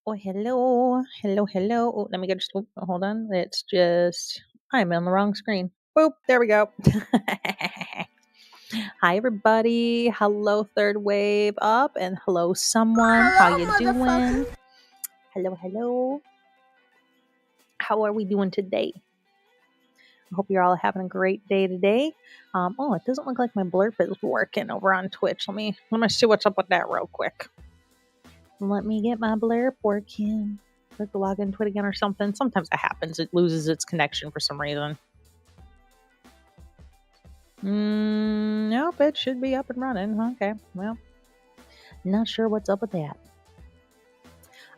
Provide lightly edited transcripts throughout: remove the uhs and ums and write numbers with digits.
Oh, hello. Hello, hello. Oh, let me get just, hold on. It's just, I'm on the wrong screen. Boop, there we go. Hi, everybody. Hello, third wave up, and hello, someone. How you doing? Hello, hello. How are we doing today? I hope you're all having a great day today. Oh, it doesn't look like my blurb is working over on Twitch. Let me see what's up with that real quick. Let me get my blurb working. I have to log into it again or something. Sometimes that happens. It loses its connection for some reason. Nope, it should be up and running. Okay, well, not sure what's up with that.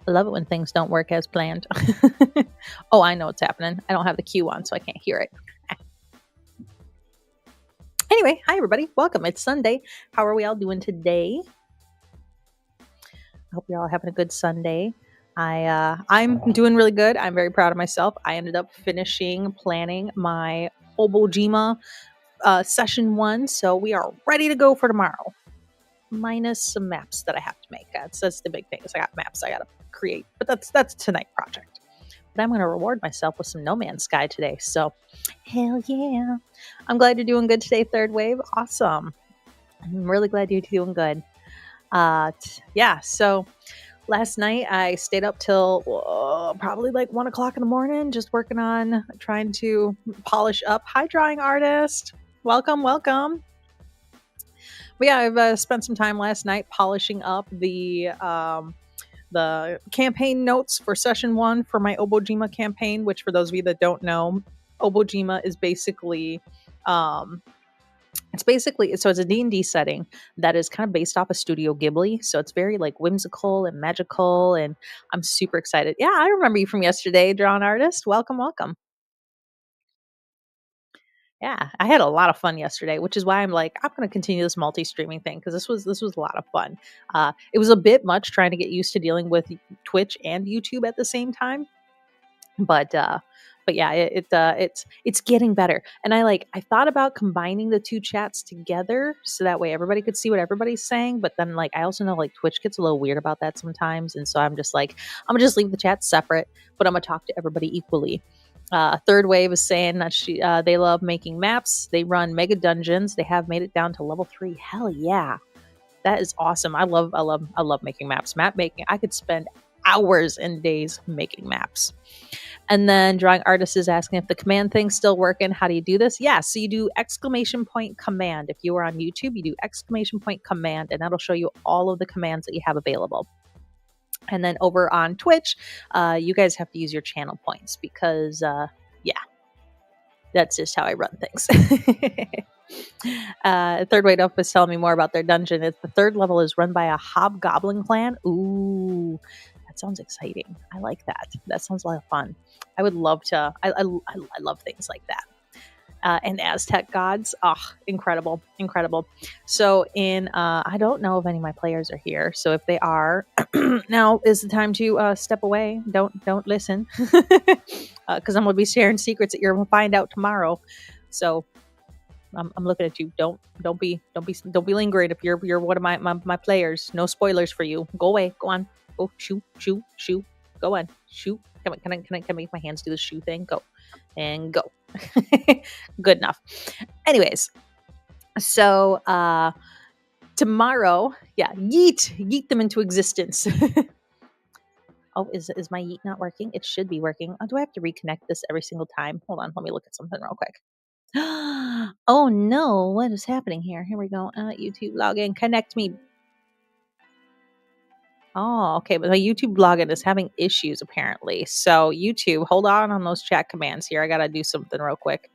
I love it when things don't work as planned. Oh, I know what's happening. I don't have the cue on, so I can't hear it. Anyway, hi everybody. Welcome. It's Sunday. How are we all doing today? I hope you're all having a good Sunday. I'm doing really good. I'm very proud of myself. I ended up finishing planning my Obojima session 1, so we are ready to go for tomorrow. Minus some maps that I have to make. That's the big thing. Is I got maps I gotta create, but that's tonight's project. But I'm gonna reward myself with some No Man's Sky today. So, hell yeah! I'm glad you're doing good today, Third Wave. Awesome. I'm really glad you're doing good. Yeah. So last night I stayed up till probably like 1 o'clock in the morning, just working on trying to polish up. Hi, drawing artist. Welcome, welcome. But yeah, I've spent some time last night polishing up the campaign notes for session 1 for my Obojima campaign, which for those of you that don't know, Obojima is basically it's a D&D setting that is kind of based off of Studio Ghibli. So it's very like whimsical and magical, and I'm super excited. Yeah, I remember you from yesterday, Drawn Artist. Welcome, welcome. Yeah, I had a lot of fun yesterday, which is why I'm like, I'm going to continue this multi-streaming thing because this was a lot of fun. It was a bit much trying to get used to dealing with Twitch and YouTube at the same time, but yeah, it's getting better. And I thought about combining the two chats together so that way everybody could see what everybody's saying. But then I also know Twitch gets a little weird about that sometimes, and so I'm just like, I'm gonna just leave the chats separate, but I'm gonna talk to everybody equally. Third Wave is saying that they love making maps. They run mega dungeons. They have made it down to level 3. Hell yeah, that is awesome. I love making maps. Map making. I could spend hours and days making maps. And then Drawing Artist is asking if the command thing's still working. How do you do this? Yeah, so you do ! Command. If you are on YouTube, you do ! Command, and that'll show you all of the commands that you have available. And then over on Twitch, you guys have to use your channel points because, yeah, that's just how I run things. Third Way Up is telling me more about their dungeon. The third level is run by a hobgoblin clan. Ooh, that sounds exciting. I like that. That sounds a lot of fun. I would love to. I love things like that. And Aztec gods. Oh, incredible. Incredible. So I don't know if any of my players are here. So if they are, now is the time to step away. Don't listen. Because I'm going to be sharing secrets that you're going to find out tomorrow. So I'm looking at you. Don't be lingering if you're one of my players. No spoilers for you. Go away. Go on. Go shoot. Go on. Shoot. Can I make my hands do the shoe thing? Go. And go. Good enough. Anyways, so tomorrow, yeah, yeet them into existence. Oh, is my yeet not working? It should be working. Oh, do I have to reconnect this every single time? Hold on, let me look at something real quick. Oh no, what is happening here? Here we go. YouTube login, connect me. Oh, okay, but my YouTube login is having issues apparently. So YouTube, hold on those chat commands here. I gotta do something real quick.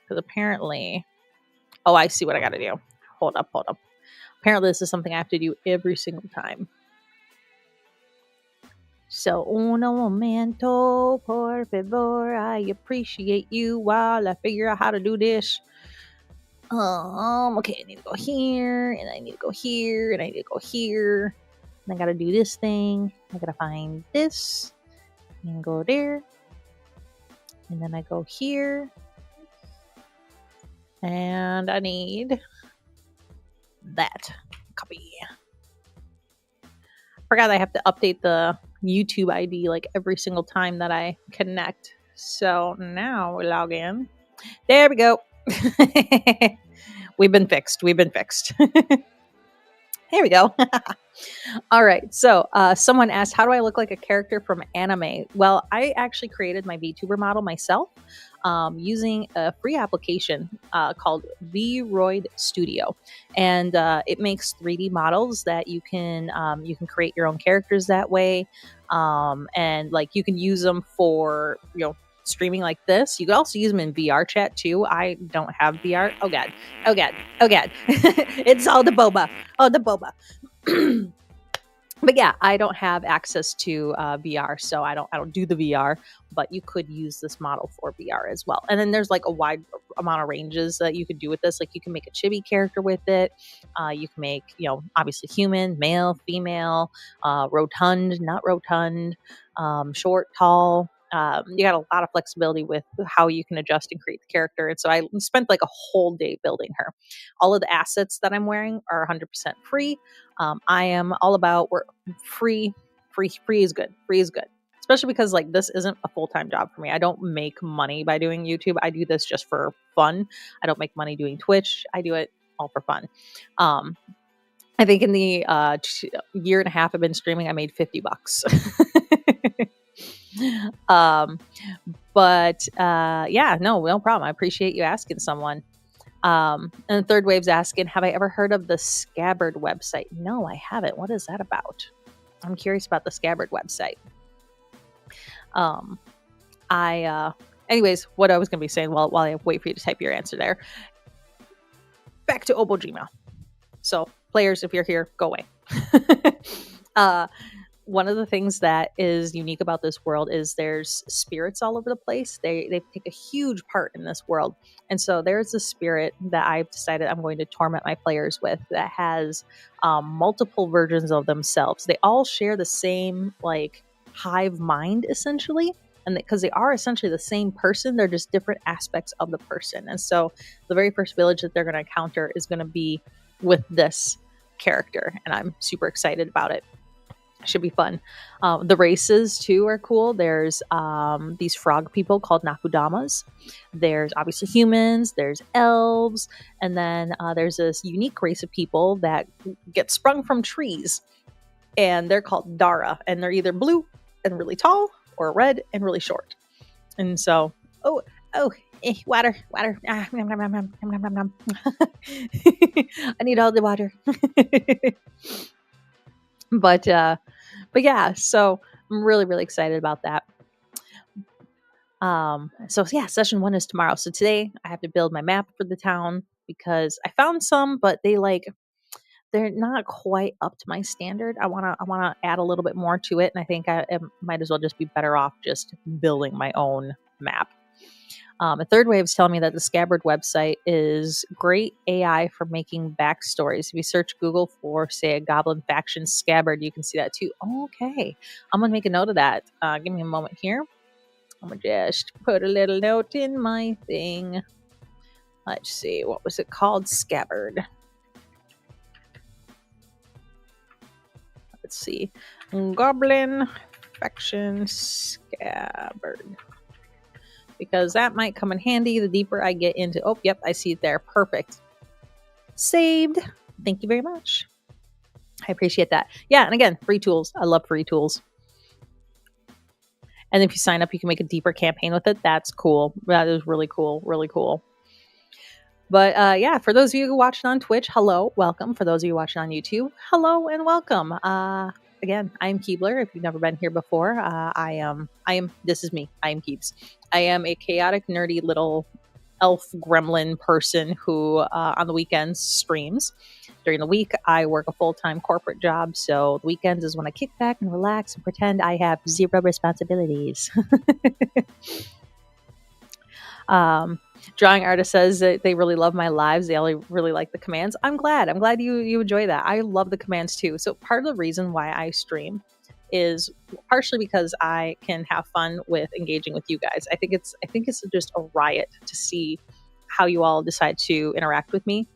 Because apparently, oh, I see what I gotta do. Hold up. Apparently this is something I have to do every single time. So, un momento, por favor, I appreciate you while I figure out how to do this. Okay, I need to go here, and I need to go here, and I need to go here. And I gotta do this thing. I gotta find this, and go there. And then I go here. And I need that. Copy. Forgot I have to update the YouTube ID like every single time that I connect. So now we log in. There we go. We've been fixed. Here we go. All right. So someone asked, how do I look like a character from anime? Well, I actually created my VTuber model myself using a free application called VRoid Studio. And it makes 3D models that you can create your own characters that way. And like you can use them for, streaming like this. You could also use them in VR chat too. I don't have VR. Oh God. It's all the boba. Oh, the boba. But yeah, I don't have access to VR, so I don't do the VR. But you could use this model for VR as well. And then there's like a wide amount of ranges that you could do with this. Like you can make a chibi character with it. You can make, obviously human, male, female, rotund, not rotund, short, tall. You got a lot of flexibility with how you can adjust and create the character. And so I spent like a whole day building her. All of the assets that I'm wearing are 100% free. I am all about free is good. Free is good. Especially because like this isn't a full-time job for me. I don't make money by doing YouTube. I do this just for fun. I don't make money doing Twitch. I do it all for fun. I think in the year and a half I've been streaming, I made $50. But yeah, no problem. I appreciate you asking someone. And the third wave's asking, have I ever heard of the Scabbard website? No, I haven't. What is that about? I'm curious about the Scabbard website. Anyways, what I was going to be saying while I wait for you to type your answer there. Back to Obojima. So players, if you're here, go away. One of the things that is unique about this world is there's spirits all over the place. They take a huge part in this world. And so there's a spirit that I've decided I'm going to torment my players with that has multiple versions of themselves. They all share the same like hive mind essentially. And because they are essentially the same person, they're just different aspects of the person. And so the very first village that they're going to encounter is going to be with this character. And I'm super excited about it. Should be fun. The races too are cool. There's these frog people called Nakudamas. There's obviously humans. There's elves, and then there's this unique race of people that get sprung from trees, and they're called Dara. And they're either blue and really tall, or red and really short. And so, water. Ah, nom, nom, nom, nom, nom, nom, nom. I need all the water. But yeah, so I'm really, really excited about that. So yeah, session 1 is tomorrow. So today I have to build my map for the town because I found some, but they're not quite up to my standard. I wanna add a little bit more to it, and I think I might as well just be better off just building my own map. A third wave is telling me that the Scabbard website is great AI for making backstories. If you search Google for, say, a goblin faction Scabbard, you can see that too. Okay, I'm going to make a note of that. Give me a moment here. I'm going to just put a little note in my thing. Let's see. What was it called? Scabbard. Let's see. Goblin faction Scabbard. Because that might come in handy the deeper I get into. Oh, yep, I see it there. Perfect. Saved. Thank you very much. I appreciate that. Yeah, and again, free tools. I love free tools. And if you sign up, you can make a deeper campaign with it. That's cool. That is really cool. Really cool. But yeah, for those of you who watching on Twitch, hello, welcome. For those of you watching on YouTube, hello and welcome. Again, I'm Keebler. If you've never been here before, this is me. I am Keebs. I am a chaotic, nerdy little elf gremlin person who on the weekends streams. During the week, I work a full-time corporate job. So the weekends is when I kick back and relax and pretend I have zero responsibilities. Drawing Artist says that they really love my lives. They only really like the commands. I'm glad you enjoy that. I love the commands too. So part of the reason why I stream is partially because I can have fun with engaging with you guys. I think it's just a riot to see how you all decide to interact with me.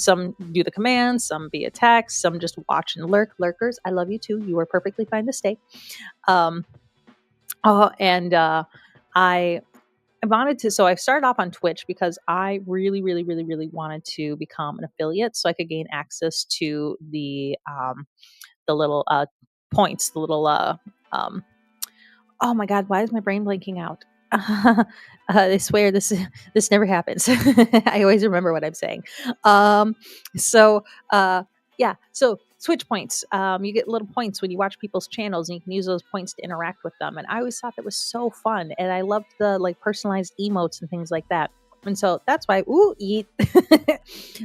Some do the commands, some via text, some just watch and lurk. Lurkers, I love you too. You are perfectly fine to stay. Um, and I wanted to, so I started off on Twitch because I really, really, really, really wanted to become an affiliate so I could gain access to the little points, the little um, oh my God, why is my brain blanking out? I swear this never happens. I always remember what I'm saying. Um, so yeah, so Twitch points. You get little points when you watch people's channels, and you can use those points to interact with them. And I always thought that was so fun, and I loved the like personalized emotes and things like that. And so that's why, eat.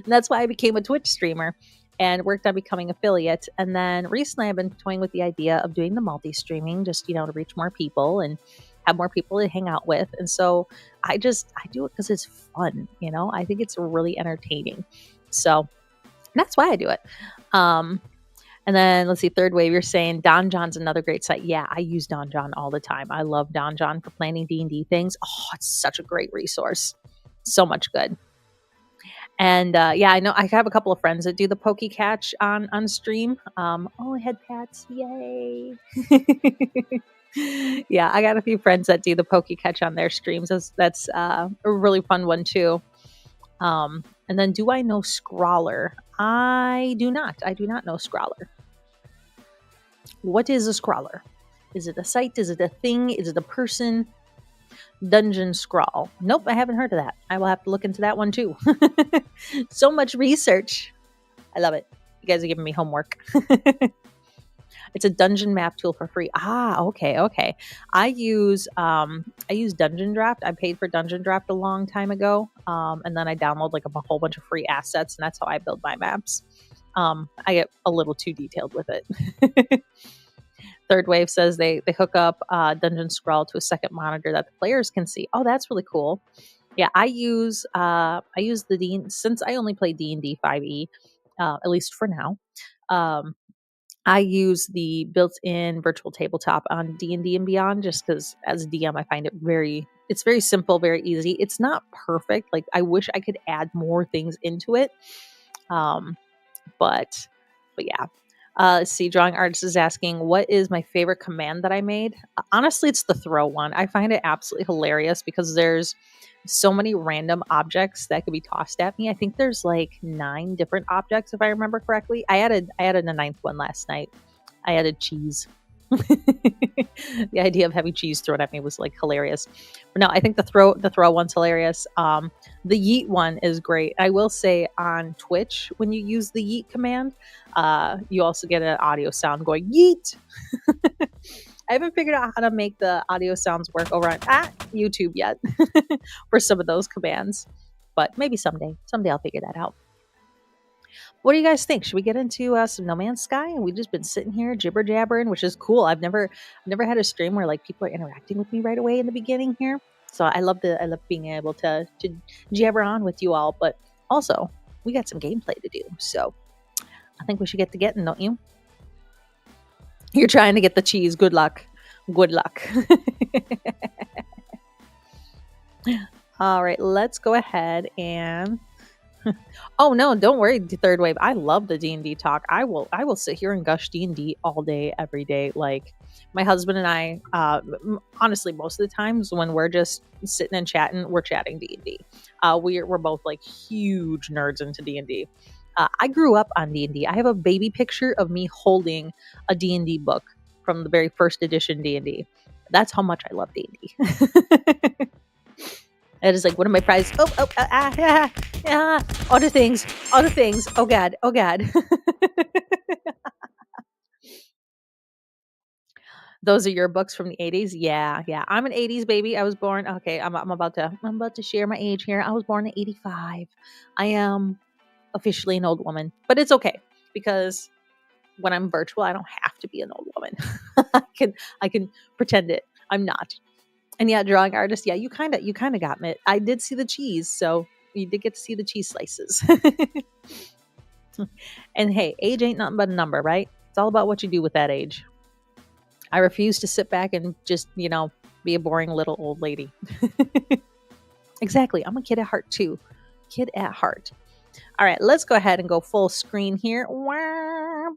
That's why I became a Twitch streamer and worked on becoming affiliate. And then recently I've been toying with the idea of doing the multi-streaming, just, to reach more people and have more people to hang out with. And so I do it because it's fun. I think it's really entertaining. So that's why I do it. And then let's see, Third Wave, you're saying Don John's another great site. Yeah, I use Don John all the time. I love Don John for planning D&D things. Oh, it's such a great resource. So much good. And yeah, I know I have a couple of friends that do the Pokey Catch on stream. Head pats, yay! Yeah, I got a few friends that do the Pokey Catch on their streams. That's a really fun one too. And then, do I know Scrawler? I do not. I do not know Scrawler. What is a Scrawler? Is it a site? Is it a thing? Is it a person? Dungeon Scrawl. Nope, I haven't heard of that. I will have to look into that one too. So much research. I love it. You guys are giving me homework. It's a dungeon map tool for free. Okay. I use Dungeon Draft. I paid for Dungeon Draft a long time ago. And then I download like a whole bunch of free assets, and that's how I build my maps. I get a little too detailed with it. Third Wave says they hook up Dungeon Scrawl to a second monitor that the players can see. Oh, that's really cool. Yeah, I use the D, since I only play D&D 5e, at least for now. I use the built-in virtual tabletop on D&D and Beyond, just because as a DM I find it's very simple, very easy. It's not perfect. Like, I wish I could add more things into it. But yeah. Let's see, Drawing Artist is asking, what is my favorite command that I made? Honestly, it's the throw one. I find it absolutely hilarious because there's so many random objects that could be tossed at me. I think there's like 9 different objects, if I remember correctly. I added a 9th one last night. I added cheese. The idea of having cheese thrown at me was like hilarious. But no, I think the throw one's hilarious. The yeet one is great. I will say on Twitch, when you use the yeet command, you also get an audio sound going yeet. I haven't figured out how to make the audio sounds work over on YouTube yet for some of those commands, but maybe someday I'll figure that out. What do you guys think? Should we get into some No Man's Sky? And we've just been sitting here jibber jabbering, which is cool. I've never had a stream where like people are interacting with me right away in the beginning here. So I love being able to jabber on with you all. But also, we got some gameplay to do. So I think we should get to getting, don't you? You're trying to get the cheese. Good luck. Good luck. All right, let's go ahead and... Oh no, don't worry, Third Wave. I love the D&D talk. I will sit here and gush D&D all day, every day. Like, my husband and I, honestly, most of the times when we're just sitting and chatting, we're chatting D&D. We're both like huge nerds into D&D. I grew up on D&D. I have a baby picture of me holding a D&D book from the very first edition D&D. That's how much I love D&D. It is like one of my prizes. Other things. Oh God. Those are your books from the 80s? Yeah. I'm an 80s baby. I was born. Okay, I'm about to share my age here. I was born in 85. I am officially an old woman, but it's okay because when I'm virtual, I don't have to be an old woman. I can pretend it. I'm not. And yeah, Drawing Artist. Yeah, you kind of got me. I did see the cheese, so you did get to see the cheese slices. And hey, age ain't nothing but a number, right? It's all about what you do with that age. I refuse to sit back and just, be a boring little old lady. Exactly. I'm a kid at heart too. Kid at heart. All right, let's go ahead and go full screen here. Wah.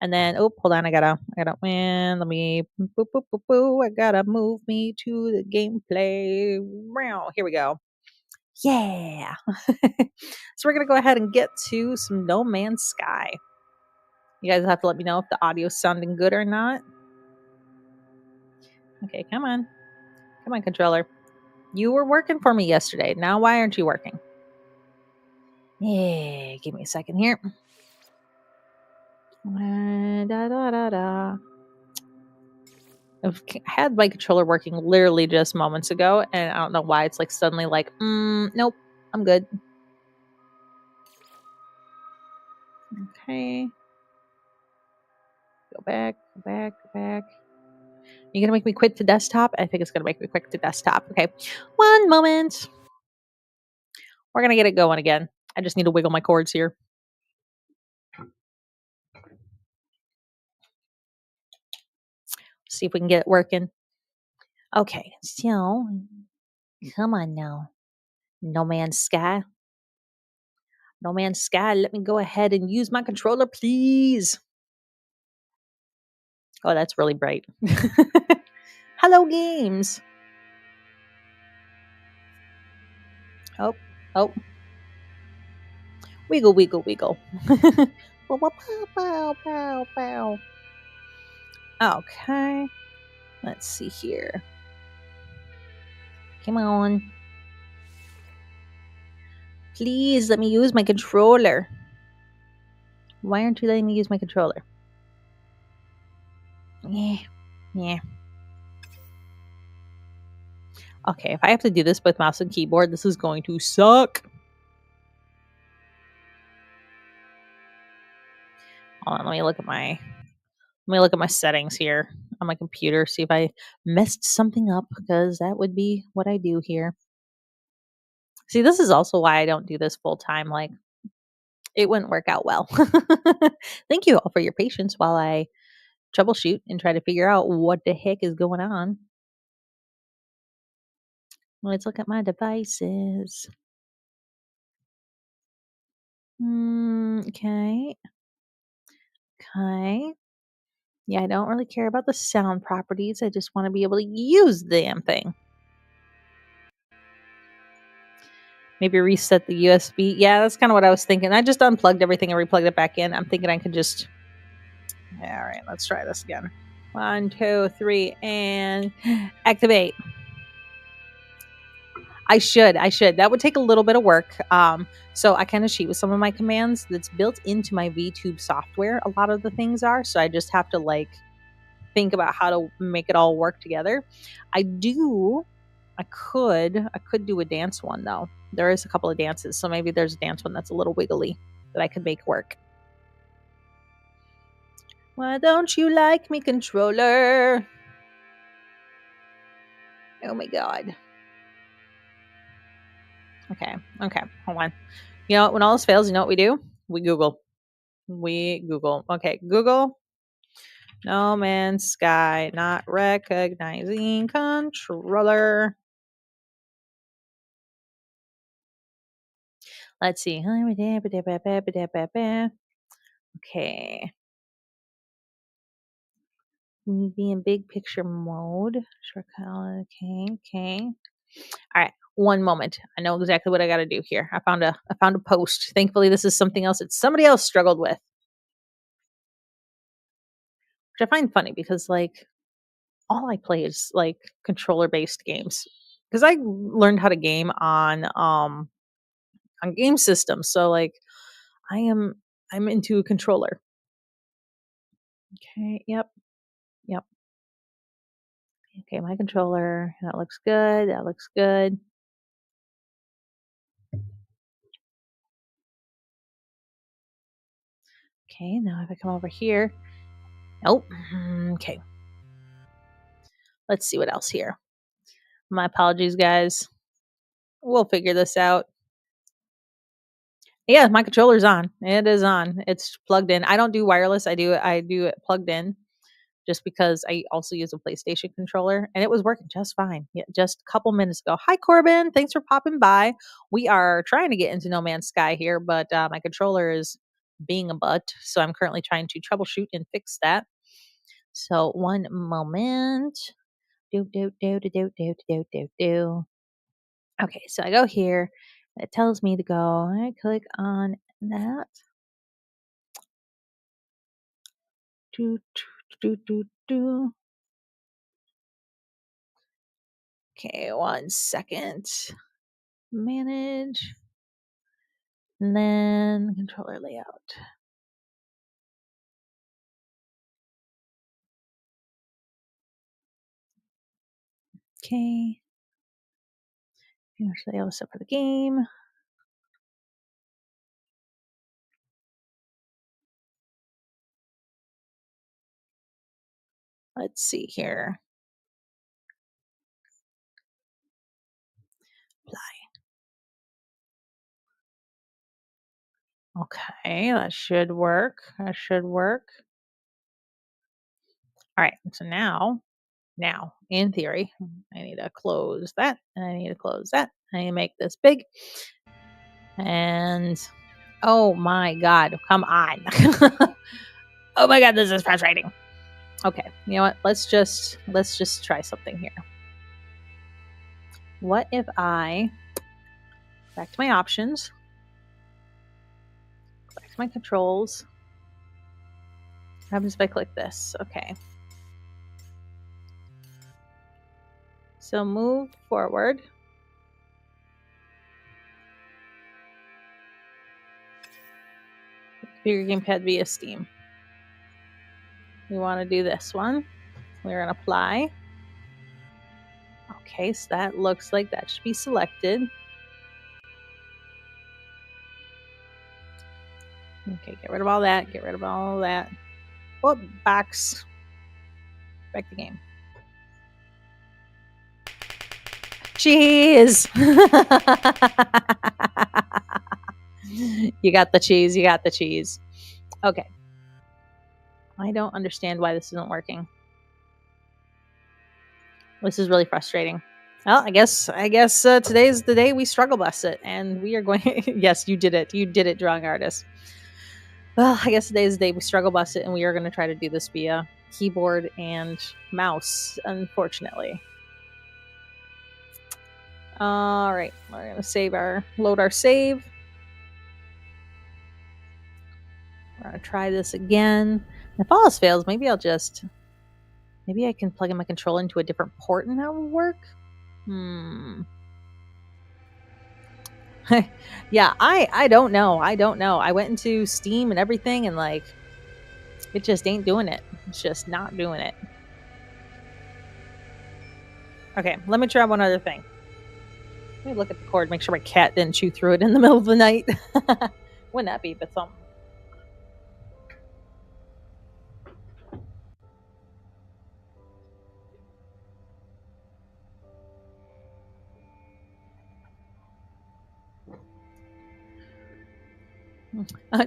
And then, oh, hold on, I gotta win. Let me, boo, boo, boo, boo. I gotta move me to the gameplay. Wow, here we go. Yeah. So we're gonna go ahead and get to some No Man's Sky. You guys have to let me know if the audio's sounding good or not. Okay, come on, controller. You were working for me yesterday. Now why aren't you working? Yeah, give me a second here. Da, da, da, da. I've had my controller working literally just moments ago, and I don't know why it's like suddenly like, nope, I'm good. Okay. Go back, go back, go back. You gonna make me quit to desktop? I think it's gonna make me quit to desktop. Okay. One moment. We're gonna get it going again. I just need to wiggle my cords here. See if we can get it working. Okay, so come on now. No Man's Sky. No Man's Sky, let me go ahead and use my controller, please. Oh, that's really bright. Hello, games. Oh, oh. Wiggle, wiggle, wiggle. Pow, pow, pow, pow. Okay. Let's see here. Come on. Please let me use my controller. Why aren't you letting me use my controller? Yeah. Yeah. Okay, if I have to do this with mouse and keyboard, this is going to suck. Hold on, let me look at my settings here on my computer, see if I messed something up, because that would be what I do here. See, this is also why I don't do this full time. Like, it wouldn't work out well. Thank you all for your patience while I troubleshoot and try to figure out what the heck is going on. Let's look at my devices. Okay. Okay. Yeah, I don't really care about the sound properties. I just want to be able to use the damn thing. Maybe reset the USB. Yeah, that's kind of what I was thinking. I just unplugged everything and replugged it back in. I'm thinking I could just... All right, let's try this again. 1, 2, 3, and activate. I should. That would take a little bit of work. So I kind of cheat with some of my commands. That's built into my VTube software. A lot of the things are. So I just have to like think about how to make it all work together. I could do a dance one though. There is a couple of dances. So maybe there's a dance one that's a little wiggly that I could make work. Why don't you like me, controller? Oh my God. Okay, hold on. You know, when all else fails, you know what we do? We Google. Okay, Google. No Man's Sky not recognizing controller. Let's see. Okay. Be in big picture mode. Shortcut. Okay. All right. One moment. I know exactly what I got to do here. I found a post. Thankfully, this is something else that somebody else struggled with, which I find funny because like all I play is like controller based games. Because I learned how to game on game systems, so like I'm into a controller. Okay. Yep. Okay, my controller. That looks good. Okay, now if I come over here. Nope. Okay. Let's see what else here. My apologies, guys. We'll figure this out. Yeah, my controller's on. It is on. It's plugged in. I don't do wireless. I do it plugged in, just because I also use a PlayStation controller and it was working just fine. Yeah, just a couple minutes ago. Hi, Corbin. Thanks for popping by. We are trying to get into No Man's Sky here, but my controller is being a butt. So I'm currently trying to troubleshoot and fix that. So one moment. Do, do, do, do, do, do, do, do, do. Okay, so I go here. It tells me to go. I click on that. Do, do, do, do. Okay, 1 second. Manage. And then controller layout. Okay. Finish layout stuff for the game. Let's see here. Apply. Okay, that should work. That should work. All right, so now, in theory, I need to close that, and I need to close that. I need to make this big. And oh my god, come on. Oh my god, this is frustrating. Okay, you know what? Let's just try something here. What if I back to my options, back to my controls. What happens if I click this? Okay. So move forward. Configure gamepad via Steam. We want to do this one. We're going to apply. Okay, so that looks like that should be selected. Okay, get rid of all that. Get rid of all that. Oh, box. Back to game. Cheese! You got the cheese. You got the cheese. Okay. I don't understand why this isn't working. This is really frustrating. Well, I guess today's the day we struggle bus it, and we are going. Yes, you did it. You did it, drawing artist. Well, I guess today's the day we struggle bus it, and we are going to try to do this via keyboard and mouse. Unfortunately. All right, we're going to load our save. We're going to try this again. If all else fails, maybe I can plug in my controller into a different port and that will work. Yeah, I don't know. I went into Steam and everything, and like, it just ain't doing it. It's just not doing it. Okay, let me try one other thing. Let me look at the cord, make sure my cat didn't chew through it in the middle of the night. Wouldn't that be but something?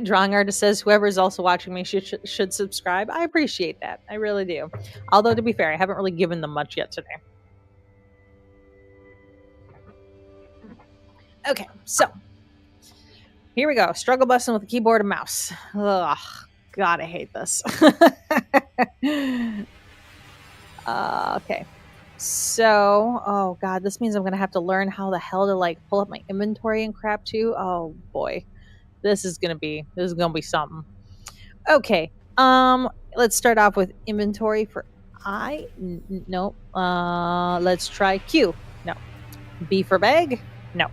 Drawing artist says whoever is also watching me should subscribe. I appreciate that. I really do. Although, to be fair, I haven't really given them much yet today. Okay, so here we go. Struggle busting with a keyboard and mouse. Ugh, God, I hate this. Okay. So, oh God, this means I'm going to have to learn how the hell to like pull up my inventory and crap too. Oh boy. This is going to be something. Okay. Let's start off with inventory for I. Nope. Let's try Q. No. B for bag. No.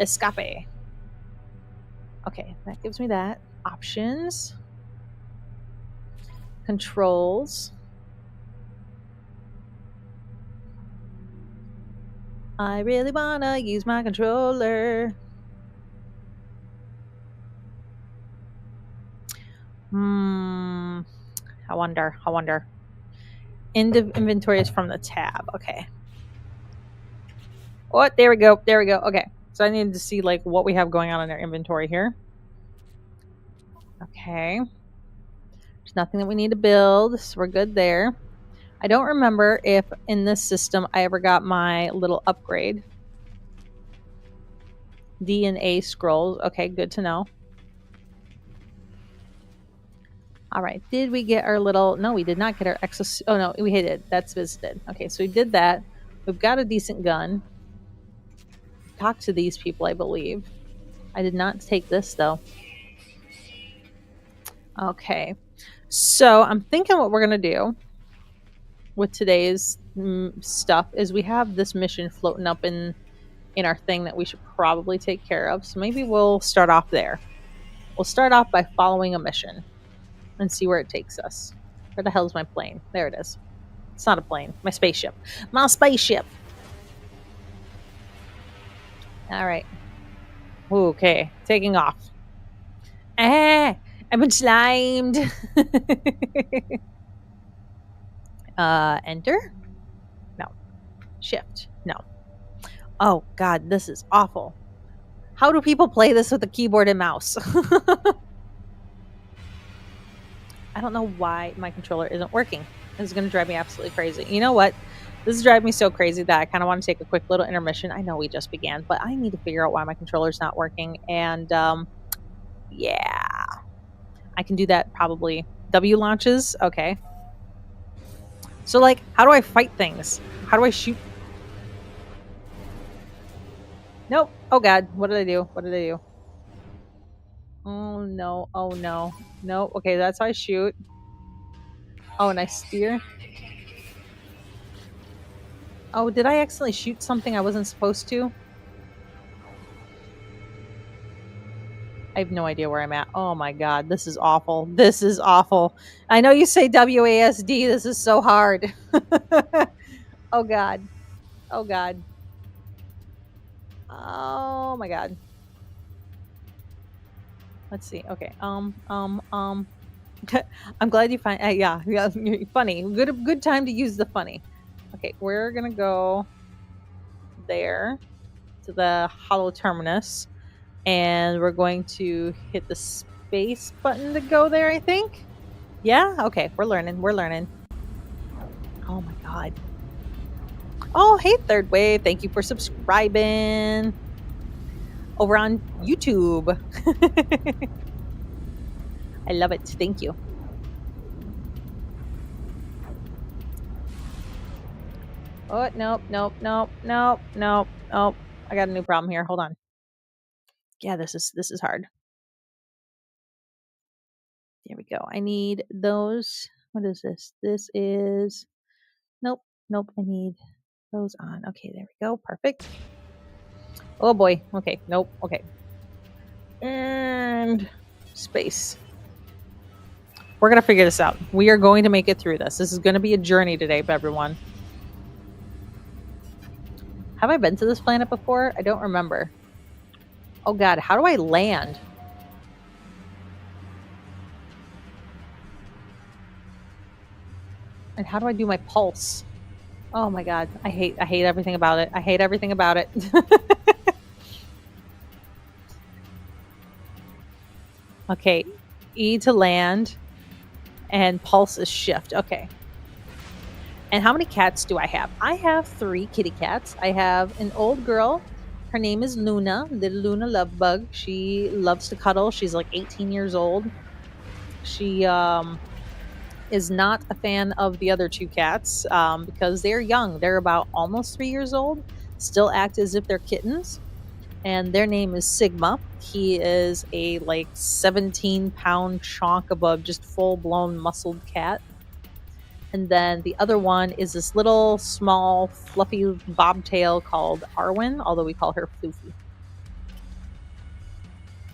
Escape. Okay, that gives me that. Options. Controls. I really wanna use my controller. I wonder. End of inventory is from the tab. Okay. Oh, there we go. Okay. So I needed to see like what we have going on in our inventory here. Okay. There's nothing that we need to build, so we're good there. I don't remember if in this system I ever got my little upgrade. DNA scrolls. Okay, good to know. All right. Did we get our little... No, we did not get our exos... Oh, no, we did. That's visited. Okay, so we did that. We've got a decent gun. Talk to these people, I believe. I did not take this, though. Okay. So I'm thinking what we're going to do with today's stuff is we have this mission floating up in our thing that we should probably take care of. So maybe we'll start off there. We'll start off by following a mission and see where it takes us. Where the hell is my plane? There it is. It's not a plane. My spaceship. My spaceship. All right. Okay. Taking off. Ah, I've been slimed. Enter? No. Shift? No. Oh, God. This is awful. How do people play this with a keyboard and mouse? I don't know why my controller isn't working. This is going to drive me absolutely crazy. You know what? This is driving me so crazy that I kind of want to take a quick little intermission. I know we just began, but I need to figure out why my controller's not working. And yeah, I can do that probably. W launches. Okay. So like, how do I fight things? How do I shoot? Nope. Oh God. What did I do? What did I do? Oh no. Oh no. Nope. Okay. That's how I shoot. Oh, and I steer. Oh, did I accidentally shoot something I wasn't supposed to? I have no idea where I'm at. Oh my God, this is awful. This is awful. I know you say WASD. This is so hard. Oh God. Oh God. Oh my God. Let's see. Okay. I'm glad you find. Yeah. Funny. Good time to use the funny. Okay, we're gonna go there to the hollow terminus. And we're going to hit the space button to go there, I think. Yeah? Okay, we're learning. We're learning. Oh my God. Oh, hey, Third Wave. Thank you for subscribing over on YouTube. I love it. Thank you. Oh, nope, nope, nope, nope, nope, nope. I got a new problem here. Hold on. Yeah, this is hard. There we go. I need those. What is this? This is... Nope, nope. I need those on. Okay, there we go. Perfect. Oh boy. Okay, nope. Okay. And space. We're going to figure this out. We are going to make it through this. This is going to be a journey today, everyone. Have I been to this planet before? I don't remember. Oh God, how do I land? And how do I do my pulse? Oh my God, I hate everything about it. I hate everything about it. Okay, E to land, and pulse is shift. Okay. And how many cats do I have? I have 3 kitty cats. I have an old girl. Her name is Luna, little Luna Lovebug. She loves to cuddle. She's like 18 years old. She is not a fan of the other 2 cats because they're young. They're about almost 3 years old. Still act as if they're kittens. And their name is Sigma. He is a like 17-pound chonk of a just full-blown muscled cat. And then the other one is this little small fluffy bobtail called Arwen, although we call her Floofy.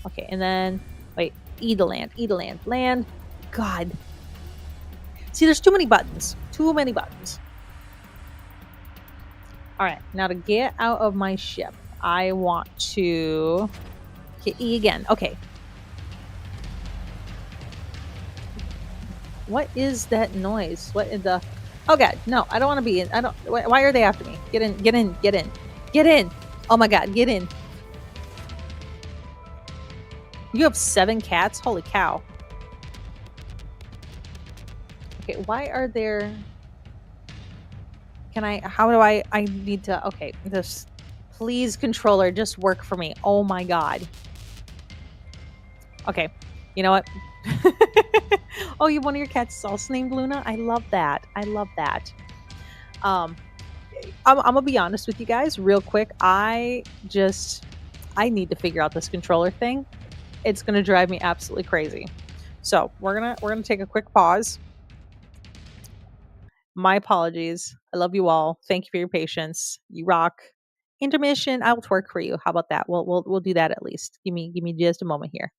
Okay, and then wait, E to land, E to land, land. God. See, there's too many buttons. Too many buttons. All right, now to get out of my ship, I want to hit E again. Okay. What is that noise? What in the... Oh God, no, I don't want to be in. I don't... Why are they after me? Get in, get in, get in, get in. Oh my God, get in. You have 7 cats? Holy cow. Okay, why are there can I how do I need to okay, this please controller just work for me. Oh my god. Okay. You know what? Oh, you one of your cats is also named Luna? I love that. I love that. Um I'm gonna be honest with you guys real quick. I need to figure out this controller thing. It's gonna drive me absolutely crazy. So we're gonna take a quick pause. My apologies. I love you all. Thank you for your patience. You rock. Intermission. I will twerk for you. How about that? We'll do that at least. Give me just a moment here.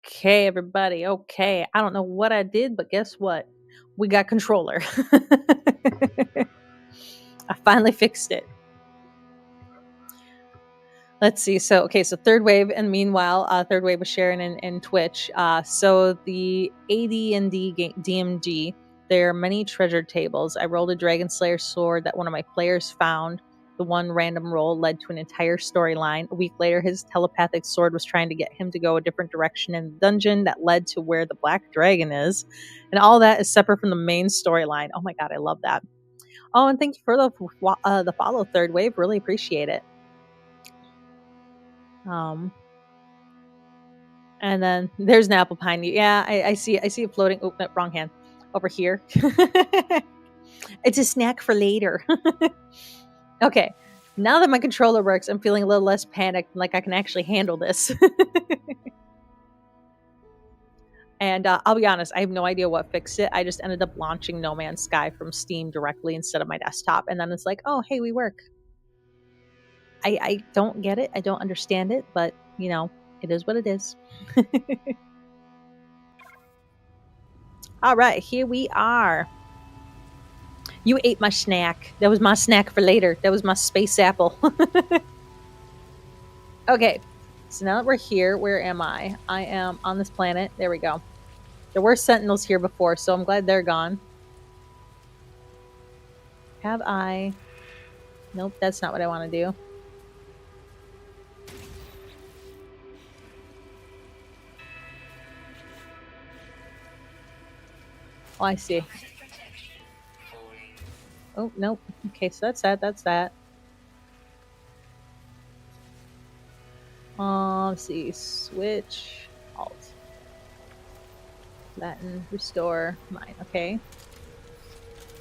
Okay, everybody. Okay. I don't know what I did, but guess what? We got controller. I finally fixed it. Let's see. So third wave, and meanwhile, third wave was sharing in Twitch. So the AD&D DMG, there are many treasured tables. I rolled a Dragon Slayer sword that one of my players found. The one random roll led to an entire storyline. A week later, his telepathic sword was trying to get him to go a different direction in the dungeon that led to where the Black Dragon is. And all that is separate from the main storyline. Oh my god, I love that. Oh, and thank you for the follow, third wave. Really appreciate it. Um, And then there's an apple pine. Yeah, I see it floating. Oh, no, wrong hand. Over here. It's a snack for later. Okay. Now that my controller works, I'm feeling a little less panicked, like I can actually handle this. And I'll be honest, I have no idea what fixed it. I just ended up launching No Man's Sky from Steam directly instead of my desktop. And then it's like, oh, hey, we work. I don't get it. I don't understand it, but you know, it is what it is. All right, here we are. You ate my snack. That was my snack for later. That was my space apple. Okay, so now that we're here, where am I? I am on this planet. There we go. There were sentinels here before, so I'm glad they're gone. Have I? Nope, that's not what I want to do. Oh, I see. Oh, nope. Okay, so that's that. That's that. Let's see. Switch. Alt. Latin. Restore. Mine. Okay.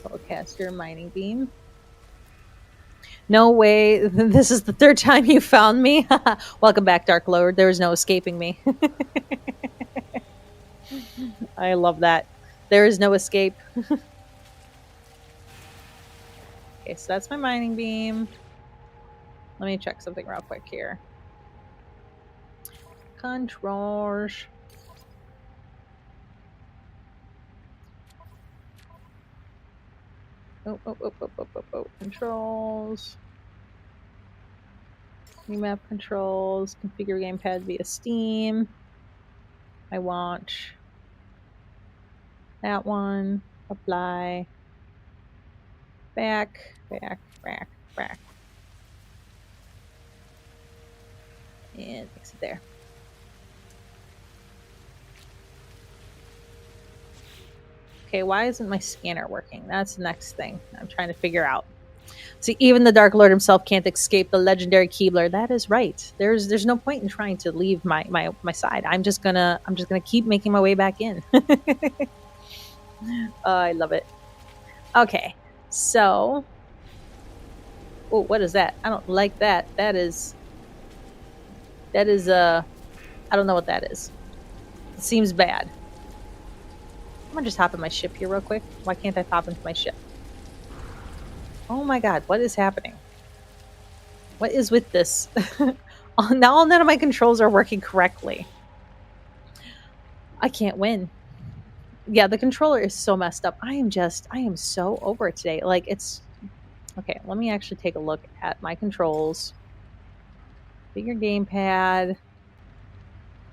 Spellcaster. Mining beam. No way. This is the third time you found me. Welcome back, Dark Lord. There is no escaping me. I love that. There is no escape. Okay, so that's my mining beam. Let me check something real quick here. Controls. Oh. Controls. Remap controls. Configure gamepad via Steam. I want that one. Apply. Back. And fix it there. Okay, why isn't my scanner working? That's the next thing I'm trying to figure out. See, even the Dark Lord himself can't escape the legendary Keebler. That is right. There's no point in trying to leave my side. I'm just gonna keep making my way back in. I love it. Okay, so oh, what is that? I don't like that. That is I don't know what that is. It seems bad. I'm gonna just hop in my ship here real quick. Why can't I hop into my ship? Oh my god, what is happening? What is with this? Now none of my controls are working correctly. I can't win. Yeah, the controller is so messed up. I am so over it today. Like it's okay, let me actually take a look at my controls. Bigger gamepad.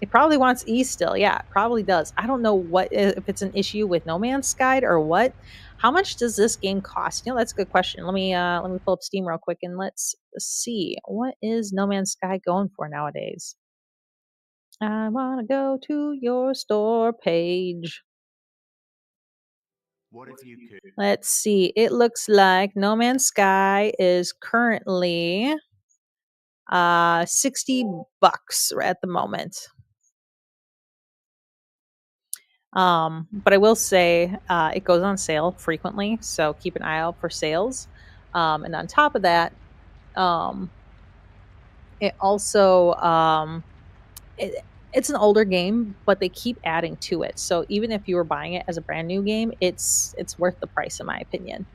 It probably wants E still. Yeah, it probably does. I don't know what if it's an issue with No Man's Sky or what. How much does this game cost? You know, that's a good question. Let me pull up Steam real quick and let's see. What is No Man's Sky going for nowadays? I want to go to your store page. What if you could? Let's see. It looks like No Man's Sky is currently $60 at the moment. But I will say it goes on sale frequently, so keep an eye out for sales. And on top of that, um, it also it's an older game, but they keep adding to it. So even if you were buying it as a brand new game, it's worth the price in my opinion.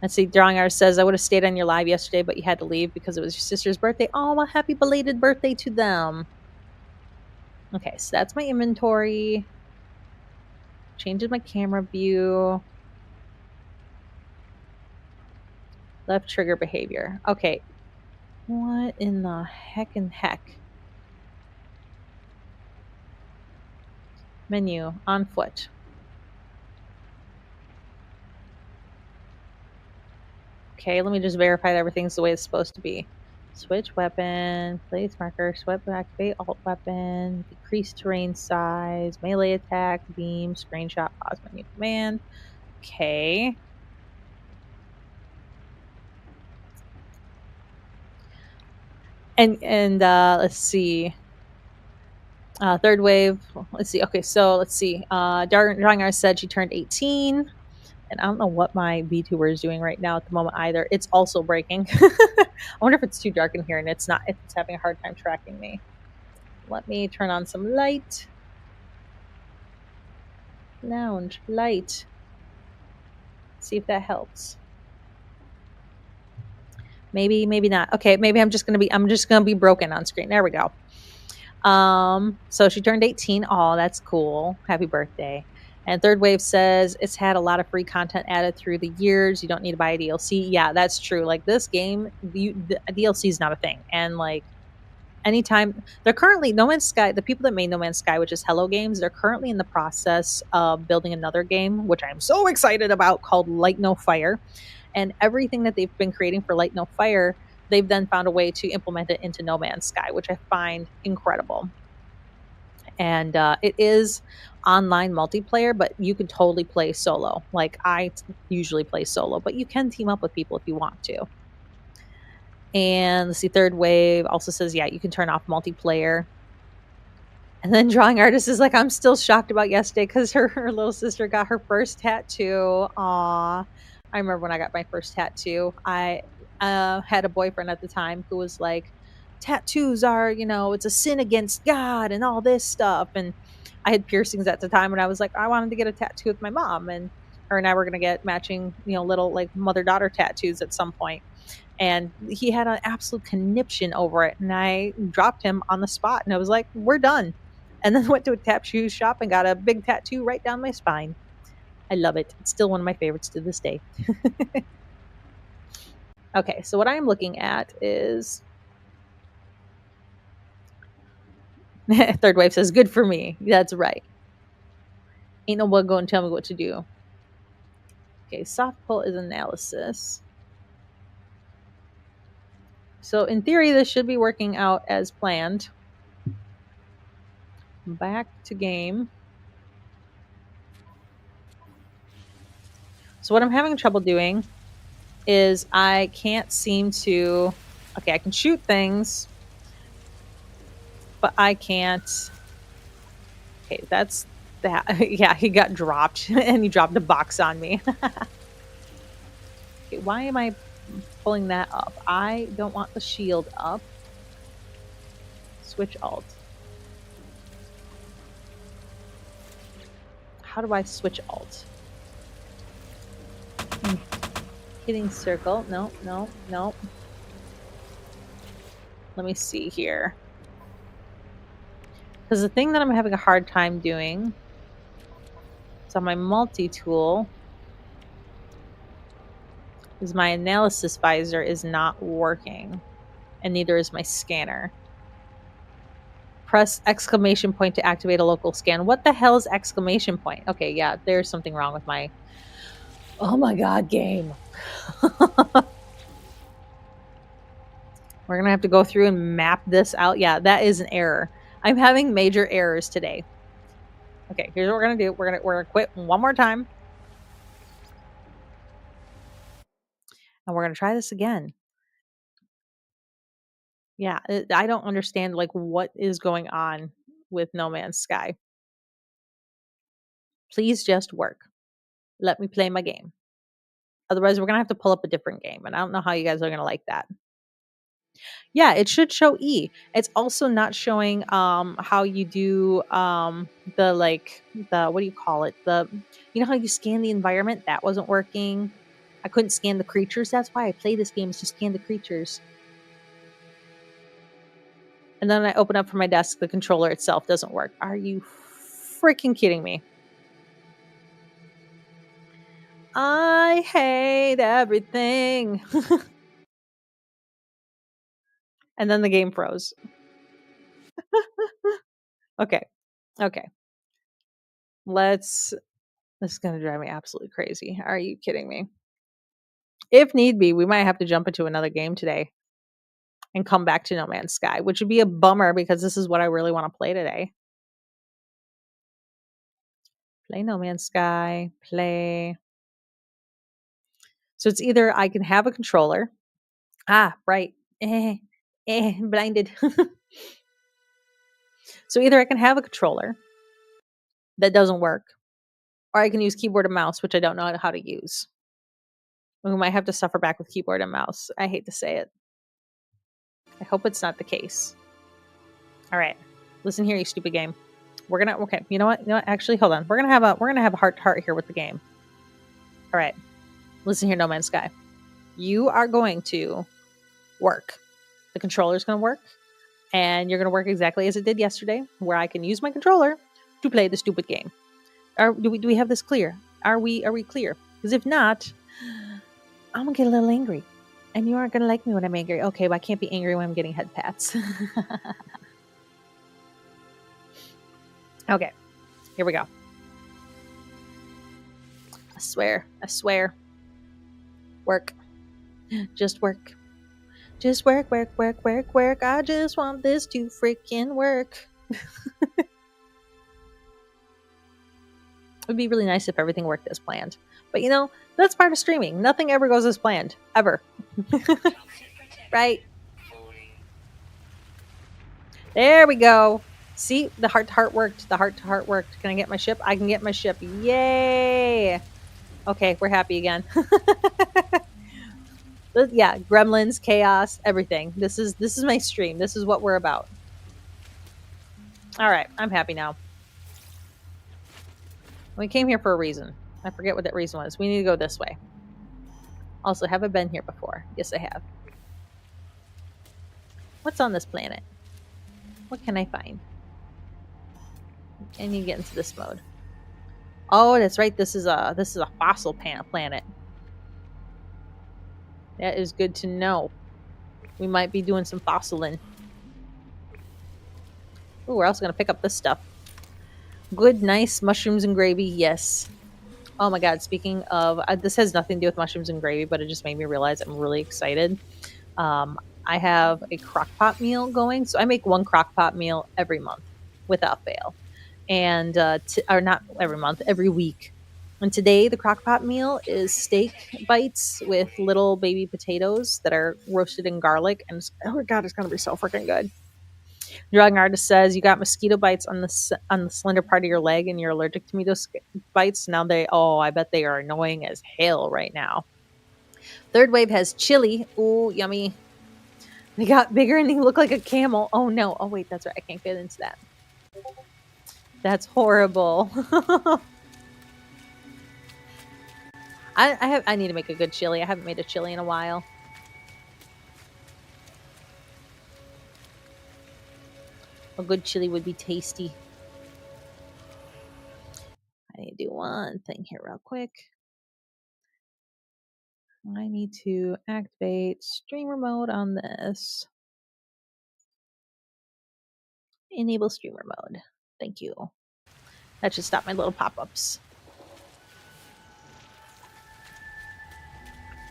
Let's see. Drawing Artist says, I would have stayed on your live yesterday, but you had to leave because it was your sister's birthday. Oh, well, happy belated birthday to them. Okay, so that's my inventory. Changes my camera view. Left trigger behavior. Okay. What in the heck and heck? Menu on foot. Okay, let me just verify that everything's the way it's supposed to be. Switch weapon, place marker, sweat activate alt weapon, decrease terrain size, melee attack, beam, screenshot, pause menu command. Okay. And let's see. Third wave. Let's see. Okay, so let's see. Drawing R said she turned 18, and I don't know what my VTuber is doing right now at the moment either. It's also breaking. I wonder if it's too dark in here and it's not. If it's having a hard time tracking me. Let me turn on some light. Lounge light. See if that helps. Maybe, maybe not. Okay, maybe I'm just gonna be broken on screen. There we go. So she turned 18. Oh, that's cool. Happy birthday. And Third Wave says it's had a lot of free content added through the years. You don't need to buy a DLC. Yeah, that's true. Like this game, the DLC is not a thing. And like anytime they're currently No Man's Sky, the people that made No Man's Sky, which is Hello Games, they're currently in the process of building another game, which I'm so excited about, called Light No Fire. And everything that they've been creating for Light No Fire, they've then found a way to implement it into No Man's Sky, which I find incredible. And it is online multiplayer, but you can totally play solo. Like usually play solo, but you can team up with people if you want to. And let's see, Third Wave also says, yeah, you can turn off multiplayer. And then Drawing Artist is like, I'm still shocked about yesterday because her little sister got her first tattoo. Aw. I remember when I got my first tattoo. I had a boyfriend at the time who was like, tattoos are, it's a sin against God and all this stuff. And I had piercings at the time, and I was like, I wanted to get a tattoo with my mom. And her and I were going to get matching, little like mother daughter tattoos at some point. And he had an absolute conniption over it. And I dropped him on the spot, and I was like, we're done. And then went to a tattoo shop and got a big tattoo right down my spine. I love it. It's still one of my favorites to this day. Okay, so what I'm looking at is Third Wave says, good for me. That's right. Ain't no one going to tell me what to do. Okay, soft pull is analysis. So in theory, this should be working out as planned. Back to game. So what I'm having trouble doing is I can't seem to. Okay, I can shoot things, but I can't. Okay, that's that. Yeah, he got dropped and he dropped a box on me. Okay, why am I pulling that up? I don't want the shield up. Switch alt. How do I switch alt? Hitting circle. No, no, no. Let me see here. Because the thing that I'm having a hard time doing is on my multi-tool is my analysis visor is not working, and neither is my scanner. Press exclamation point to activate a local scan. What the hell is exclamation point? Okay, yeah, there's something wrong with my... Oh my god, game. We're going to have to go through and map this out. Yeah, that is an error. I'm having major errors today. Okay, here's what we're going to do. We're going to quit one more time. And we're going to try this again. Yeah, I don't understand like what is going on with No Man's Sky. Please just work. Let me play my game. Otherwise, we're going to have to pull up a different game. And I don't know how you guys are going to like that. Yeah, it should show E. It's also not showing how you do the like the what do you call it? How you scan the environment? That wasn't working. I couldn't scan the creatures. That's why I play this game, is to scan the creatures. And then I open up from my desk, the controller itself doesn't work. Are you freaking kidding me? I hate everything. And then the game froze. Okay. Okay. This is going to drive me absolutely crazy. Are you kidding me? If need be, we might have to jump into another game today and come back to No Man's Sky, which would be a bummer because this is what I really want to play today. Play No Man's Sky, play. So it's either I can have a controller. Ah, right. Blinded. So either I can have a controller that doesn't work, or I can use keyboard and mouse, which I don't know how to use. We might have to suffer back with keyboard and mouse. I hate to say it. I hope it's not the case. All right. Listen here, you stupid game. Okay, you know what? Actually, hold on. We're gonna have a heart to heart here with the game. All right. Listen here, No Man's Sky. You are going to work. The controller's gonna work, and you're gonna work exactly as it did yesterday, where I can use my controller to play the stupid game. Do we have this clear? Are we clear? Because if not, I'm gonna get a little angry. And you aren't gonna like me when I'm angry. Okay, but I can't be angry when I'm getting head pats. Okay, here we go. I swear. Work. Just work. Just work. I just want this to freaking work. It would be really nice if everything worked as planned. But that's part of streaming. Nothing ever goes as planned. Ever. Right? There we go. See, the heart to heart worked. Can I get my ship? I can get my ship. Yay! Okay, we're happy again. Yeah, gremlins, chaos, everything. This is my stream. This is what we're about. All right, I'm happy now. We came here for a reason. I forget what that reason was. We need to go this way. Also, have I been here before? Yes, I have. What's on this planet? What can I find? And you get into this mode. Oh, that's right. This is a fossil planet. That is good to know. We might be doing some fossiling. Ooh, we're also gonna pick up this stuff. Good, nice mushrooms and gravy. Yes. Oh my god. Speaking of, this has nothing to do with mushrooms and gravy, but it just made me realize I'm really excited. I have a crockpot meal going, so I make one crockpot meal every month, without fail, and or not every month, every week. And today the crockpot meal is steak bites with little baby potatoes that are roasted in garlic, and oh my god, it's gonna be so freaking good. Drawing artist says you got mosquito bites on the slender part of your leg, and you're allergic to bites. Now I bet they are annoying as hell right now. Third wave has chili. Ooh, yummy. They got bigger and they look like a camel. Oh no. Oh wait, that's right. I can't get into that. That's horrible. I need to make a good chili. I haven't made a chili in a while. A good chili would be tasty. I need to do one thing here real quick. I need to activate streamer mode on this. Enable streamer mode. Thank you. That should stop my little pop-ups.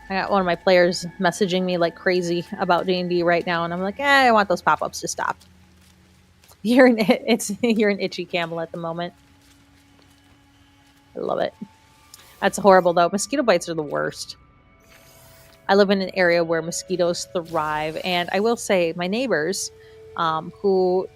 I got one of my players messaging me like crazy about D&D right now, and I'm like, I want those pop-ups to stop. You're an itchy camel at the moment. I love it. That's horrible though. Mosquito bites are the worst. I live in an area where mosquitoes thrive, and I will say my neighbors, who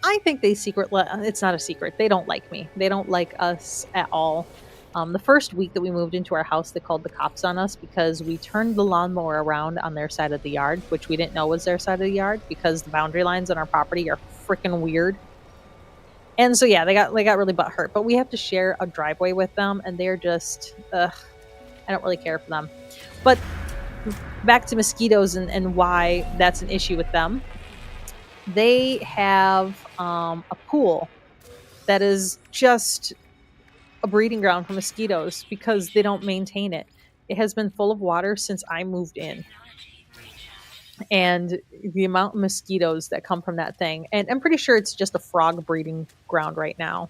I think it's not a secret. They don't like me. They don't like us at all. The first week that we moved into our house, they called the cops on us because we turned the lawnmower around on their side of the yard, which we didn't know was their side of the yard because the boundary lines on our property are freaking weird. And so yeah, they got really butthurt. But we have to share a driveway with them, and they're just I don't really care for them. But back to mosquitoes and why that's an issue with them. They have a pool that is just a breeding ground for mosquitoes because they don't maintain it. It has been full of water since I moved in. And the amount of mosquitoes that come from that thing, and I'm pretty sure it's just a frog breeding ground right now.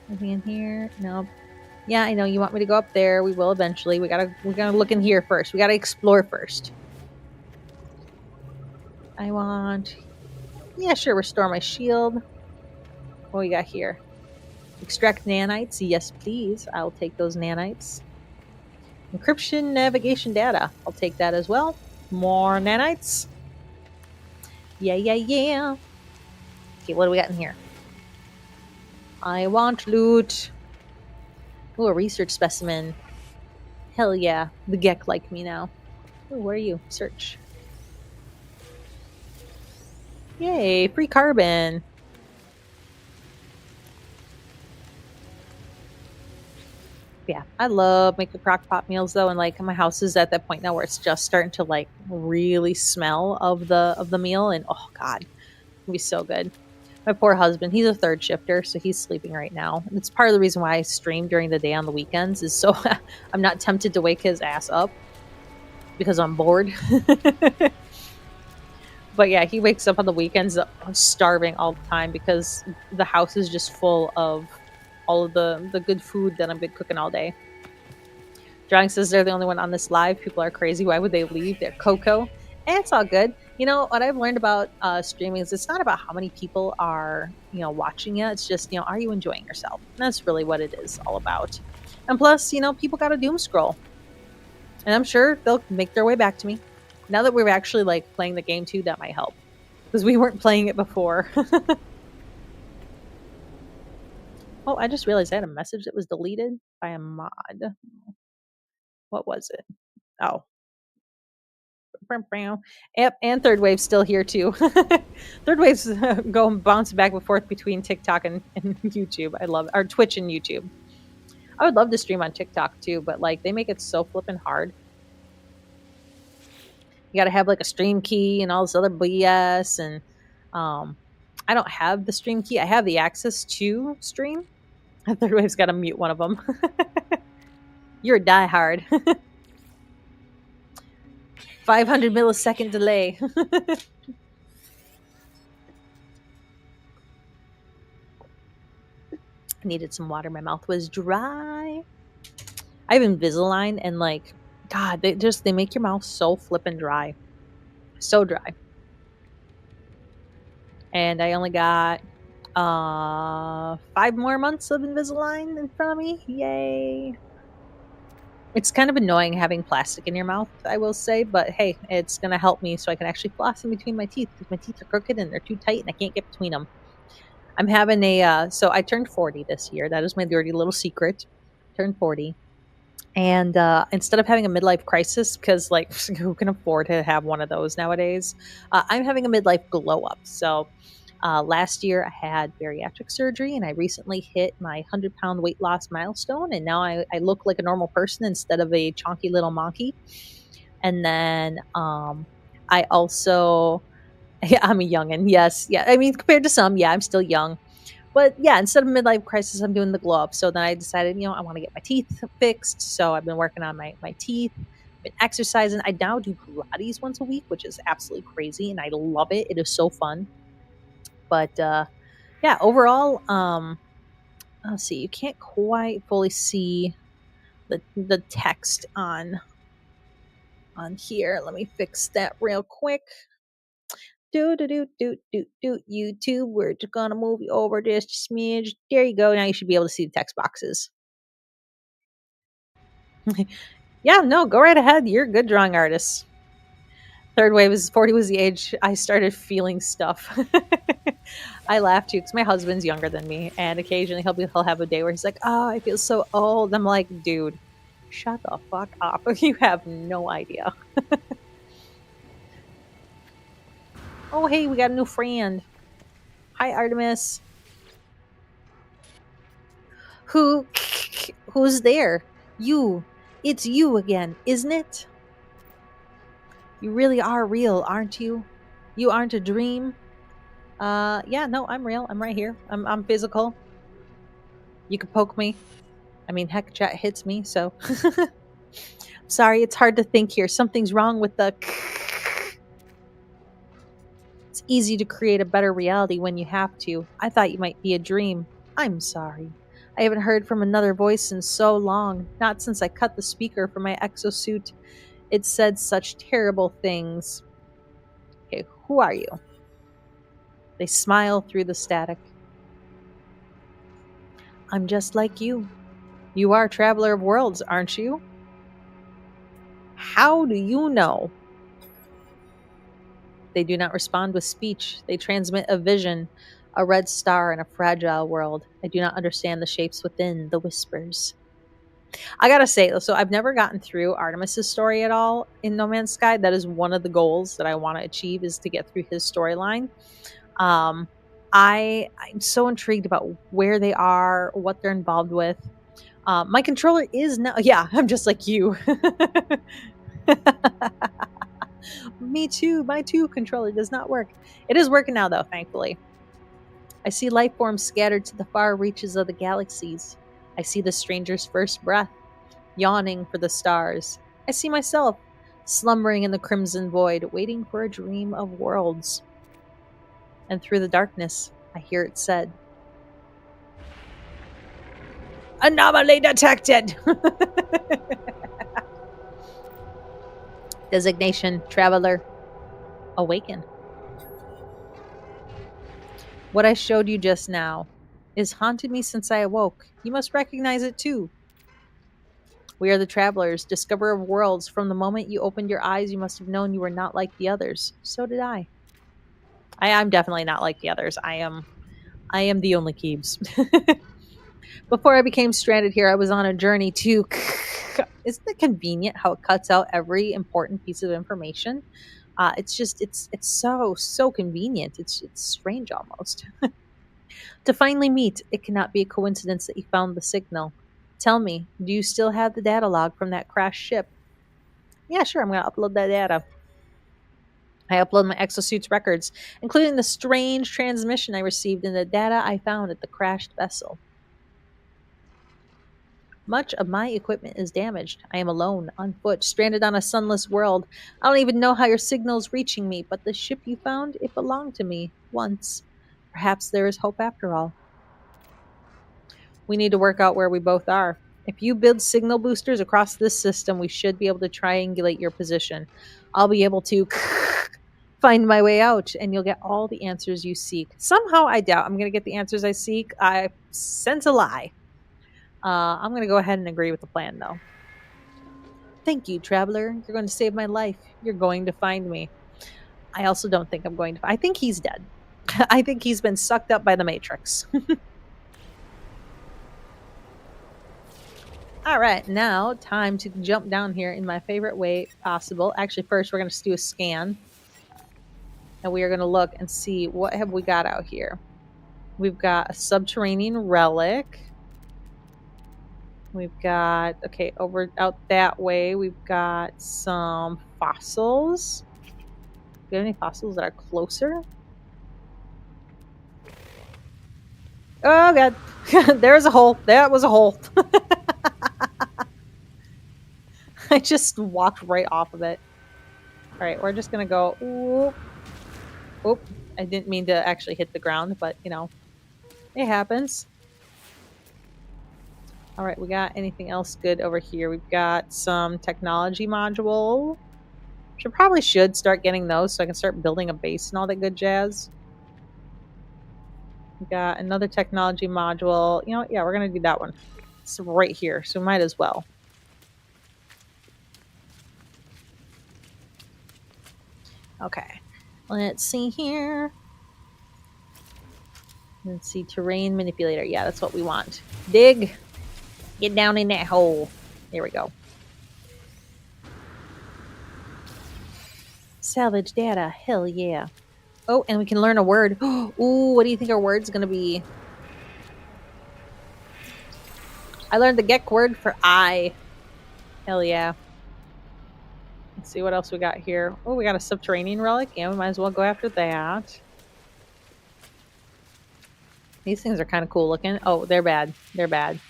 Anything in here? Nope. Yeah, I know you want me to go up there. We will eventually. We gotta look in here first. We gotta explore first. Yeah, sure, restore my shield. What we got here? Extract nanites. Yes, please. I'll take those nanites. Encryption navigation data. I'll take that as well. More nanites. Yeah, yeah, yeah. Okay, what do we got in here? I want loot. Ooh, a research specimen. Hell yeah. The Gek like me now. Ooh, where are you? Search. Yay, free carbon. Yeah, I love making crock pot meals though, and like my house is at that point now where it's just starting to like really smell of the meal, and oh god, it'll be so good. My poor husband, he's a third shifter, so he's sleeping right now. And it's part of the reason why I stream during the day on the weekends is so I'm not tempted to wake his ass up because I'm bored. But yeah, he wakes up on the weekends starving all the time because the house is just full of all of the good food that I've been cooking all day. Drawing says they're the only one on this live. People are crazy. Why would they leave? They're Coco. And it's all good. You know, what I've learned about streaming is it's not about how many people are, watching it. It's just, are you enjoying yourself? And that's really what it is all about. And plus, people got to doom scroll. And I'm sure they'll make their way back to me. Now that we're actually like playing the game too, that might help. Because we weren't playing it before. Oh, I just realized I had a message that was deleted by a mod. What was it? Oh, yep, and third wave's still here too. Third wave's going bounce back and forth between TikTok and YouTube. I love or Twitch and YouTube. I would love to stream on TikTok too, but like they make it so flippin' hard. You got to have like a stream key and all this other BS, and um, I don't have the stream key. I have the access to stream. Third wave's got to mute one of them. You're a diehard. 500 millisecond delay. I needed some water. My mouth was dry. I have Invisalign and like, God, they make your mouth so flippin' dry. So dry. And I only got 5 more months of Invisalign in front of me. Yay. It's kind of annoying having plastic in your mouth, I will say, but hey, it's gonna help me so I can actually floss in between my teeth because my teeth are crooked and they're too tight and I can't get between them. I'm having so I turned 40 this year. That is my dirty little secret. Turned 40. And instead of having a midlife crisis, because like who can afford to have one of those nowadays, I'm having a midlife glow up. So last year I had bariatric surgery, and I recently hit my 100-pound weight loss milestone, and now I look like a normal person instead of a chonky little monkey. And then I also, yeah, I'm a youngin'. Yes, yeah. I mean, compared to some, yeah, I'm still young. But yeah, instead of midlife crisis, I'm doing the glow up. So then I decided, I want to get my teeth fixed. So I've been working on my teeth, been exercising. I now do Pilates once a week, which is absolutely crazy, and I love it. It is so fun. But yeah, overall, let's see. You can't quite fully see the text on here. Let me fix that real quick. Do YouTube. We're just gonna move you over just a smidge. There you go. Now you should be able to see the text boxes. Yeah, no, go right ahead. You're a good drawing artist. Third wave is 40 was the age I started feeling stuff. I laugh too because my husband's younger than me, and occasionally he'll have a day where he's like, "Oh, I feel so old." I'm like, "Dude, shut the fuck up. You have no idea." Oh, hey, we got a new friend. Hi, Artemis. Who? Who's there? You. It's you again, isn't it? You really are real, aren't you? You aren't a dream. Yeah, no, I'm real. I'm right here. I'm physical. You could poke me. I mean, heck, chat hits me, so sorry, it's hard to think here. Something's wrong with the It's easy to create a better reality when you have to. I thought you might be a dream. I'm sorry. I haven't heard from another voice in so long, not since I cut the speaker from my exosuit. It said such terrible things. Okay, who are you? They smile through the static. I'm just like you. You are Traveler of Worlds, aren't you? How do you know? They do not respond with speech. They transmit a vision, a red star in a fragile world. I do not understand the shapes within, the whispers. I gotta say, so I've never gotten through Artemis's story at all in No Man's Sky. That is one of the goals that I want to achieve, is to get through his storyline. Um, I'm so intrigued about where they are, what they're involved with. My controller is now, yeah, I'm just like you. Me too. My two controller does not work. It is working now, though, thankfully. I see life forms scattered to the far reaches of the galaxies. I see the stranger's first breath, yawning for the stars. I see myself, slumbering in the crimson void, waiting for a dream of worlds. And through the darkness, I hear it said, "Anomaly detected!" Designation, Traveler. Awaken. What I showed you just now is haunted me since I awoke. You must recognize it too. We are the travelers, discoverer of worlds. From the moment you opened your eyes, you must have known you were not like the others. So did I. I'm definitely not like the others. I am the only Keebs. Before I became stranded here, I was on a journey to. Isn't it convenient how it cuts out every important piece of information? It's so convenient. It's strange almost. To finally meet, it cannot be a coincidence that you found the signal. Tell me, do you still have the data log from that crashed ship? Yeah, sure, I'm going to upload that data. I upload my exosuit's records, including the strange transmission I received and the data I found at the crashed vessel. Much of my equipment is damaged. I am alone, on foot, stranded on a sunless world. I don't even know how your signal's reaching me, but the ship you found, it belonged to me, once. Perhaps there is hope after all. We need to work out where we both are. If you build signal boosters across this system, we should be able to triangulate your position. I'll be able to find my way out, and you'll get all the answers you seek. Somehow, I doubt I'm going to get the answers I seek. I sense a lie. I'm going to go ahead and agree with the plan, though. Thank you, traveler. You're going to save my life. You're going to find me. I also don't think I'm going to. I think he's dead. I think he's been sucked up by the Matrix. All right, now time to jump down here in my favorite way possible. Actually, first we're going to do a scan. And we are going to look and see what have we got out here. We've got a subterranean relic. We've got, okay, over out that way, we've got some fossils. Do you have any fossils that are closer? Oh, God. There's a hole. That was a hole. I just walked right off of it. All right, we're just going to go. Oop. Oop. I didn't mean to actually hit the ground, but, you know, it happens. All right, we got anything else good over here? We've got some technology module. Should start getting those so I can start building a base and all that good jazz. We got another technology module. You know what? Yeah, we're going to do that one. It's right here, so we might as well. Okay, let's see here. Let's see, terrain manipulator. Yeah, that's what we want. Dig. Get down in that hole. There we go. Salvage data. Hell yeah. Oh, and we can learn a word. Ooh, what do you think our word's going to be? I learned the Gek word for I. Hell yeah. Let's see what else we got here. Oh, we got a subterranean relic. Yeah, we might as well go after that. These things are kind of cool looking. Oh, they're bad. They're bad.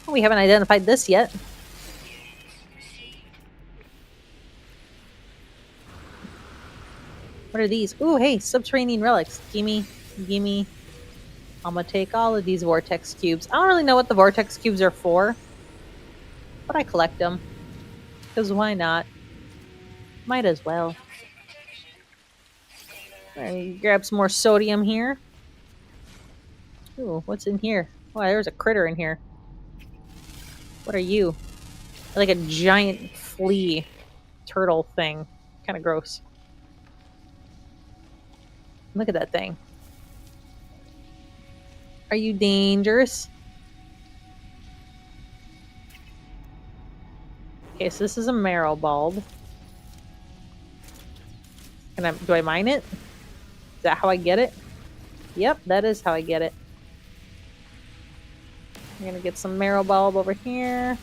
Oh, we haven't identified this yet. What are these? Ooh, hey, subterranean relics. Gimme, gimme. I'm gonna take all of these vortex cubes. I don't really know what the vortex cubes are for, but I collect them. Because why not? Might as well. Grab some more sodium here. Ooh, what's in here? Oh, there's a critter in here. What are you? Like a giant flea turtle thing. Kind of gross. Look at that thing. Are you dangerous? Okay, so this is a marrow bulb. Do I mine it? Is that how I get it? Yep, that is how I get it. I'm gonna get some marrow bulb over here.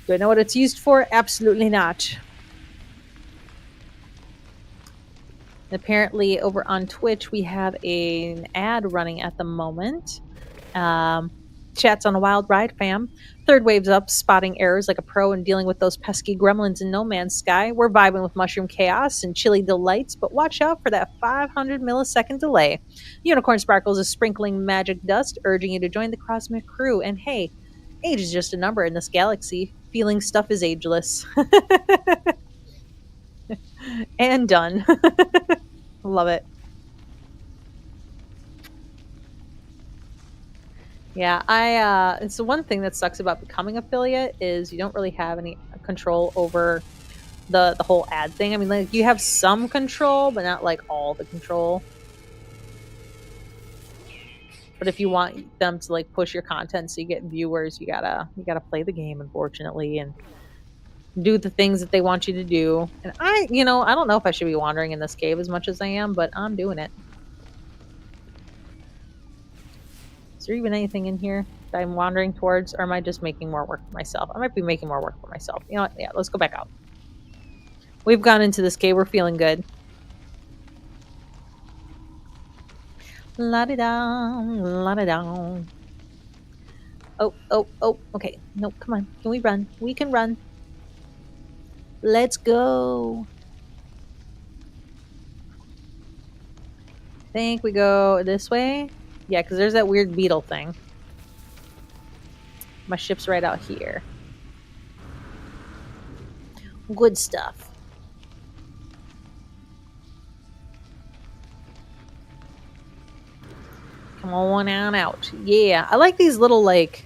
Do I know what it's used for? Absolutely not. Apparently over on Twitch we have an ad running at the moment. Chats on a wild ride, fam. Third wave's up, spotting errors like a pro and dealing with those pesky gremlins in No Man's Sky. We're vibing with mushroom chaos and chilly delights, but watch out for that 500 millisecond delay. Unicorn Sparkles is sprinkling magic dust, urging you to join the cosmic crew. And hey, age is just a number in this galaxy. Feeling stuff is ageless. And done. Love it. Yeah, it's the one thing that sucks about becoming affiliate is you don't really have any control over the whole ad thing. I mean, like, you have some control, but not like all the control. But if you want them to like push your content so you get viewers, you gotta play the game, unfortunately, and do the things that they want you to do. And I don't know if I should be wandering in this cave as much as I am, but I'm doing it. Is there even anything in here that I'm wandering towards, or am I just making more work for myself? I might be making more work for myself. You know what? Yeah, let's go back out. We've gone into this cave. We're feeling good. La-di-da, la-di-da. Oh. Okay. No, come on. Can we run? We can run. Let's go. I think we go this way. Yeah, because there's that weird beetle thing. My ship's right out here. Good stuff. Come on out. Yeah, I like these little like.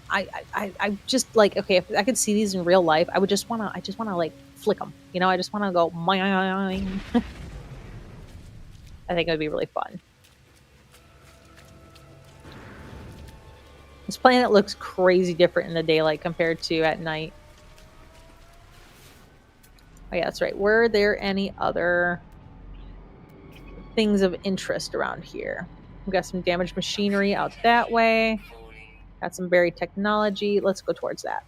I just like, okay, if I could see these in real life, I just wanna like flick them. You know, I just wanna go. I think it would be really fun. This planet looks crazy different in the daylight compared to at night. Oh yeah, that's right. Were there any other things of interest around here? We got some damaged machinery out that way. Got some buried technology. Let's go towards that.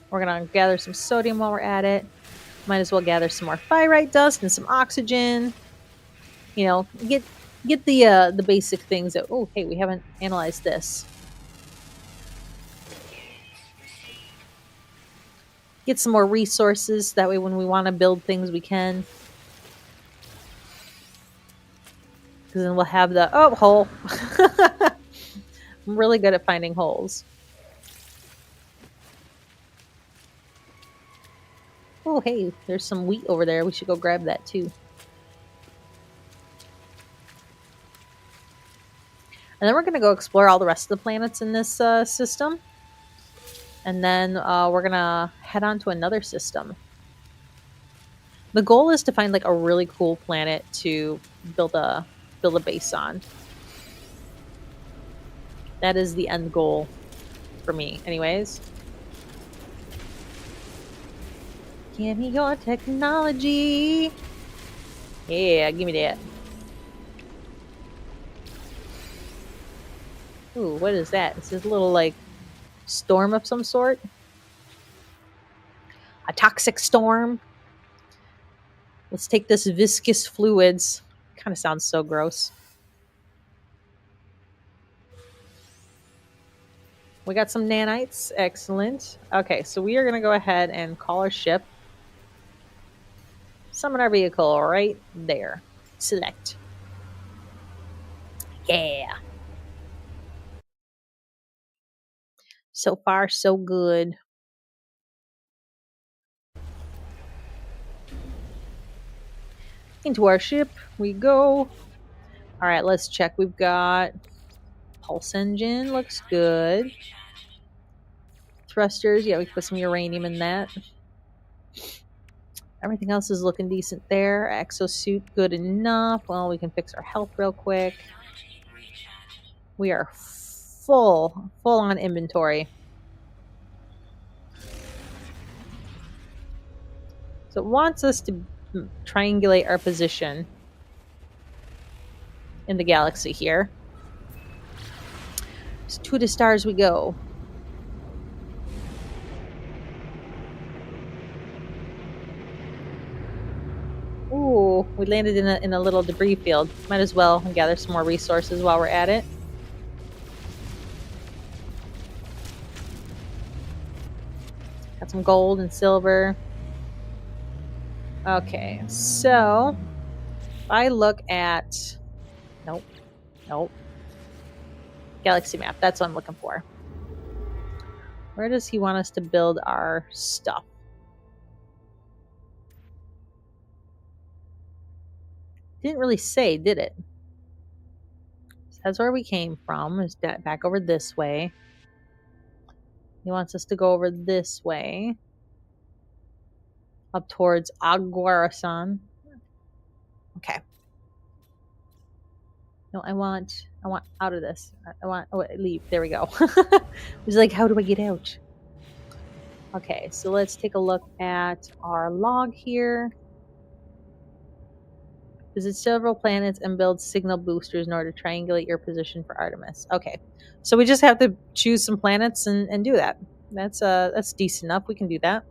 We're gonna gather some sodium while we're at it. Might as well gather some more pyrite dust and some oxygen. You know, get the basic things that. Oh, hey, we haven't analyzed this. Get some more resources. That way, when we want to build things, we can. Because then we'll have the hole. I'm really good at finding holes. Oh, hey, there's some wheat over there. We should go grab that too. And then we're going to go explore all the rest of the planets in this system. And then we're going to head on to another system. The goal is to find like a really cool planet to build a base on. That is the end goal for me, anyways. Give me your technology. Yeah, give me that. Ooh, what is that? It's this little like storm of some sort. A toxic storm. Let's take this viscous fluids. Kind of sounds so gross. We got some nanites. Excellent. Okay, so we are going to go ahead and call our ship. Summon our vehicle right there. Select. Yeah. So far, so good. Into our ship we go. All right, let's check. We've got Pulse engine looks good. Thrusters, yeah, we can put some uranium in that. Everything else is looking decent there. Exosuit, good enough. Well, we can fix our health real quick. We are full on inventory. So it wants us to triangulate our position in the galaxy here. So to the stars we go. Ooh, we landed in a little debris field. Might as well gather some more resources while we're at it. Got some gold and silver. Okay, so if I look at... Nope. Galaxy map, that's what I'm looking for. Where does he want us to build our stuff? Didn't really say, did it? That's where we came from. Is that back over this way? He wants us to go over this way. Up towards Aguarasan. Okay. No, I want out of this. I want leave. There we go. I was like, how do I get out? Okay, so let's take a look at our log here. Visit several planets and build signal boosters in order to triangulate your position for Artemis. Okay, so we just have to choose some planets and do that. That's decent enough. We can do that.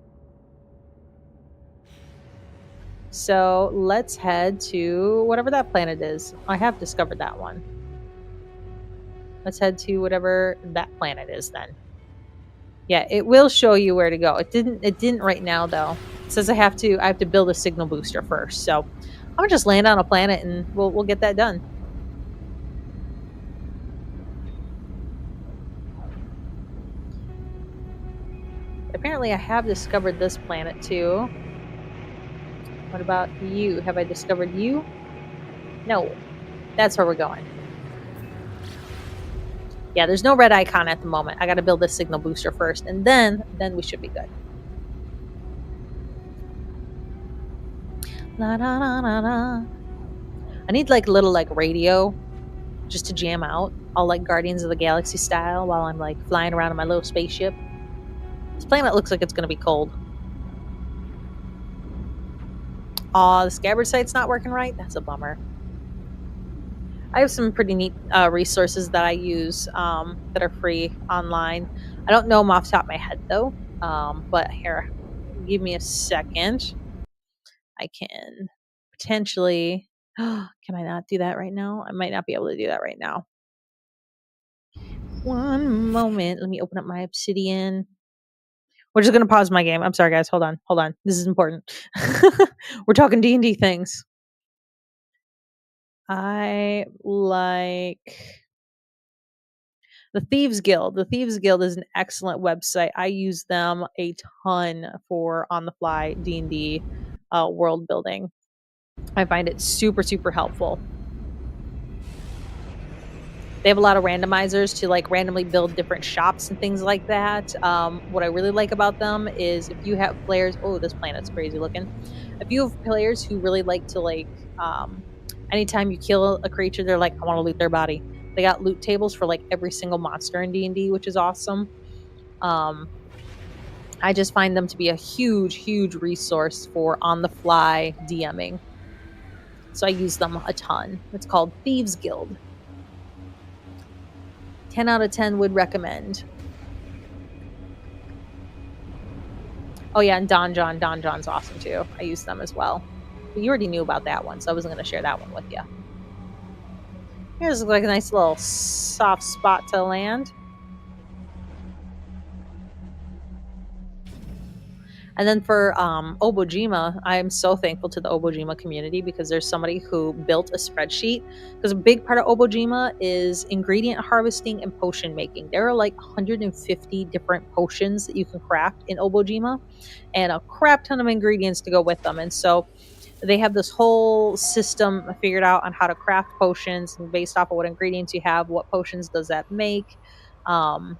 So let's head to whatever that planet is. I have discovered that one. Let's head to whatever that planet is then. Yeah, it will show you where to go. It didn't right now though. It says I have to build a signal booster first. So I'm gonna just land on a planet and we'll get that done. Apparently I have discovered this planet too. What about you? Have I discovered you? No. That's where we're going. Yeah, there's no red icon at the moment. I gotta build this signal booster first, and then we should be good. La, la, la, la, la. I need like a little like radio just to jam out, all like Guardians of the Galaxy style, while I'm like flying around in my little spaceship. This planet looks like it's gonna be cold. Aw, the scabbard site's not working right? That's a bummer. I have some pretty neat resources that I use that are free online. I don't know them off the top of my head though, but here, give me a second. I can potentially... Can I not do that right now? I might not be able to do that right now. One moment. Let me open up my Obsidian. We're just going to pause my game. I'm sorry, guys. Hold on. This is important. We're talking D&D things. I like the Thieves Guild. The Thieves Guild is an excellent website. I use them a ton for on-the-fly D&D world building. I find it super, super helpful. They have a lot of randomizers to like randomly build different shops and things like that. What I really like about them is if you have players... Oh, this planet's crazy looking. If you have players who really like to like... anytime you kill a creature, they're like, I want to loot their body. They got loot tables for like every single monster in D&D, which is awesome. I just find them to be a huge, huge resource for on-the-fly DMing. So I use them a ton. It's called Thieves Guild. 10 out of 10 would recommend. Oh yeah, and Don John's awesome too. I use them as well. But you already knew about that one, so I wasn't going to share that one with you. Here's like a nice little soft spot to land. And then for Obojima, I'm so thankful to the Obojima community because there's somebody who built a spreadsheet. Because a big part of Obojima is ingredient harvesting and potion making. There are like 150 different potions that you can craft in Obojima and a crap ton of ingredients to go with them. And so they have this whole system figured out on how to craft potions, and based off of what ingredients you have, what potions does that make. Um,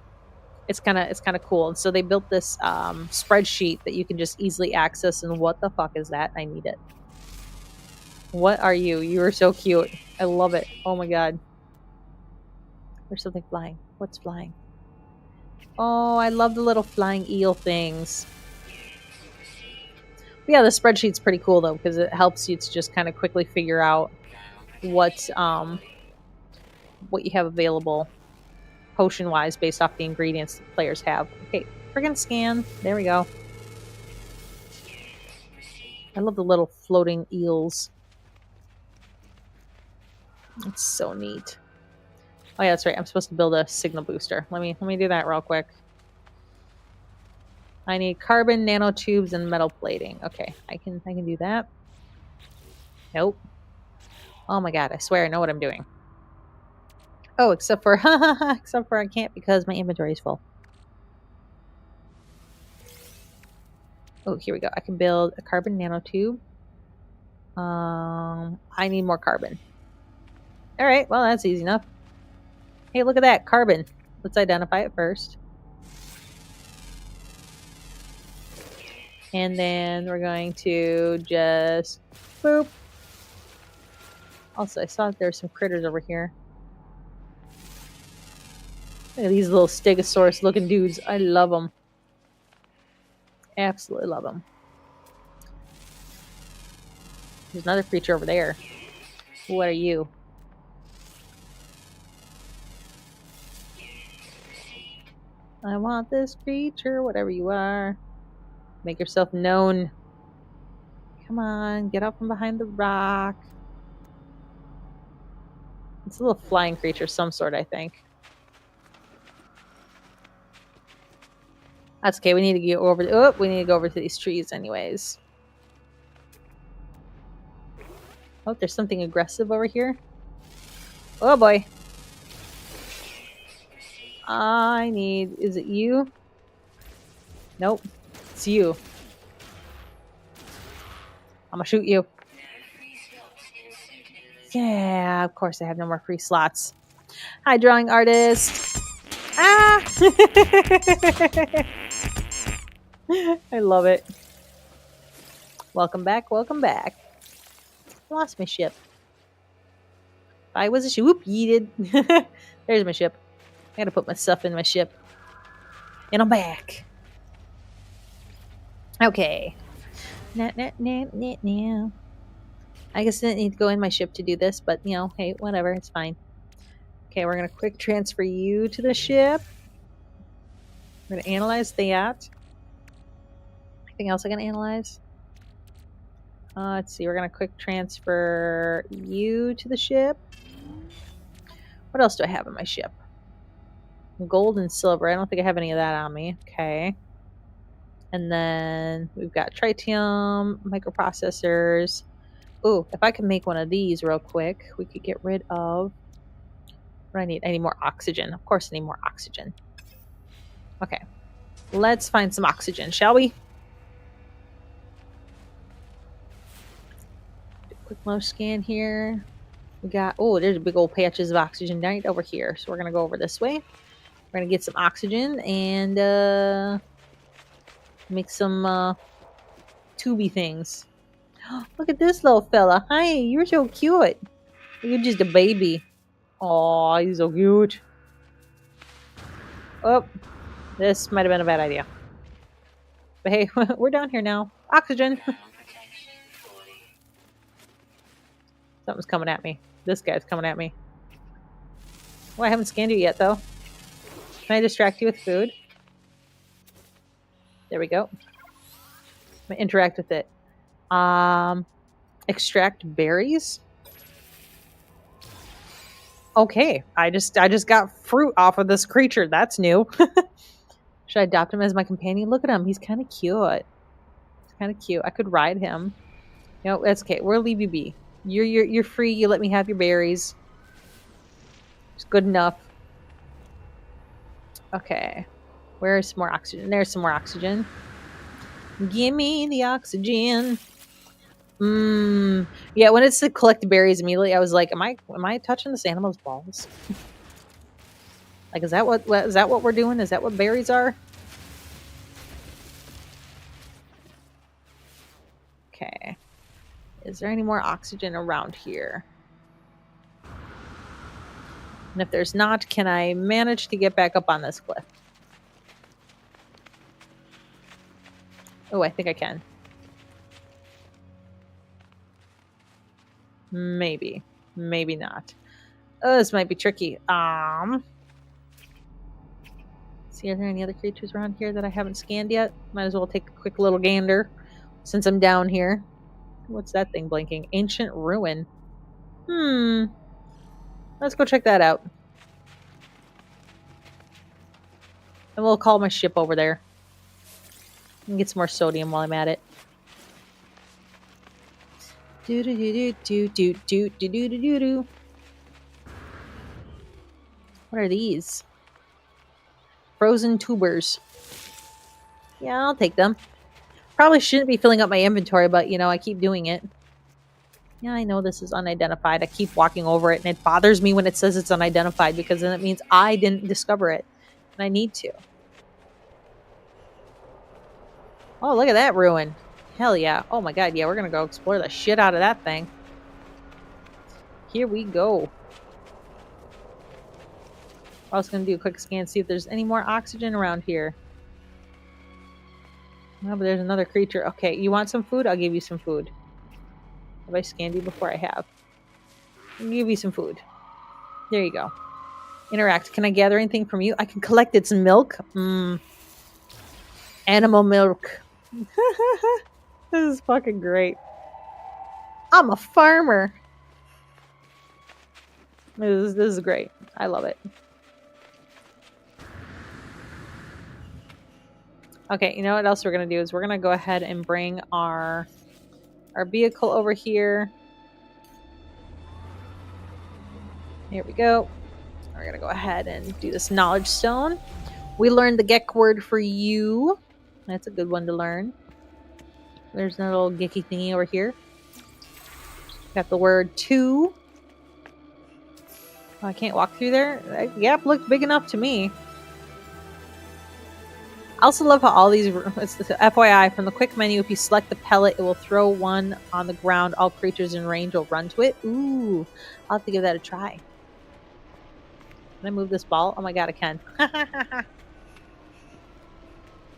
it's kind of cool. And so they built this spreadsheet that you can just easily access. And what the fuck is that? I need it. What are you? You are so cute. I love it. Oh my god. There's something flying. What's flying? Oh, I love the little flying eel things. But yeah, the spreadsheet's pretty cool though, because it helps you to just kind of quickly figure out what you have available potion wise based off the ingredients that players have. Okay, friggin' scan. There we go. I love the little floating eels. It's so neat. Oh yeah, that's right. I'm supposed to build a signal booster. Let me do that real quick. I need carbon nanotubes and metal plating. Okay, I can do that. Nope. Oh my god, I swear I know what I'm doing. Oh, except for I can't because my inventory is full. Oh, here we go. I can build a carbon nanotube. I need more carbon. All right, well that's easy enough. Hey, look at that carbon. Let's identify it first. And then we're going to just boop. Also, I saw that there's some critters over here. Look at these little stegosaurus looking dudes. I love them. Absolutely love them. There's another creature over there. What are you? I want this creature, whatever you are. Make yourself known. Come on, get out from behind the rock. It's a little flying creature of some sort, I think. That's okay. We need to go over. Oh, we need to go over to these trees, anyways. Oh, there's something aggressive over here. Oh boy. I need. Is it you? Nope. It's you. I'm gonna shoot you. Yeah, of course I have no more free slots. Hi, drawing artist. Ah! I love it. Welcome back, welcome back. Lost my ship. I was a ship. Whoop, yeeted. There's my ship. I gotta put my stuff in my ship. And I'm back. Okay. Nah. I guess I didn't need to go in my ship to do this, but you know, hey, whatever, it's fine. Okay, we're gonna quick transfer you to the ship. We're gonna analyze that. Anything else I can analyze? Let's see, we're gonna quick transfer you to the ship. What else do I have in my ship? Gold and silver. I don't think I have any of that on me. Okay. And then we've got tritium, microprocessors. Ooh, if I can make one of these real quick, we could get rid of what I need. I need more oxygen. Of course I need more oxygen. Okay. Let's find some oxygen, shall we? Quick mouse scan here. We got, oh, there's big old patches of oxygen right over here. So we're going to go over this way. We're going to get some oxygen and make some tubey things. Look at this little fella. Hi, you're so cute. You're just a baby. Oh, he's so cute. Oh, this might have been a bad idea. But hey, we're down here now. Oxygen. Something's coming at me. This guy's coming at me. Well, I haven't scanned you yet, though. Can I distract you with food? There we go. I'm gonna interact with it. Extract berries. Okay, I just got fruit off of this creature. That's new. Should I adopt him as my companion? Look at him. He's kind of cute. He's kind of cute. I could ride him. No, that's okay. We'll leave you be. You're free. You let me have your berries. It's good enough. Okay. Where's some more oxygen? There's some more oxygen. Give me the oxygen. Yeah, when it's to collect berries immediately, I was like, am I touching this animal's balls? Like, is that what we're doing? Is that what berries are? Okay. Is there any more oxygen around here? And if there's not, can I manage to get back up on this cliff? Oh, I think I can. Maybe. Maybe not. Oh, this might be tricky. See, are there any other creatures around here that I haven't scanned yet? Might as well take a quick little gander since I'm down here. What's that thing blinking? Ancient ruin. Let's go check that out. And we'll call my ship over there. And get some more sodium while I'm at it. Do do do do do do do do do do do. What are these? Frozen tubers. Yeah, I'll take them. Probably shouldn't be filling up my inventory, but you know, I keep doing it. Yeah, I know this is unidentified. I keep walking over it, and it bothers me when it says it's unidentified because then it means I didn't discover it. And I need to. Oh, look at that ruin. Hell yeah. Oh my god, yeah, we're gonna go explore the shit out of that thing. Here we go. I was gonna do a quick scan, see if there's any more oxygen around here. No, but there's another creature. Okay, you want some food? I'll give you some food. Have I scanned you before? I have. I'll give you some food. There you go. Interact. Can I gather anything from you? I can collect its milk. Animal milk. This is fucking great. I'm a farmer. This is great. I love it. Okay, you know what else we're going to do is we're going to go ahead and bring our vehicle over here. Here we go. We're going to go ahead and do this knowledge stone. We learned the Gek word for you. That's a good one to learn. There's a little Gecky thingy over here. Got the word to. Oh, I can't walk through there. That gap looked big enough to me. I also love how all these, it's the FYI, from the quick menu, if you select the pellet, it will throw one on the ground. All creatures in range will run to it. Ooh, I'll have to give that a try. Can I move this ball? Oh my god, I can.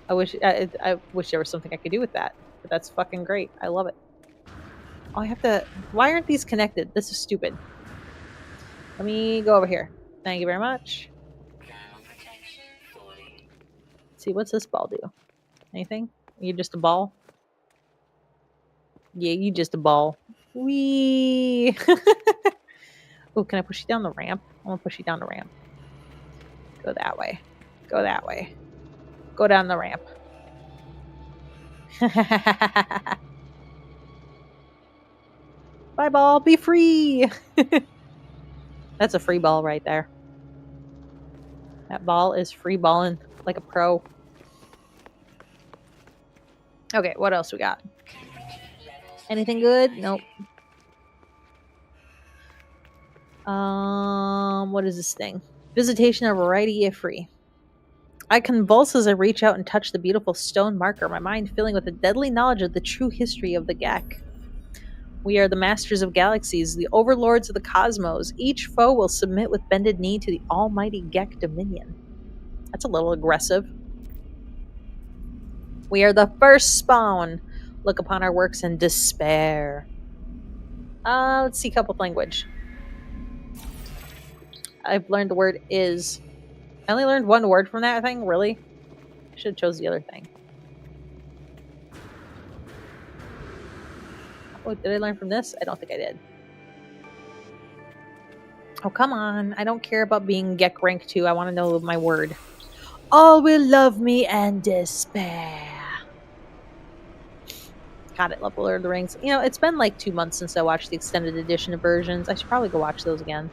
I wish there was something I could do with that. But that's fucking great. I love it. Oh, I have to... Why aren't these connected? This is stupid. Let me go over here. Thank you very much. Let's see, what's this ball do? Anything? You just a ball? Yeah, you just a ball. Whee! Oh, can I push you down the ramp? I want to push you down the ramp. Go that way. Go that way. Go down the ramp. Bye, ball. Be free. That's a free ball right there. That ball is free balling like a pro. Okay, what else we got? Anything good? Nope. What is this thing? Visitation of variety if free. I convulse as I reach out and touch the beautiful stone marker, my mind filling with a deadly knowledge of the true history of the Gek. We are the masters of galaxies, the overlords of the cosmos. Each foe will submit with bended knee to the almighty Gek dominion. That's a little aggressive. We are the first spawn. Look upon our works in despair. Let's see couple language. I've learned the word is. I only learned one word from that thing, really? Should have chose the other thing. Oh, did I learn from this? I don't think I did. Oh, come on. I don't care about being Gek rank 2. I want to know my word. All will love me and despair. God, I love Lord of the Rings. You know, it's been like 2 months since I watched the extended edition versions. I should probably go watch those again.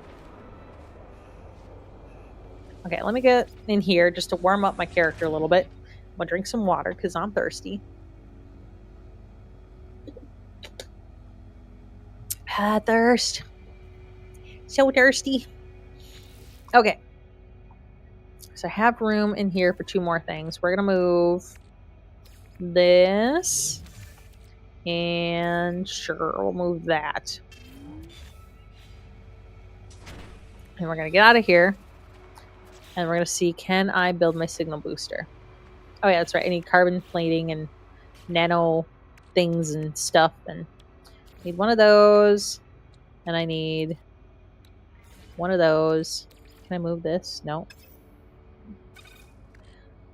Okay, let me get in here just to warm up my character a little bit. I'm gonna drink some water because I'm thirsty. Ah, thirst. So thirsty. Okay. So I have room in here for 2 more things. We're going to move this. And sure, we'll move that. And we're going to get out of here. And we're going to see, can I build my signal booster? Oh, yeah, that's right. I need carbon plating and nano things and stuff. And I need one of those. And I need one of those. Can I move this? No.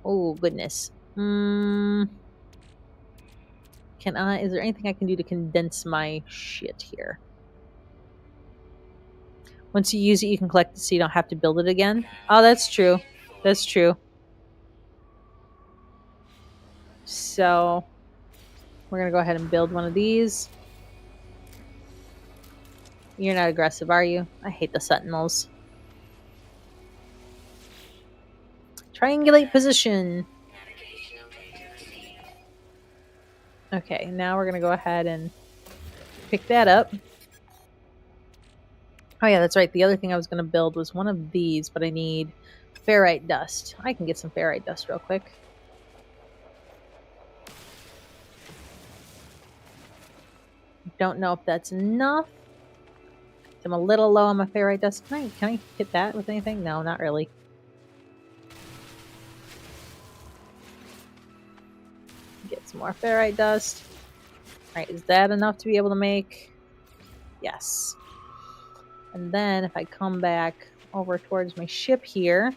Oh, goodness. Can I? Is there anything I can do to condense my shit here? Once you use it, you can collect it so you don't have to build it again. Oh, that's true. That's true. So we're going to go ahead and build one of these. You're not aggressive, are you? I hate the sentinels. Triangulate position. Okay, now we're going to go ahead and pick that up. Oh yeah, that's right. The other thing I was going to build was one of these, but I need ferrite dust. I can get some ferrite dust real quick. Don't know if that's enough. I'm a little low on my ferrite dust. Can I hit that with anything? No, not really. Get some more ferrite dust. Alright, is that enough to be able to make? Yes. And then if I come back over towards my ship here.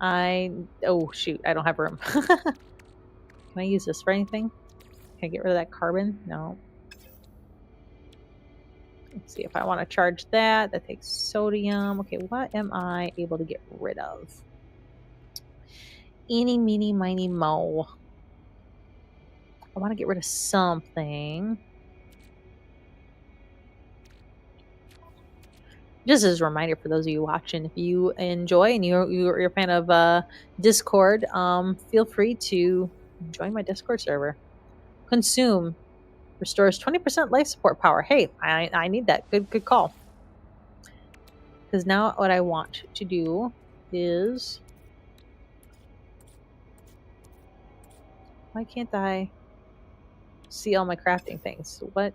Oh shoot, I don't have room. Can I use this for anything? Can I get rid of that carbon? No. Let's see if I want to charge that. That takes sodium. Okay, what am I able to get rid of? Eeny, meeny, miny, mo. I want to get rid of something. Just as a reminder for those of you watching, if you enjoy and you're a fan of Discord, feel free to join my Discord server. Consume restores 20% life support power. Hey, I need that. Good call. Because now what I want to do is, why can't I see all my crafting things? What?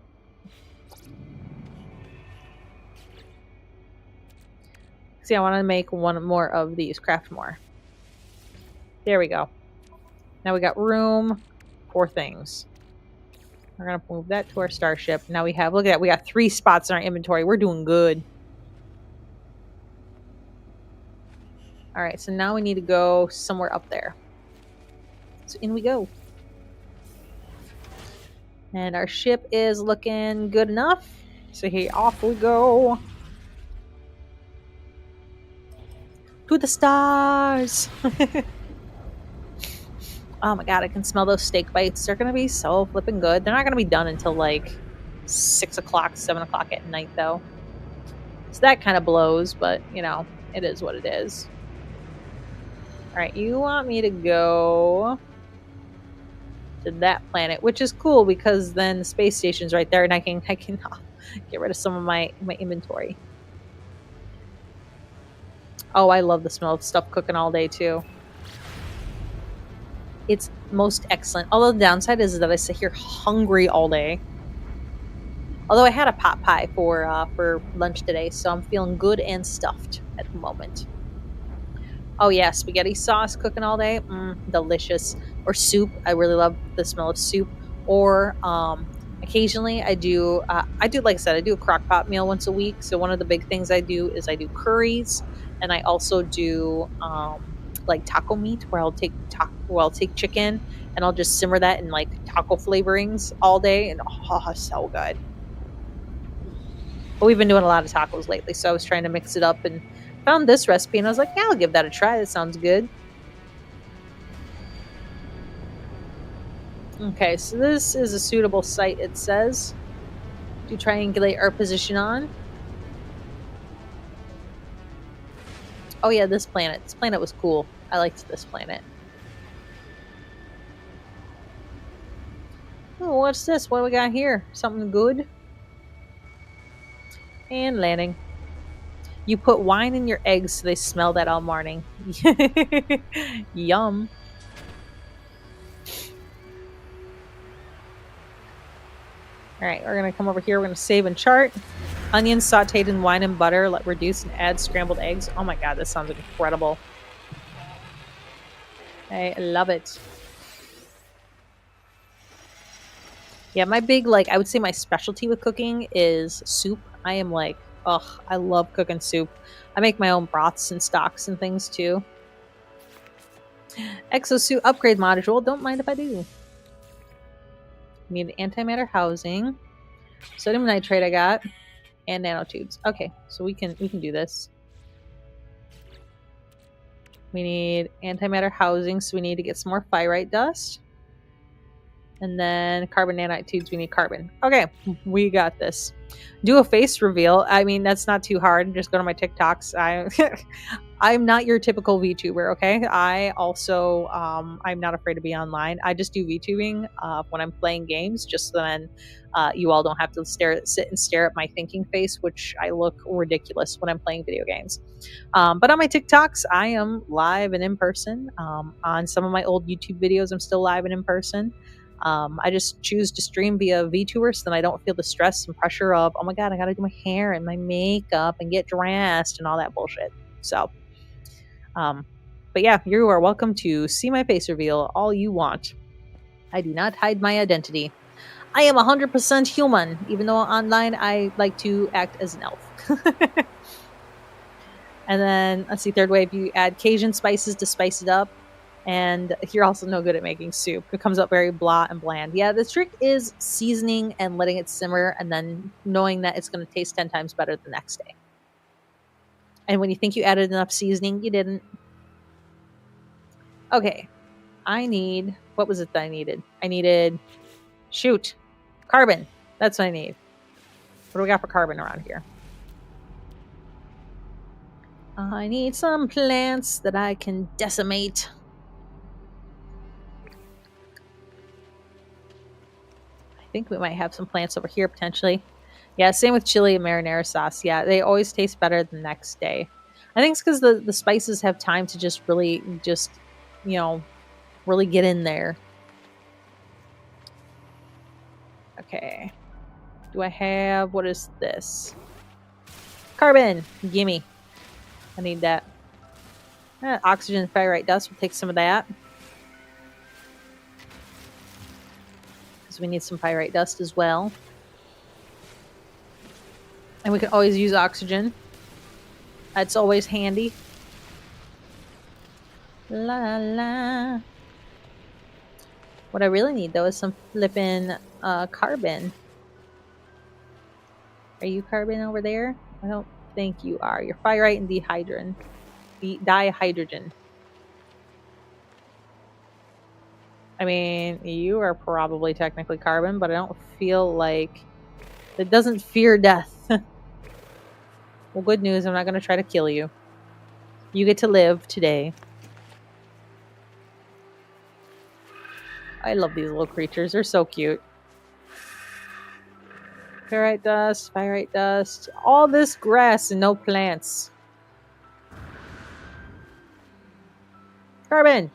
See, I want to make one more of these. Craft more. There we go. Now we got room for things. We're going to move that to our starship. Now we have, look at that, we got 3 spots in our inventory. We're doing good. All right, so now we need to go somewhere up there. So in we go. And our ship is looking good enough. So here, off we go. To the stars. Oh my god, I can smell those steak bites. They're gonna be so flipping good. They're not gonna be done until like 6 o'clock, 7 o'clock at night though. So that kind of blows, but you know, it is what it is. Alright, you want me to go to that planet, which is cool because then the space station's right there and I can get rid of some of my inventory. Oh, I love the smell of stuff cooking all day too. It's most excellent. Although the downside is that I sit here hungry all day. Although I had a pot pie for lunch today, so I'm feeling good and stuffed at the moment. Oh yeah, spaghetti sauce cooking all day, delicious. Or soup. I really love the smell of soup. Or occasionally I do like I said, I do a crock pot meal once a week. So one of the big things I do is I do curries, and I also do like taco meat, where I'll take chicken and I'll just simmer that in like taco flavorings all day, and oh, so good. But we've been doing a lot of tacos lately, so I was trying to mix it up and found this recipe, and I was like, yeah, I'll give that a try. That sounds good. Okay, so this is a suitable site, it says, to triangulate our position on. Oh yeah, this planet. This planet was cool. I liked this planet. Oh, what's this? What do we got here? Something good? And landing. You put wine in your eggs so they smell that all morning. Yum. All right, we're going to come over here. We're going to save and chart. Onions sauteed in wine and butter. Let reduce and add scrambled eggs. Oh my God, this sounds incredible. I love it. Yeah, my big, I would say my specialty with cooking is soup. I am I love cooking soup. I make my own broths and stocks and things too. Exosuit upgrade module. Don't mind if I do. Need antimatter housing. Sodium nitrate I got. And nanotubes. Okay, so we can do this. We need antimatter housing, so we need to get some more pyrite dust. And then carbon nanotubes, we need carbon. Okay, we got this. Do a face reveal. I mean, that's not too hard. Just go to my TikToks. I'm not your typical VTuber, okay? I also, I'm not afraid to be online. I just do VTubing when I'm playing games, just so then you all don't have to sit and stare at my thinking face, which I look ridiculous when I'm playing video games. But on my TikToks, I am live and in person. On some of my old YouTube videos, I'm still live and in person. I just choose to stream via VTuber so then I don't feel the stress and pressure of, oh my God, I gotta do my hair and my makeup and get dressed and all that bullshit. So, but yeah, you are welcome to see my face reveal all you want. I do not hide my identity. I am 100% human, even though online I like to act as an elf. And then, let's see, third wave, you add Cajun spices to spice it up. And you're also no good at making soup. It comes up very blah and bland. Yeah, the trick is seasoning and letting it simmer and then knowing that it's going to taste 10 times better the next day. And when you think you added enough seasoning, you didn't. Okay, what was it that I needed? I needed, carbon. That's what I need. What do we got for carbon around here? I need some plants that I can decimate. I think we might have some plants over here potentially. Yeah, same with chili and marinara sauce. Yeah, they always taste better the next day. I think it's because the spices have time to just really really get in there. Okay. Do I have, what is this? Carbon! Gimme. I need that. Oxygen and pyrite dust. We'll take some of that. Because we need some pyrite dust as well. And we can always use oxygen. That's always handy. La la la. What I really need though is some flippin' carbon. Are you carbon over there? I don't think you are. You're pyrite and dihydrogen. Dihydrogen. I mean, you are probably technically carbon, but I don't feel like it doesn't fear death. Well, good news. I'm not going to try to kill you. You get to live today. I love these little creatures. They're so cute. Pyrite dust, all this grass and no plants. Carbon!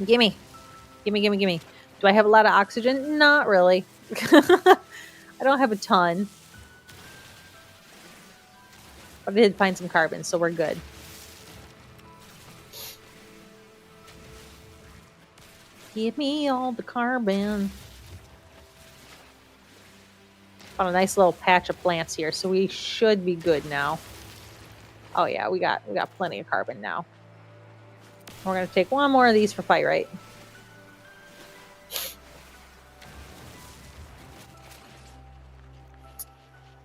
Gimme. Gimme. Do I have a lot of oxygen? Not really. I don't have a ton. But I did find some carbon, so we're good. Give me all the carbon. Found a nice little patch of plants here, so we should be good now. Oh yeah, we got plenty of carbon now. We're gonna take one more of these for pyrite.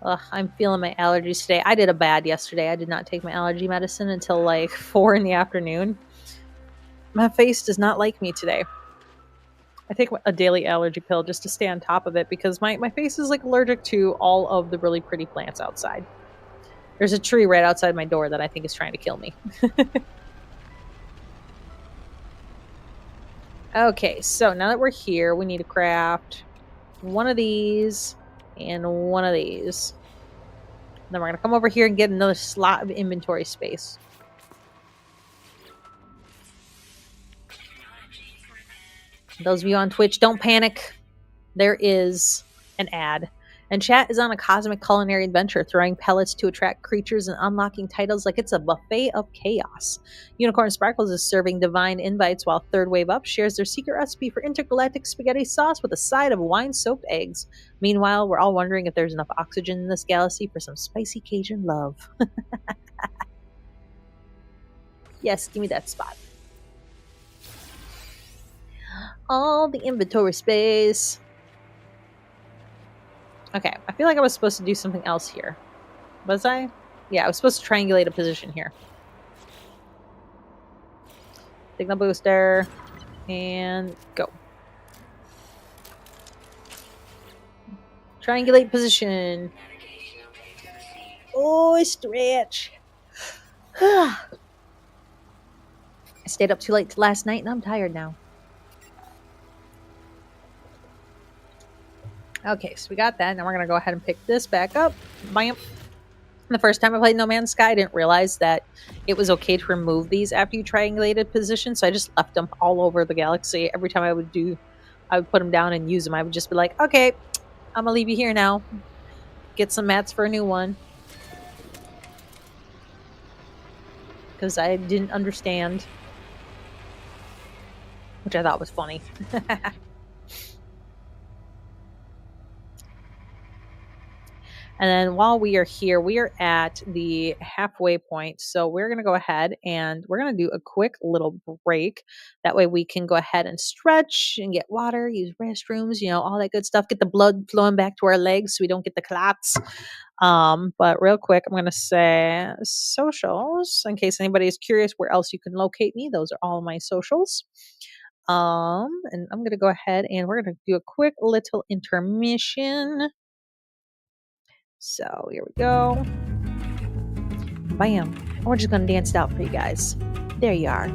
Ugh, I'm feeling my allergies today. I did a bad yesterday. I did not take my allergy medicine until like 4 in the afternoon. My face does not like me today. I take a daily allergy pill just to stay on top of it because my face is like allergic to all of the really pretty plants outside. There's a tree right outside my door that I think is trying to kill me. Okay, so now that we're here, we need to craft one of these and one of these. Then we're going to come over here and get another slot of inventory space. Those of you on Twitch, don't panic. There is an ad. And chat is on a cosmic culinary adventure, throwing pellets to attract creatures and unlocking titles like it's a buffet of chaos. Unicorn Sparkles is serving divine invites while Third Wave Up shares their secret recipe for intergalactic spaghetti sauce with a side of wine-soaked eggs. Meanwhile, we're all wondering if there's enough oxygen in this galaxy for some spicy Cajun love. Yes, give me that spot. All the inventory space. Okay, I feel like I was supposed to do something else here. Was I? Yeah, I was supposed to triangulate a position here. Signal booster. And go. Triangulate position. Oh, stretch. I stayed up too late last night and I'm tired now. Okay, so we got that. Now we're going to go ahead and pick this back up. Bam. The first time I played No Man's Sky, I didn't realize that it was okay to remove these after you triangulated position, so I just left them all over the galaxy. Every time I would put them down and use them. I would just be like, okay, I'm going to leave you here now. Get some mats for a new one. Because I didn't understand. Which I thought was funny. And then while we are here, we are at the halfway point. So we're going to go ahead and we're going to do a quick little break. That way we can go ahead and stretch and get water, use restrooms, all that good stuff. Get the blood flowing back to our legs so we don't get the clots. But real quick, I'm going to say socials in case anybody is curious where else you can locate me. Those are all my socials. And I'm going to go ahead and we're going to do a quick little intermission. So here we go. Bam. And we're just going to dance it out for you guys. There you are.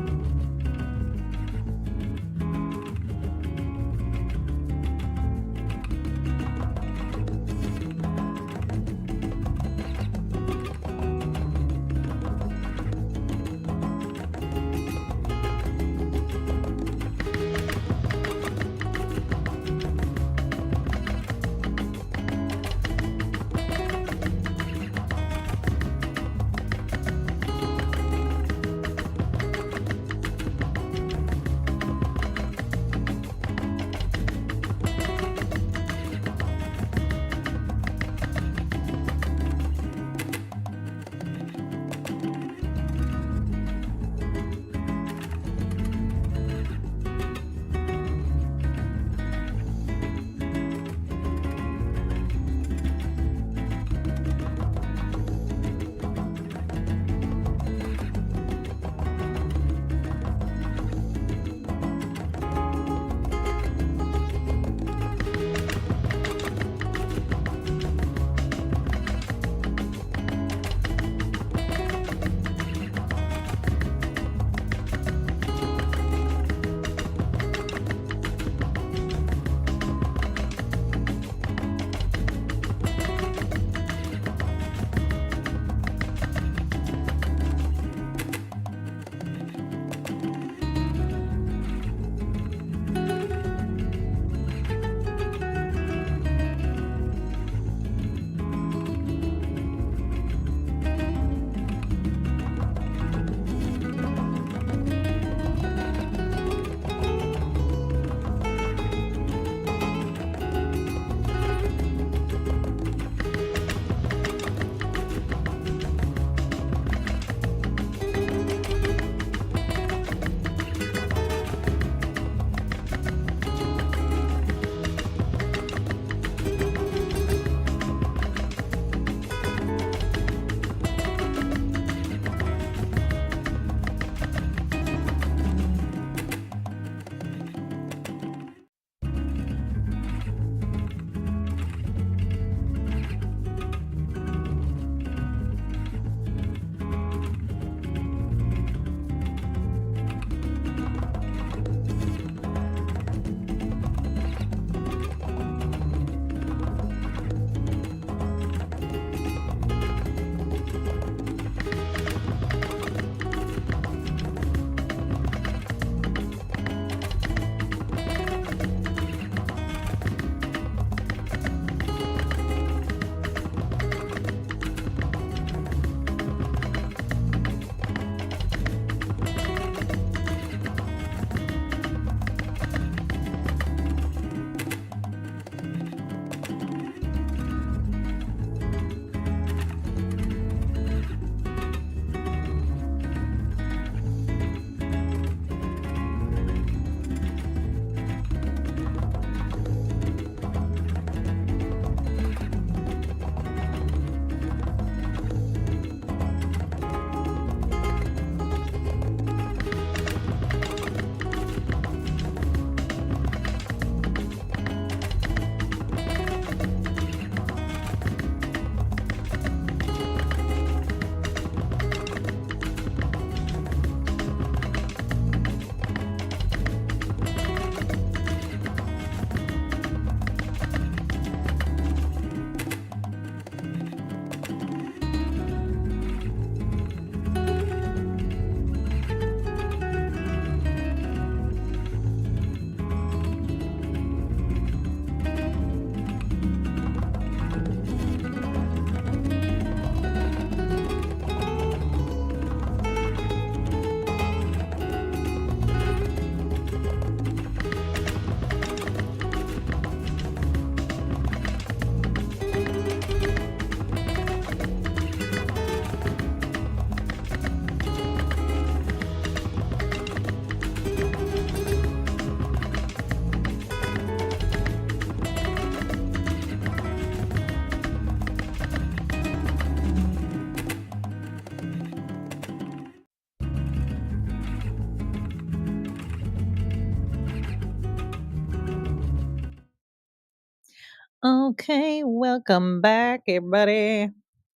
Okay, welcome back, everybody.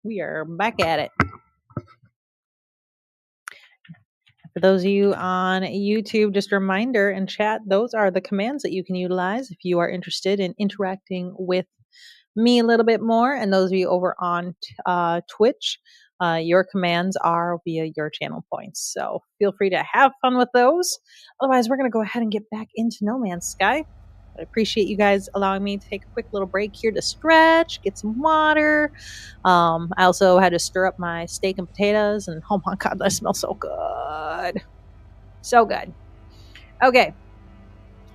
We are back at it. For those of you on YouTube, just a reminder in chat, those are the commands that you can utilize if you are interested in interacting with me a little bit more. And those of you over on Twitch, your commands are via your channel points. So feel free to have fun with those. Otherwise, we're going to go ahead and get back into No Man's Sky. I appreciate you guys allowing me to take a quick little break here to stretch, get some water. I also had to stir up my steak and potatoes, and oh my god, that smells so good. So good. Okay,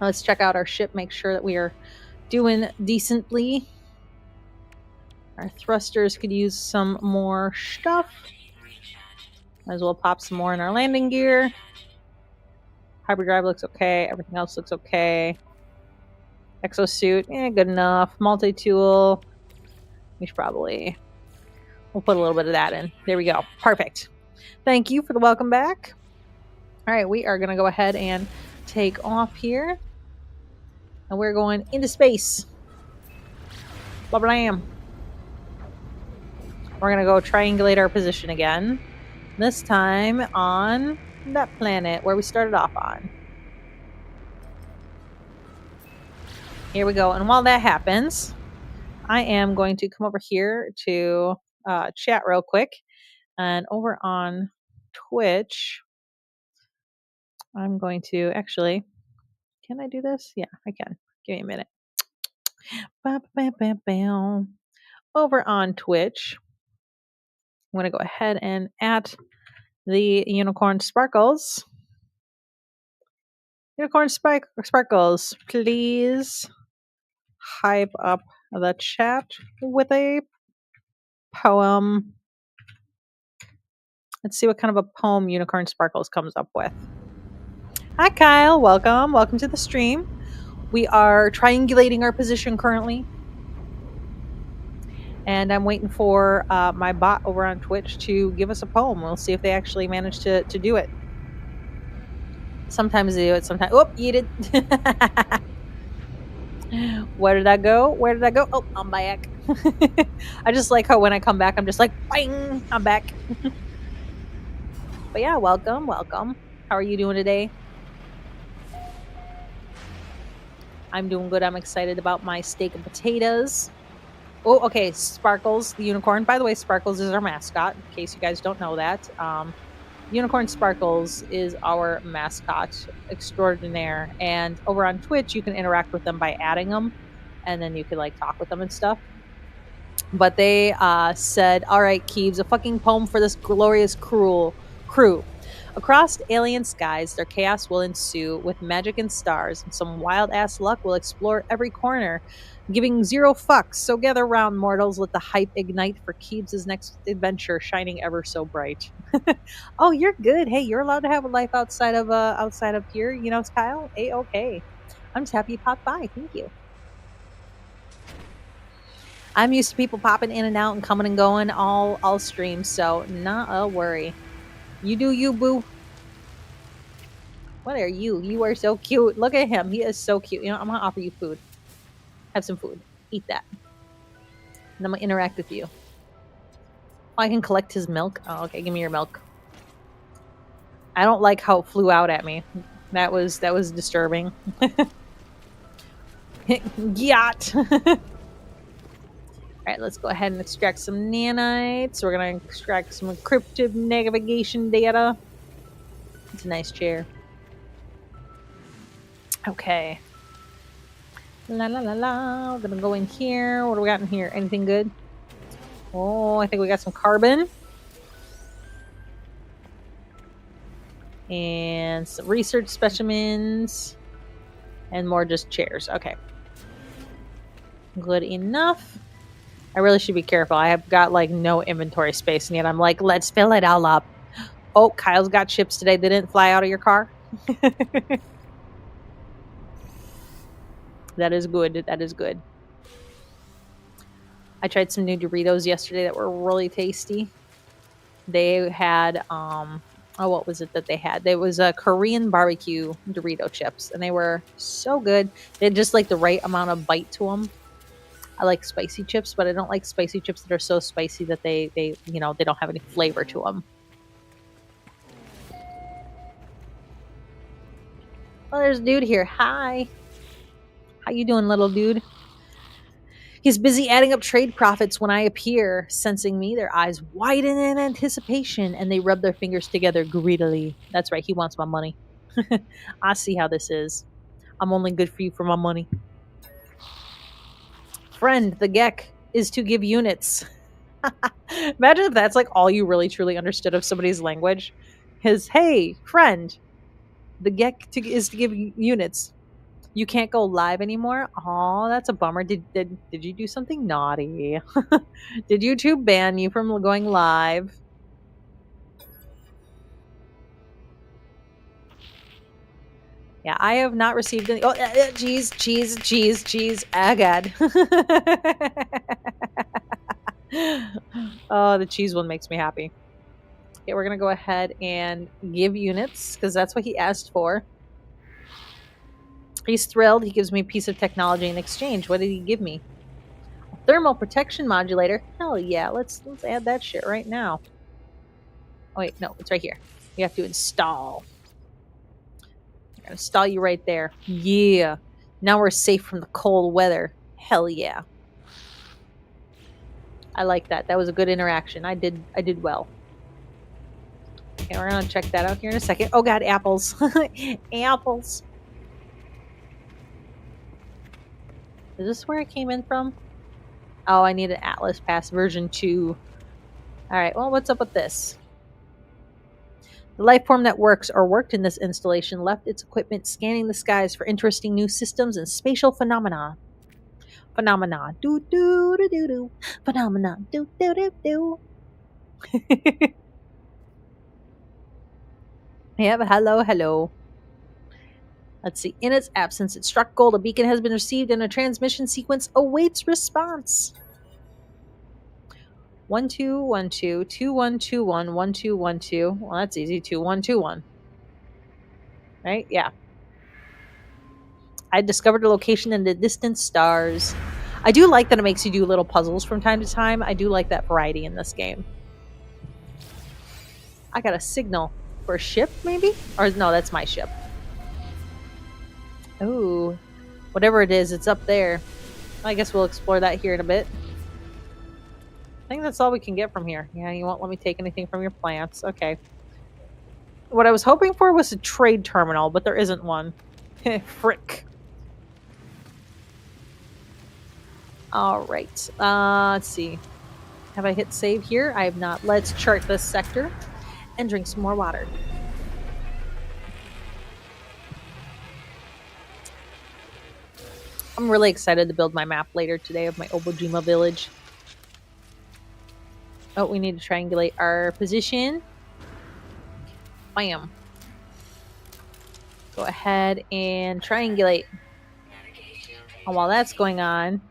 let's check out our ship, make sure that we are doing decently. Our thrusters could use some more stuff. Might as well pop some more in our landing gear. Hyperdrive looks okay. Everything else looks okay. Exosuit, good enough. Multi-tool. We should probably... We'll put a little bit of that in. There we go. Perfect. Thank you for the welcome back. All right, we are going to go ahead and take off here. And we're going into space. Blah, blam. We're going to go triangulate our position again. This time on that planet where we started off on. Here we go. And while that happens, I am going to come over here to chat real quick. And over on Twitch, I'm going to actually, can I do this? Yeah, I can. Give me a minute. Over on Twitch, I'm going to go ahead and at the Unicorn Sparkles. Unicorn Sparkles, please hype up the chat with a poem. Let's see what kind of a poem Unicorn Sparkles comes up with. Hi, Kyle. Welcome. Welcome to the stream. We are triangulating our position currently. And I'm waiting for my bot over on Twitch to give us a poem. We'll see if they actually manage to do it. Sometimes they do it. Sometimes... Oh, yeeted. Where did that go? Where did that go? Oh, I'm back. I just like how when I come back, I'm just like, bang, I'm back. But yeah, welcome, welcome. How are you doing today? I'm doing good. I'm excited about my steak and potatoes. Oh, okay. Sparkles, the unicorn. By the way, Sparkles is our mascot, in case you guys don't know that. Unicorn Sparkles is our mascot extraordinaire. And over on Twitch, you can interact with them by adding them. And then you can like talk with them and stuff. But they said, all right, Keebs, a fucking poem for this glorious crew. Across alien skies, their chaos will ensue with magic and stars, and some wild-ass luck will explore every corner, giving zero fucks. So gather round, mortals, let the hype ignite for Keebs' next adventure, shining ever so bright. Oh, you're good. Hey, you're allowed to have a life outside of here. You know, Kyle? A-okay. I'm just happy you popped by. Thank you. I'm used to people popping in and out and coming and going all streams, so not a worry. You do you, boo. What are you? You are so cute. Look at him. He is so cute. You know, I'm going to offer you food. Have some food. Eat that. And I'm going to interact with you. Oh, I can collect his milk. Oh, okay. Give me your milk. I don't like how it flew out at me. That was disturbing. Yacht. Alright, let's go ahead and extract some nanites. We're going to extract some encrypted navigation data. It's a nice chair. Okay. La la la la. We're gonna go in here. What do we got in here? Anything good? Oh, I think we got some carbon. And some research specimens. And more just chairs. Okay. Good enough. I really should be careful. I have got like no inventory space, and yet I'm like, let's fill it all up. Oh, Kyle's got chips today. They didn't fly out of your car. That is good. That is good. I tried some new Doritos yesterday that were really tasty. They had, what was it that they had? There was a Korean barbecue Dorito chips, and they were so good. They had just like the right amount of bite to them. I like spicy chips, but I don't like spicy chips that are so spicy that they don't have any flavor to them. Oh, there's a dude here. Hi. How you doing, little dude? He's busy adding up trade profits when I appear. Sensing me, their eyes widen in anticipation, and they rub their fingers together greedily. That's right, he wants my money. I see how this is. I'm only good for you for my money. Friend, the Gek is to give units. Imagine if that's like all you really truly understood of somebody's language. His, hey, friend, the Gek is to give units. You can't go live anymore. Oh, that's a bummer. Did you do something naughty? Did YouTube ban you from going live? Yeah, I have not received any. Oh, cheese. Ah, God. Oh, the cheese one makes me happy. Okay, we're gonna go ahead and give units because that's what he asked for. He's thrilled. He gives me a piece of technology in exchange. What did he give me? A thermal protection modulator. Hell yeah! Let's add that shit right now. Oh wait, no, it's right here. You have to install. I'm gonna install you right there. Yeah. Now we're safe from the cold weather. Hell yeah. I like that. That was a good interaction. I did well. Okay, we're gonna check that out here in a second. Oh god, apples. Apples. Is this where I came in from? Oh, I need an Atlas Pass version 2. Alright, well, what's up with this? The life form that works or worked in this installation left its equipment scanning the skies for interesting new systems and spatial phenomena. Phenomena. Do do do do do. Phenomena. Do do do do. Yep, hello. Let's see. In its absence, it struck gold. A beacon has been received and a transmission sequence awaits response. 1212 2121 1212. Well, that's easy. 2121. Right? Yeah. I discovered a location in the distant stars. I do like that it makes you do little puzzles from time to time. I do like that variety in this game. I got a signal for a ship, maybe? Or no, that's my ship. Ooh. Whatever it is, it's up there. I guess we'll explore that here in a bit. I think that's all we can get from here. Yeah, you won't let me take anything from your plants. Okay. What I was hoping for was a trade terminal, but there isn't one. Frick. Alright. Let's see. Have I hit save here? I have not. Let's chart this sector and drink some more water. I'm really excited to build my map later today of my Obojima village. Oh, we need to triangulate our position. Bam. Go ahead and triangulate. And while that's going on,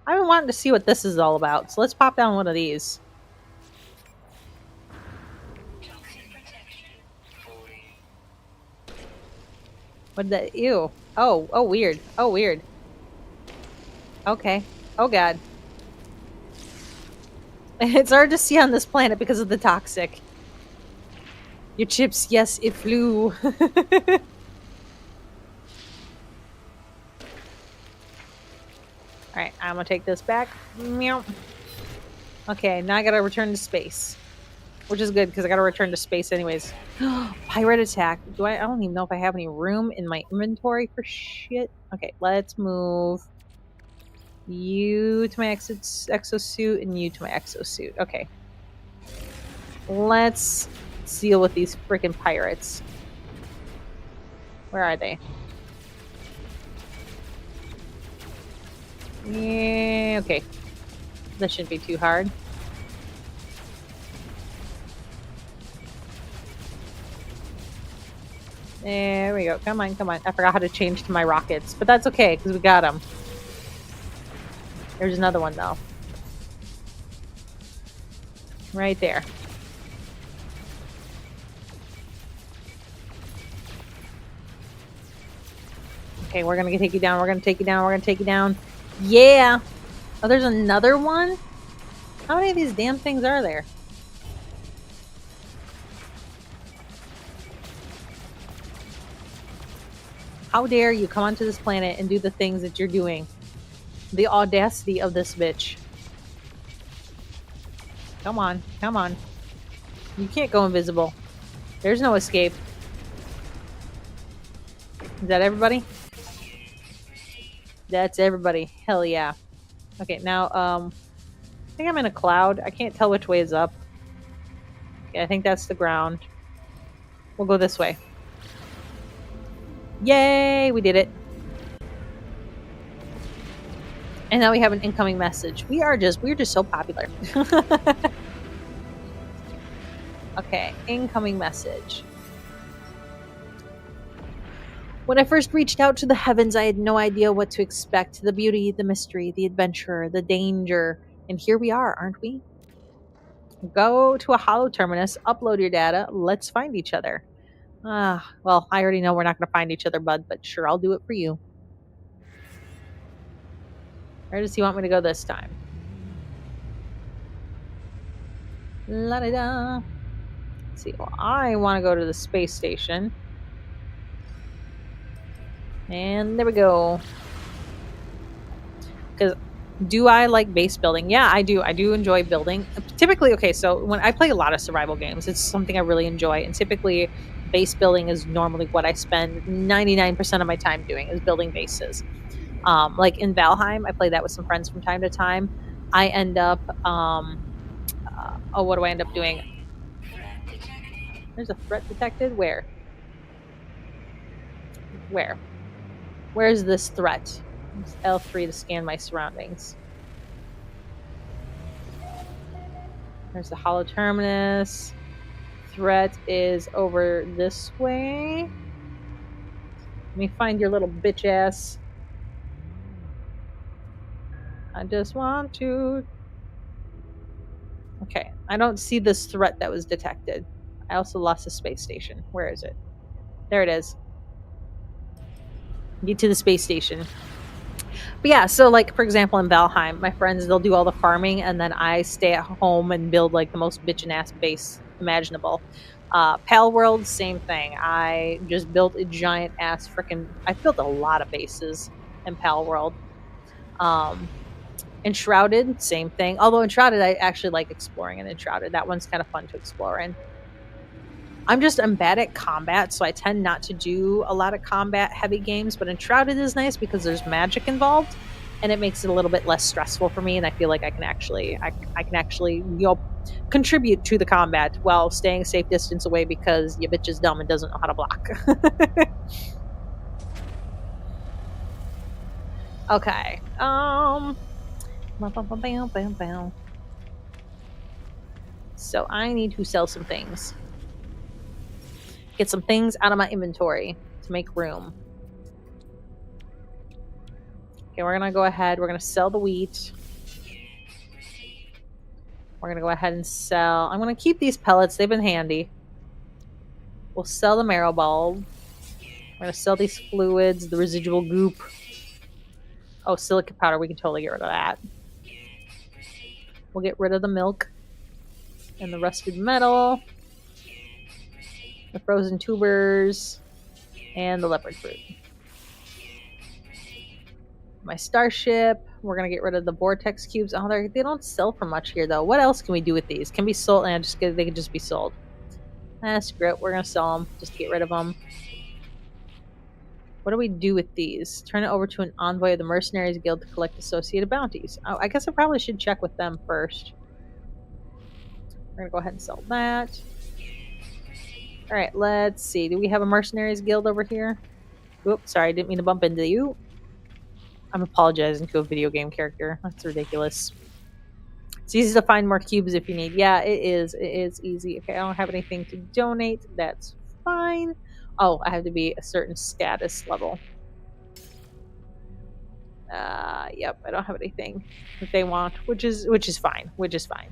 I've been wanting to see what this is all about. So let's pop down one of these. What did that? Ew. Oh, weird. Oh, weird. Okay. Oh, God. It's hard to see on this planet because of the toxic. Your chips, yes, it flew. Alright, I'm gonna take this back. Meow. Okay, now I gotta return to space. Which is good, because I gotta return to space anyways. Pirate attack. I don't even know if I have any room in my inventory for shit. Okay, let's move you to my exosuit and you to my exosuit. Okay. Let's deal with these freaking pirates. Where are they? Yeah, okay. That shouldn't be too hard. There we go. Come on. I forgot how to change to my rockets, but that's okay because we got them. There's another one though. Right there. Okay, we're gonna take you down. We're gonna take you down. Yeah. Oh, there's another one? How many of these damn things are there? How dare you come onto this planet and do the things that you're doing? The audacity of this bitch. Come on, come on. You can't go invisible. There's no escape. Is that everybody? That's everybody. Hell yeah. Okay, now, I think I'm in a cloud. I can't tell which way is up. Okay, I think that's the ground. We'll go this way. Yay! We did it. And now we have an incoming message. We're just so popular. Okay, incoming message. When I first reached out to the heavens, I had no idea what to expect. The beauty, the mystery, the adventure, the danger. And here we are, aren't we? Go to a hollow terminus, upload your data, let's find each other. Well, I already know we're not going to find each other, bud, but sure, I'll do it for you. Where does he want me to go this time? La da da. Let's see, well, I want to go to the space station. And there we go. Because do I like base building? Yeah, I do. I do enjoy building. Typically, okay, so when I play a lot of survival games, it's something I really enjoy. And typically, base building is normally what I spend 99% of my time doing is building bases. Like in Valheim, I play that with some friends from time to time. I end up, what do I end up doing? There's a threat detected. Where? Where? Where's this threat? It's L3 to scan my surroundings. There's the hollow terminus. Threat is over this way. Let me find your little bitch ass. I just want to. Okay, I don't see this threat that was detected. I also lost the space station. Where is it? There it is. Get to the space station. But yeah, so like for example in Valheim, my friends they'll do all the farming and then I stay at home and build like the most bitchin' ass base imaginable. Pal World, same thing. I just built a giant ass freaking. I built a lot of bases in Pal World. Um, Enshrouded, same thing. Although Enshrouded, I actually like exploring in Enshrouded. That one's kind of fun to explore in. I'm bad at combat, so I tend not to do a lot of combat heavy games. But Enshrouded is nice because there's magic involved, and it makes it a little bit less stressful for me. And I feel like I can actually contribute to the combat while staying a safe distance away because your bitch is dumb and doesn't know how to block. Okay. So I need to sell some things. Get some things out of my inventory to make room. Okay, we're gonna go ahead. We're gonna sell the wheat. We're gonna go ahead and sell. I'm gonna keep these pellets. They've been handy. We'll sell the marrow bulb. We're gonna sell these fluids, the residual goop. Oh, silica powder. We can totally get rid of that. We'll get rid of the milk and the rusted metal, the frozen tubers, and the leopard fruit. My starship. We're gonna get rid of the vortex cubes. Oh, they don't sell for much here though. What else can we do with these? Can be sold, and they can just be sold. Screw it. We're gonna sell them just to get rid of them. What do we do with these? Turn it over to an envoy of the Mercenaries Guild to collect associated bounties. Oh, I guess I probably should check with them first. We're gonna go ahead and sell that. All right, let's see. Do we have a Mercenaries Guild over here? Oops, sorry, I didn't mean to bump into you. I'm apologizing to a video game character. That's ridiculous. It's easy to find more cubes if you need. Yeah, it is. It is easy. Okay, I don't have anything to donate. That's fine. Oh, I have to be a certain status level. Yep, I don't have anything that they want, which is fine. Which is fine.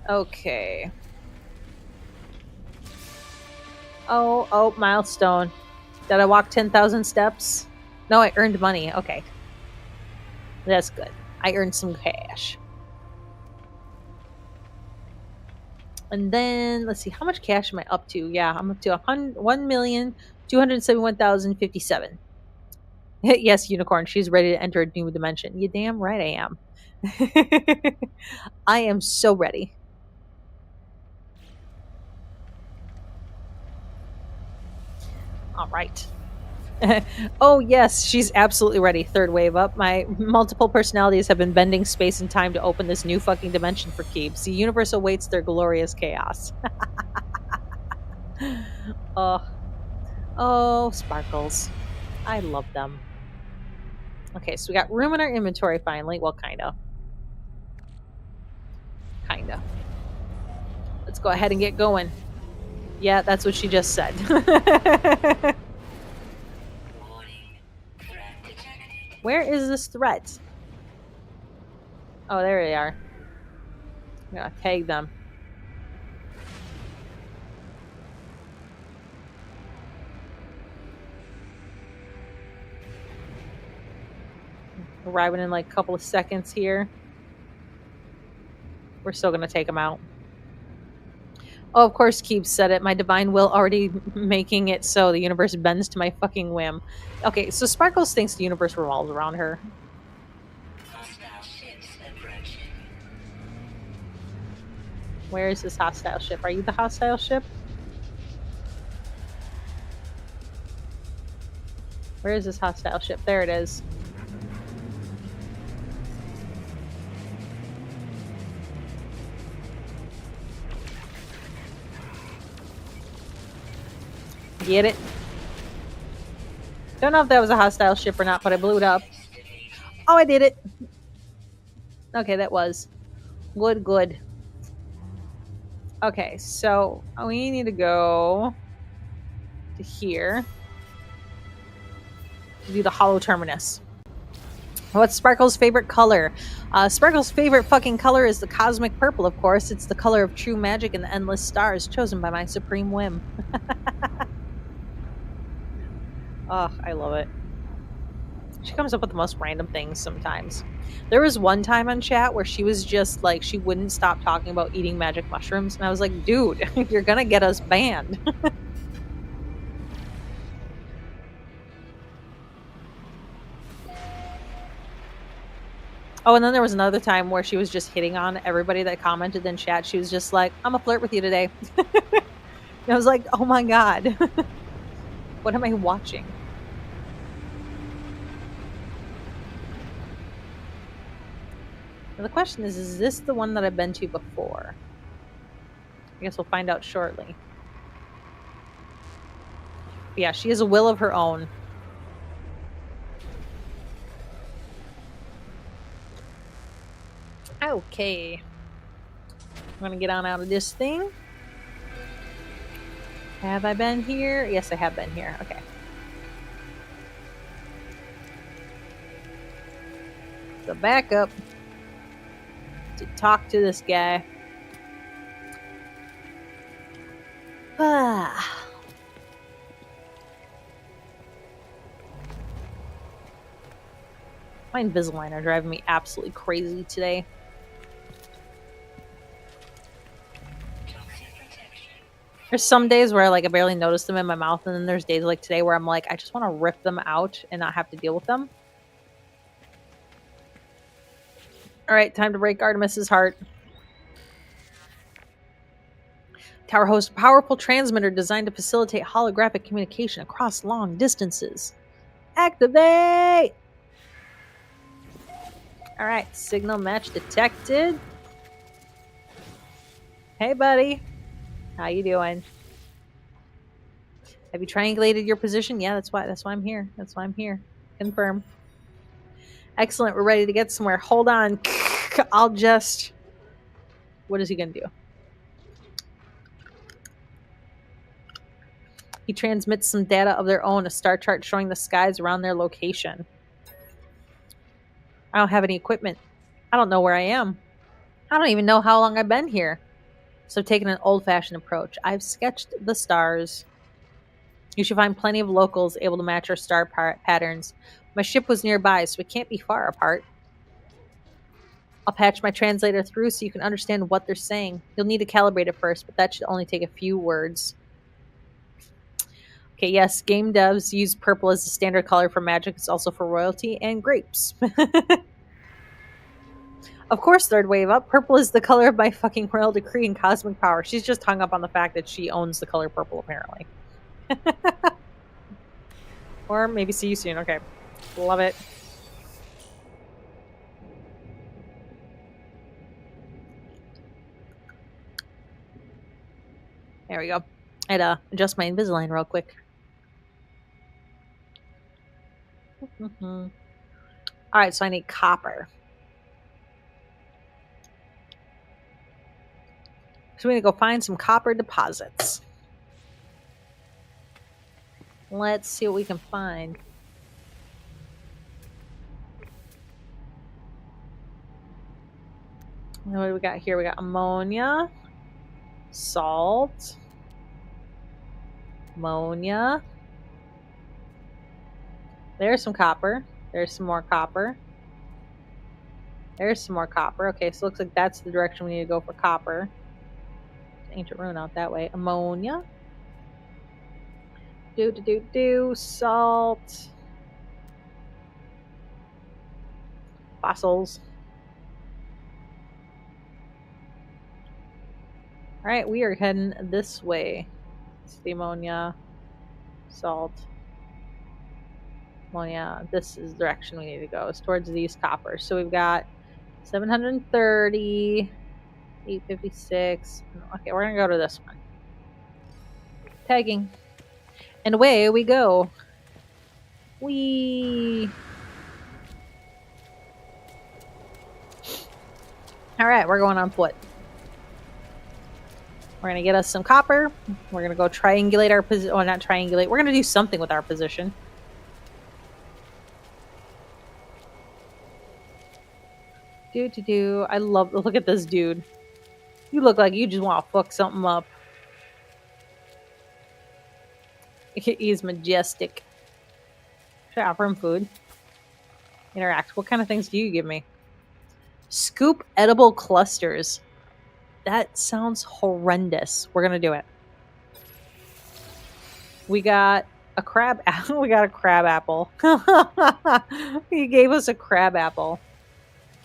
Okay. Oh, milestone. Did I walk 10,000 steps? No, I earned money. Okay. That's good. I earned some cash. And then let's see, how much cash am I up to? Yeah, I'm up to 1,271,057. Yes, unicorn, she's ready to enter a new dimension. You damn right I am. I am so ready. All right. Oh, yes, she's absolutely ready. Third wave up. My multiple personalities have been bending space and time to open this new fucking dimension for Keebs. The universe awaits their glorious chaos. Oh, oh, sparkles. I love them. Okay, so we got room in our inventory finally. Well, kind of. Kind of. Let's go ahead and get going. Yeah, that's what she just said. Where is this threat? Oh, there they are. I'm gonna tag them. Arriving in like a couple of seconds here. We're still gonna take them out. Oh, of course, Keebs said it. My divine will already making it so the universe bends to my fucking whim. Okay, so Sparkles thinks the universe revolves around her. Where is this hostile ship? Are you the hostile ship? Where is this hostile ship? There it is. Get it? Don't know if that was a hostile ship or not, but I blew it up. Oh, I did it. Okay, that was. Good, good. Okay, so we need to go to here to do the hollow terminus. What's Sparkle's favorite color? Sparkle's favorite fucking color is the cosmic purple, of course. It's the color of true magic and the endless stars, chosen by my supreme whim. Oh, I love it. She comes up with the most random things sometimes. There was one time on chat where she was just like, she wouldn't stop talking about eating magic mushrooms. And I was like, dude, you're gonna get us banned. Oh, and then there was another time where she was just hitting on everybody that commented in chat. She was just like, I'm a flirt with you today. And I was like, oh my God. What am I watching? Now the question is this the one that I've been to before? I guess we'll find out shortly. But yeah, she has a will of her own. Okay. I'm gonna get on out of this thing. Have I been here? Yes, I have been here. Okay. So back up to talk to this guy. Ah. My Invisalign are driving me absolutely crazy today. There's some days where I barely notice them in my mouth, and then there's days like today where I'm like, I just want to rip them out and not have to deal with them. All right, time to break Artemis's heart. Tower hosts a powerful transmitter designed to facilitate holographic communication across long distances. Activate! All right, signal match detected. Hey, buddy. How you doing? Have you triangulated your position? Yeah, that's why I'm here. That's why I'm here. Confirm. Excellent. We're ready to get somewhere. Hold on. I'll just... What is he going to do? He transmits some data of their own, a star chart showing the skies around their location. I don't have any equipment. I don't know where I am. I don't even know how long I've been here. So I've taken an old-fashioned approach. I've sketched the stars. You should find plenty of locals able to match our star patterns. My ship was nearby, so we can't be far apart. I'll patch my translator through so you can understand what they're saying. You'll need to calibrate it first, but that should only take a few words. Okay, yes, game devs use purple as the standard color for magic. It's also for royalty and grapes. Of course, third wave up. Purple is the color of my fucking royal decree and cosmic power. She's just hung up on the fact that she owns the color purple, apparently. Or maybe see you soon. Okay. Love it. There we go. I had to adjust my Invisalign real quick. All right, so I need copper. So we're going to go find some copper deposits. Let's see what we can find. What do we got here? We got ammonia, salt, ammonia. There's some copper. There's some more copper. There's some more copper. Okay, so it looks like that's the direction we need to go for copper. Ancient rune out that way. Ammonia. Salt. Fossils. All right, we are heading this way. It's the ammonia, salt, ammonia. This is the direction we need to go. It's towards these coppers. So we've got 730, 856. Okay, we're going to go to this one. Tagging. And away we go. Whee! All right, we're going on foot. We're going to get us some copper. We're going to go triangulate our position. Oh, not triangulate. We're going to do something with our position. I love, look at this dude. You look like you just want to fuck something up. He's majestic. Should I offer him food? Interact. What kind of things do you give me? Scoop edible clusters. That sounds horrendous. We're going to do it. We got a crab apple. We got a crab apple. He gave us a crab apple.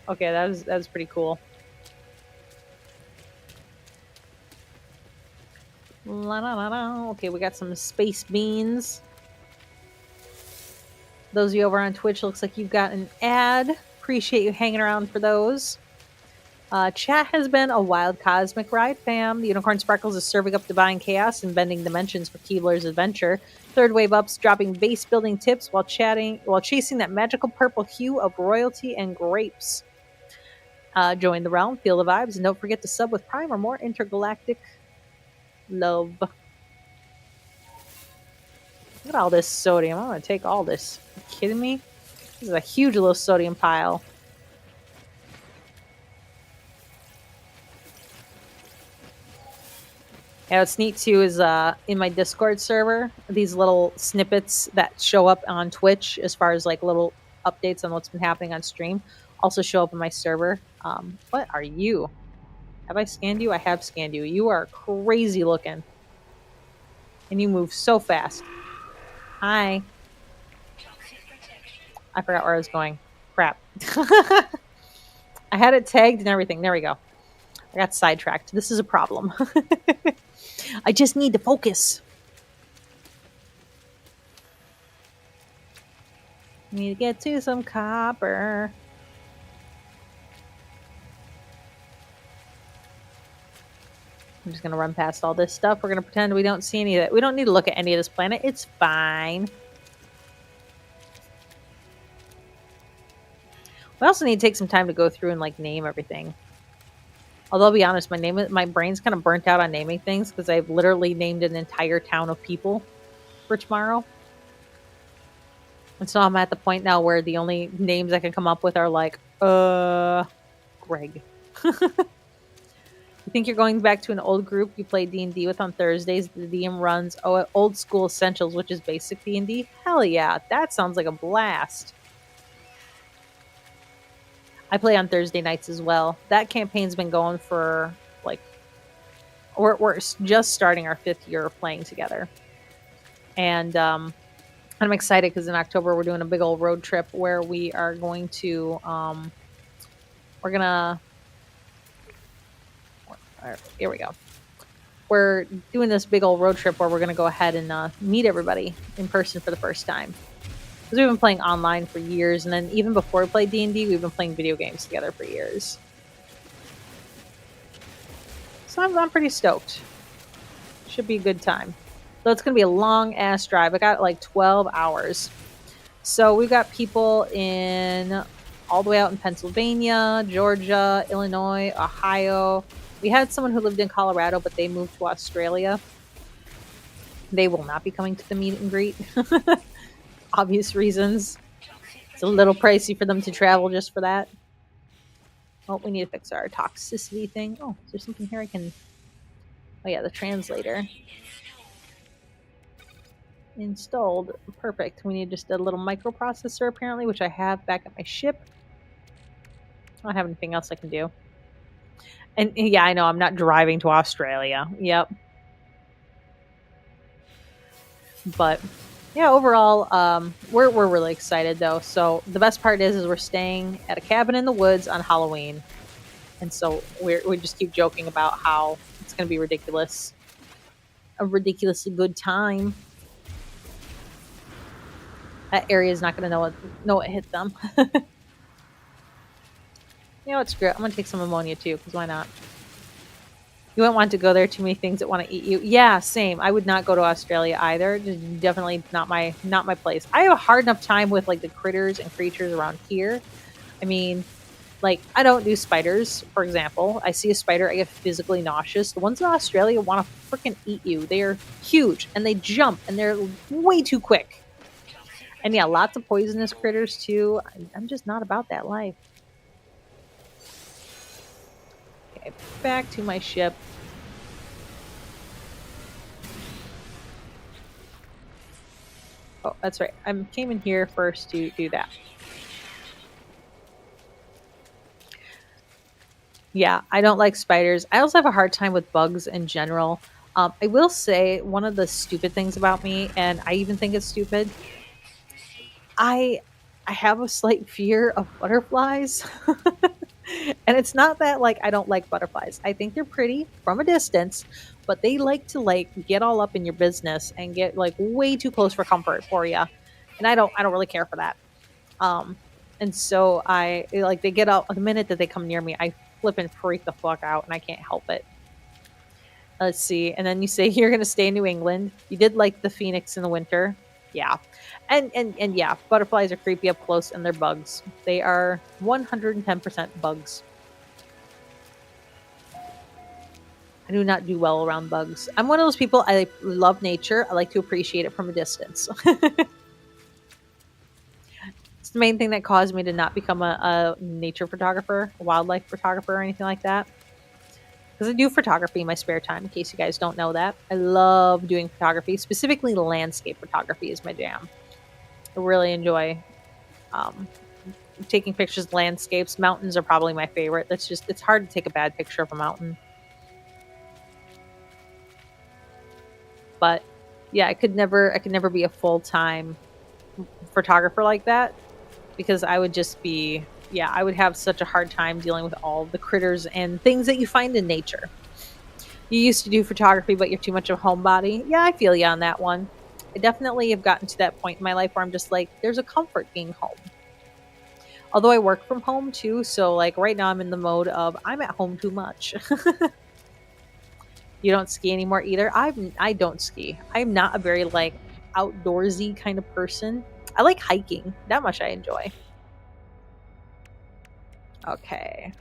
Okay, that was pretty cool. La, la, la, la. Okay, we got some space beans. Those of you over on Twitch, looks like you've got an ad. Appreciate you hanging around for those. Chat has been a wild cosmic ride, fam. The Unicorn Sparkles is serving up divine chaos and bending dimensions for Keebler's adventure. Third Wave Up's dropping base building tips while chasing that magical purple hue of royalty and grapes. Join the realm, feel the vibes, and don't forget to sub with Prime or more intergalactic love. Look at all this sodium. I'm going to take all this. Are you kidding me? This is a huge little sodium pile. Yeah, what's neat too is in my Discord server, these little snippets that show up on Twitch as far as like little updates on what's been happening on stream also show up in my server. What are you? Have I scanned you? I have scanned you. You are crazy looking. And you move so fast. Hi. I forgot where I was going. Crap. I had it tagged and everything. There we go. I got sidetracked. This is a problem. I just need to focus. Need to get to some copper. I'm just going to run past all this stuff. We're going to pretend we don't see any of it. We don't need to look at any of this planet. It's fine. We also need to take some time to go through and like name everything. Although I'll be honest, my brain's kind of burnt out on naming things because I've literally named an entire town of people for tomorrow. And so I'm at the point now where the only names I can come up with are like, Greg. You think you're going back to an old group you play D&D with on Thursdays? The DM runs old school essentials, which is basic D&D. Hell yeah, that sounds like a blast. I play on Thursday nights as well. That campaign's been going for like we're just starting our 5th year of playing together, and I'm excited because in October we're doing a big old road trip where we are going to we're gonna here we go. We're doing this big old road trip where we're gonna go ahead and meet everybody in person for the first time. Because we've been playing online for years, and then even before we played D&D, we've been playing video games together for years. So I'm pretty stoked. Should be a good time. So it's going to be a long ass drive. I got like 12 hours. So we've got people in all the way out in Pennsylvania, Georgia, Illinois, Ohio. We had someone who lived in Colorado, but they moved to Australia. They will not be coming to the meet and greet. Obvious reasons. It's a little pricey for them to travel just for that. Oh, we need to fix our toxicity thing. Oh, is there something here I can... Oh yeah, the translator. Installed. Perfect. We need just a little microprocessor apparently, which I have back at my ship. I don't have anything else I can do. And yeah, I know I'm not driving to Australia. Yep. But yeah, overall, we're really excited though. So the best part is we're staying at a cabin in the woods on Halloween, and so we just keep joking about how it's going to be ridiculous, a ridiculously good time. That area is not going to know what hit them. You know what? Screw it. I'm going to take some ammonia too, because why not? You wouldn't want to go there. Too many things that want to eat you. Yeah, same. I would not go to Australia either. Definitely not my place. I have a hard enough time with like the critters and creatures around here. I mean, like I don't do spiders, for example. I see a spider, I get physically nauseous. The ones in Australia want to freaking eat you. They are huge and they jump and they're way too quick. And yeah, lots of poisonous critters too. I'm just not about that life. Okay, back to my ship. Oh, that's right. I came in here first to do that. Yeah, I don't like spiders. I also have a hard time with bugs in general. I will say one of the stupid things about me, and I even think it's stupid, I have a slight fear of butterflies. And it's not that like I don't like butterflies. I think they're pretty from a distance, but they like to like get all up in your business and get like way too close for comfort for you. And I don't really care for that. Um and so I like they get out the minute that they come near me, I flip and freak the fuck out and I can't help it. Let's see. And then you say you're going to stay in New England. You did like the Phoenix in the winter. Yeah. And yeah, butterflies are creepy up close and they're bugs. They are 110% bugs. I do not do well around bugs. I'm one of those people, I love nature. I like to appreciate it from a distance. It's the main thing that caused me to not become a nature photographer, a wildlife photographer, or anything like that. Because I do photography in my spare time, in case you guys don't know that. I love doing photography. Specifically, landscape photography is my jam. I really enjoy taking pictures of landscapes. Mountains are probably my favorite. It's hard to take a bad picture of a mountain. But yeah, I could never be a full-time photographer like that, because I would just be, yeah, I would have such a hard time dealing with all the critters and things that you find in nature. You used to do photography, but you're too much of a homebody. Yeah, I feel you on that one. I definitely have gotten to that point in my life where I'm just like, there's a comfort being home. Although I work from home too, so like right now I'm in the mode of I'm at home too much. You don't ski anymore either? I don't ski. I'm not a very like outdoorsy kind of person. I like hiking. That much I enjoy. Okay.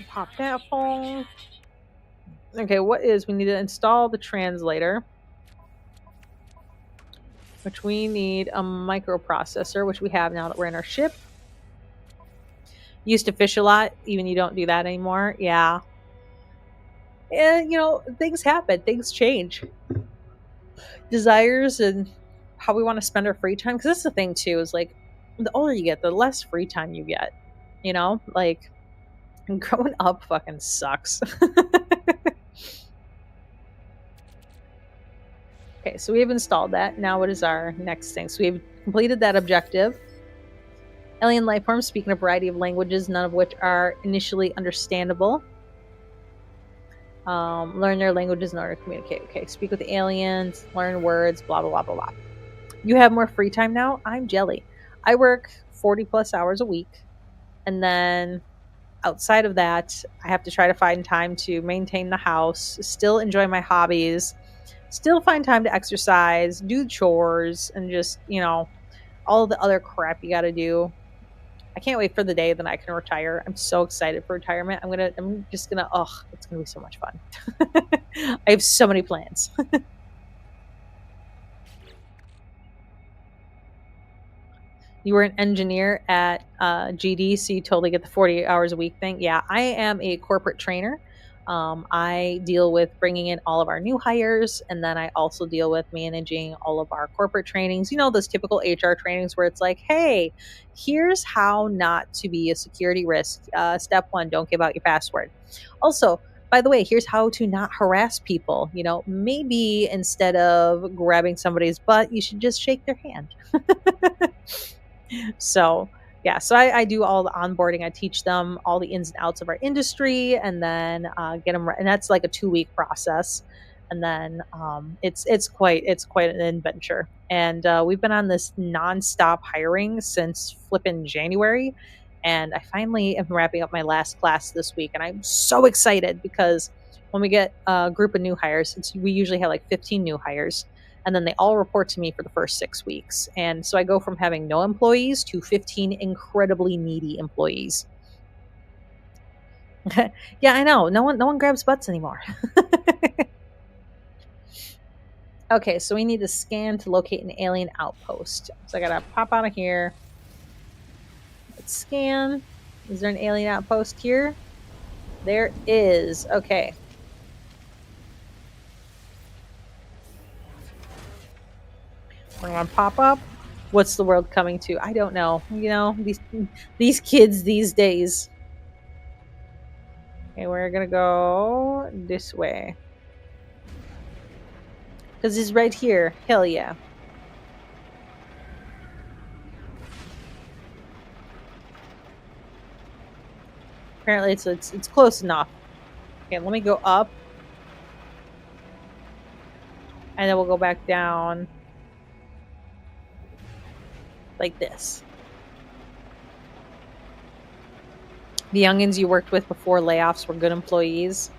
Pop that phone. Okay, we need to install the translator, which we need a microprocessor, which we have now that we're in our ship. Used to fish a lot, even you don't do that anymore. Yeah. And things happen, things change, desires and how we want to spend our free time. Because that's the thing too, is like the older you get, the less free time you get. Like growing up fucking sucks. Okay, so we have installed that. Now what is our next thing? So we've completed that objective. Alien life forms speak in a variety of languages, none of which are initially understandable. Learn their languages in order to communicate. Okay, speak with aliens, learn words, blah, blah, blah, blah, blah. You have more free time now? I'm jelly. I work 40 plus hours a week. And then outside of that, I have to try to find time to maintain the house, still enjoy my hobbies, still find time to exercise, do chores, and just, all the other crap you got to do. I can't wait for the day that I can retire. I'm so excited for retirement. I'm just gonna, it's gonna be so much fun. I have so many plans. You were an engineer at GD, so you totally get the 40 hours a week thing. Yeah, I am a corporate trainer. I deal with bringing in all of our new hires, and then I also deal with managing all of our corporate trainings. Those typical HR trainings where it's like, hey, here's how not to be a security risk. Step one, don't give out your password. Also, by the way, here's how to not harass people. Maybe instead of grabbing somebody's butt, you should just shake their hand. So yeah, so I do all the onboarding. I teach them all the ins and outs of our industry, and then get them. And that's like a 2 week process. And then it's quite an adventure. And we've been on this nonstop hiring since flipping January. And I finally am wrapping up my last class this week, and I'm so excited because when we get a group of new hires, we usually have like 15 new hires, and then they all report to me for the first 6 weeks. And so I go from having no employees to 15 incredibly needy employees. Yeah, I know. No one grabs butts anymore. Okay, so we need to scan to locate an alien outpost. So I gotta pop out of here. Let's scan. Is there an alien outpost here? There is. Okay. We're gonna pop up. What's the world coming to? I don't know. These kids these days. Okay, we're gonna go this way. Because he's right here. Hell yeah. Apparently it's close enough. Okay, let me go up. And then we'll go back down. Like this. The youngins you worked with before layoffs were good employees.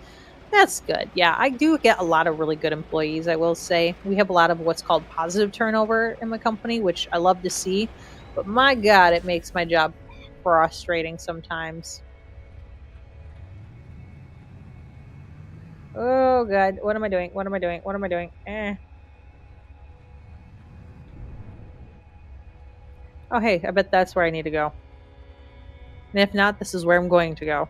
That's good. Yeah, I do get a lot of really good employees, I will say. We have a lot of what's called positive turnover in the company, which I love to see. But my God, it makes my job frustrating sometimes. Oh, God. What am I doing? What am I doing? What am I doing? Oh, hey, I bet that's where I need to go. And if not, this is where I'm going to go.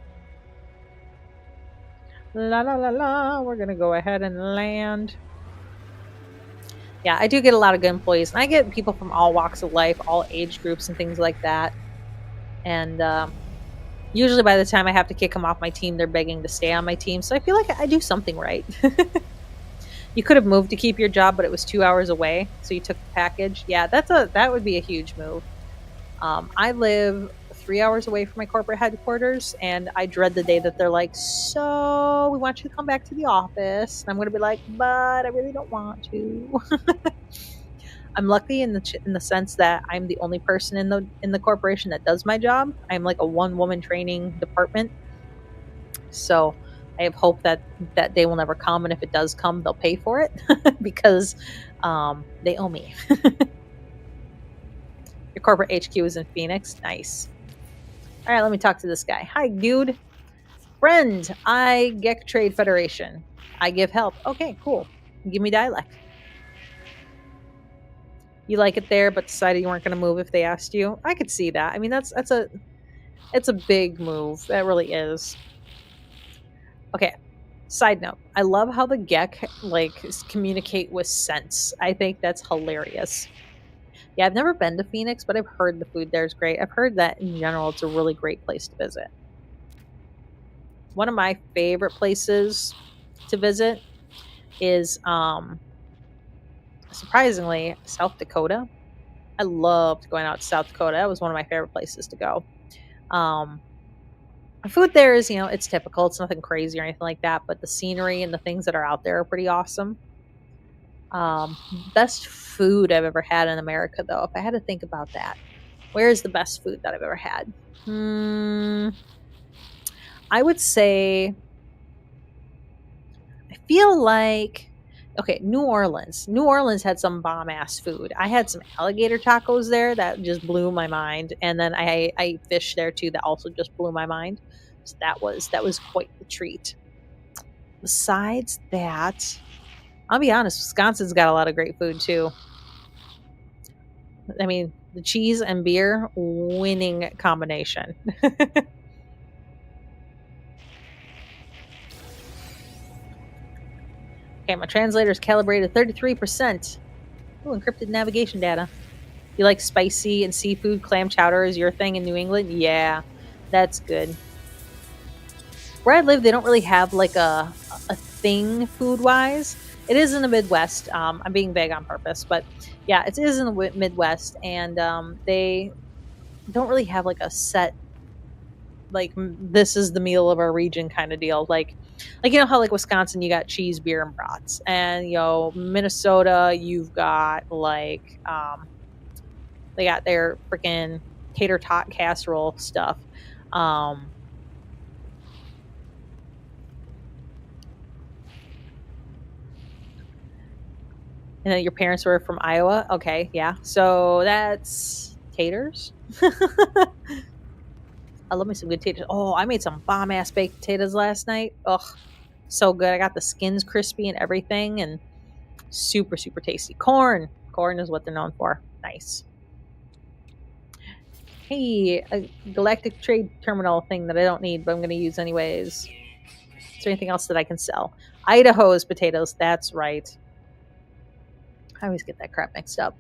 La la la la. We're going to go ahead and land. Yeah, I do get a lot of good employees. And I get people from all walks of life, all age groups, and things like that. And usually by the time I have to kick them off my team, they're begging to stay on my team. So I feel like I do something right. You could have moved to keep your job, but it was 2 hours away. So you took the package. Yeah, that would be a huge move. I live 3 hours away from my corporate headquarters, and I dread the day that they're like, so we want you to come back to the office. And I'm going to be like, but I really don't want to. I'm lucky in the sense that I'm the only person in the corporation that does my job. I'm like a one-woman training department. So I have hope that that day will never come, and if it does come, they'll pay for it because they owe me. Your corporate HQ is in Phoenix. Nice. All right, let me talk to this guy. Hi, dude. Friend, I get Trade Federation. I give help. Okay, cool. Give me dialect. You like it there, but decided you weren't going to move if they asked you. I could see that. I mean, it's a big move. That really is. Okay, Side note, I love how the Gek communicate with scents. I think that's hilarious. Yeah, I've never been to Phoenix, but I've heard the food there is great. I've heard that in general it's a really great place to visit. One of my favorite places to visit is surprisingly South Dakota. I loved going out to South Dakota. That was one of my favorite places to go. Um the food there is, it's typical. It's nothing crazy or anything like that, but the scenery and the things that are out there are pretty awesome. Um, Best food I've ever had in America, though, if I had to think about that, where is the best food that I've ever had? I would say, I feel like, okay, New Orleans. New Orleans had some bomb ass food. I had some alligator tacos there that just blew my mind, and then I ate fish there too that also just blew my mind. So that was quite the treat. Besides that, I'll be honest, Wisconsin's got a lot of great food too. I mean, the cheese and beer, winning combination. Okay, my translator is calibrated 33%. Ooh, encrypted navigation data. You like spicy and seafood? Clam chowder is your thing in New England? Yeah, that's good. Where I live, they don't really have like a thing food wise. It is in the Midwest. I'm being vague on purpose, but yeah, it is in the Midwest, and they don't really have like a set, like, this is the meal of our region kind of deal. Like how like Wisconsin, you got cheese, beer, and brats, and Minnesota, you've got like they got their freaking tater tot casserole stuff. Um, and then your parents were from Iowa. Okay, yeah. So that's taters. I love me some good taters. Oh, I made some bomb ass baked potatoes last night. Ugh, so good. I got the skins crispy and everything, and super, super tasty. Corn. Corn is what they're known for. Nice. Hey, a galactic trade terminal thing that I don't need, but I'm going to use anyways. Is there anything else that I can sell? Idaho's potatoes. That's right. I always get that crap mixed up.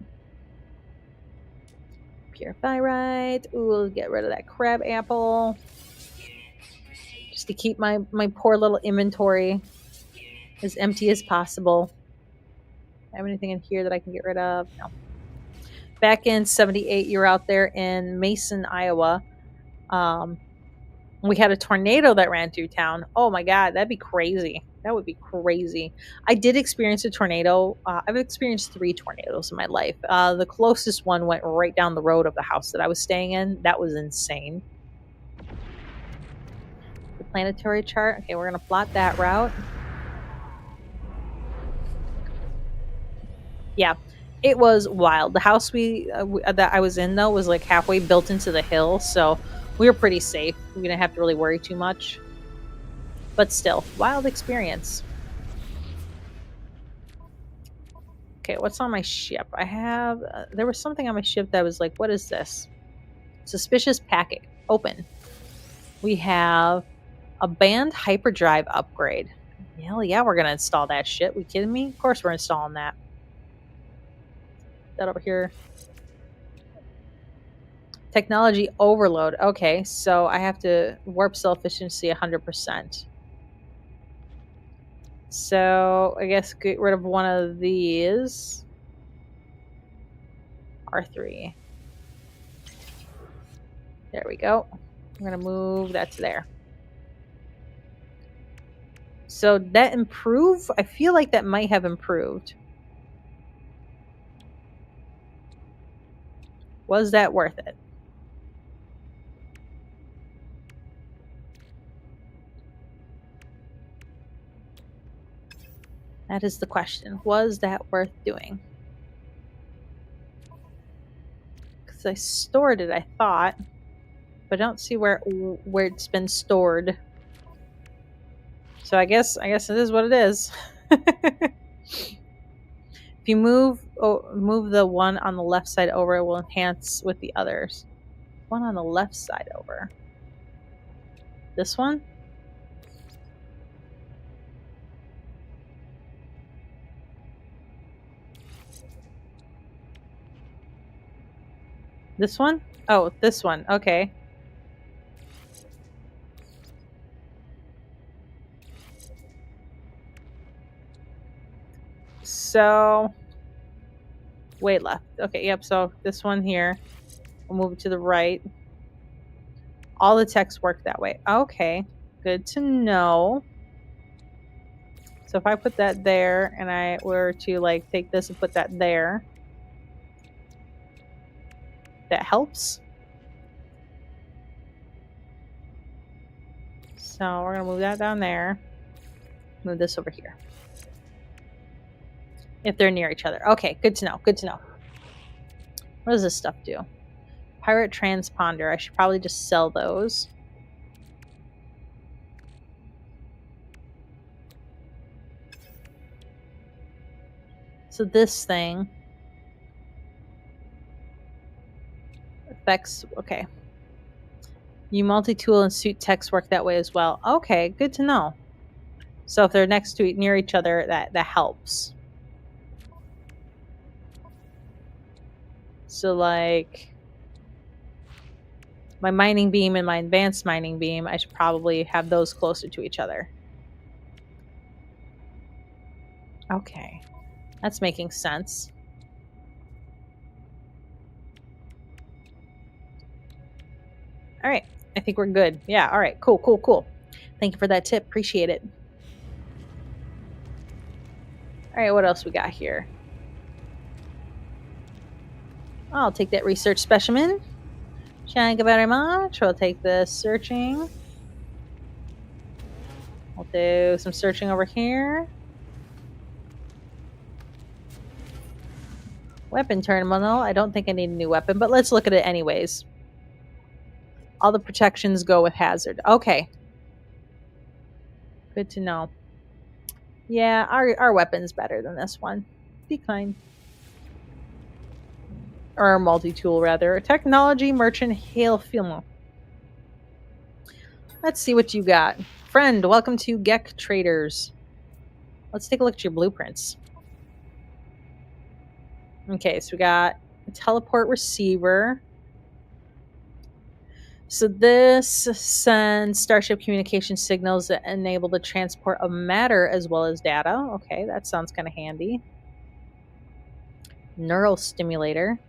Purify right. Ooh, we'll get rid of that crab apple. Just to keep my poor little inventory as empty as possible. Have anything in here that I can get rid of? No. Back in 78, you're out there in Mason, Iowa. We had a tornado that ran through town. Oh my God, that'd be crazy. That would be crazy. I did experience a tornado. I've experienced 3 tornadoes in my life. The closest one went right down the road of the house that I was staying in. That was insane. The planetary chart. Okay, we're going to plot that route. Yeah, it was wild. The house that I was in, though, was like halfway built into the hill, so we were pretty safe. We didn't have to really worry too much. But still, wild experience. Okay, what's on my ship? I have, there was something on my ship that was like, what is this? Suspicious packet. Open. We have a banned hyperdrive upgrade. Hell yeah, we're gonna install that shit. We kidding me? Of course we're installing that. That over here. Technology overload. Okay, so I have to warp cell efficiency 100%. So I guess get rid of one of these. R3. There we go. I'm gonna move that to there. So that improve? I feel like that might have improved. Was that worth it? That is the question. Was that worth doing? Because I stored it, I thought, but I don't see where it's been stored. So I guess it is what it is. If you move the one on the left side over, it will enhance with the others. One on the left side over. This one? This one? Oh, this one. Okay. So, way left. Okay, yep. So this one here. We'll move it to the right. All the text work that way. Okay, good to know. So if I put that there and I were to like take this and put that there, that helps. So we're gonna move that down there. Move this over here. If they're near each other. Okay, good to know. Good to know. What does this stuff do? Pirate transponder. I should probably just sell those. So this thing affects, okay. You multi-tool and suit text work that way as well. Okay, good to know. So if they're next to near each other, that helps. So like my mining beam and my advanced mining beam, I should probably have those closer to each other. Okay, that's making sense. All right, I think we're good. Yeah, all right, cool. Thank you for that tip. Appreciate it. All right, what else we got here? I'll take that research specimen. Thank you very much. We'll take the searching. We'll do some searching over here. Weapon terminal. I don't think I need a new weapon, but let's look at it anyways. All the protections go with hazard. Okay. Good to know. Yeah, our weapon's better than this one. Decline. Or multi-tool, rather. Technology Merchant Hail Film. Let's see what you got. Friend, welcome to Gek Traders. Let's take a look at your blueprints. Okay, so we got a teleport receiver. So this sends Starship communication signals that enable the transport of matter as well as data. Okay, that sounds kind of handy. Neural stimulator.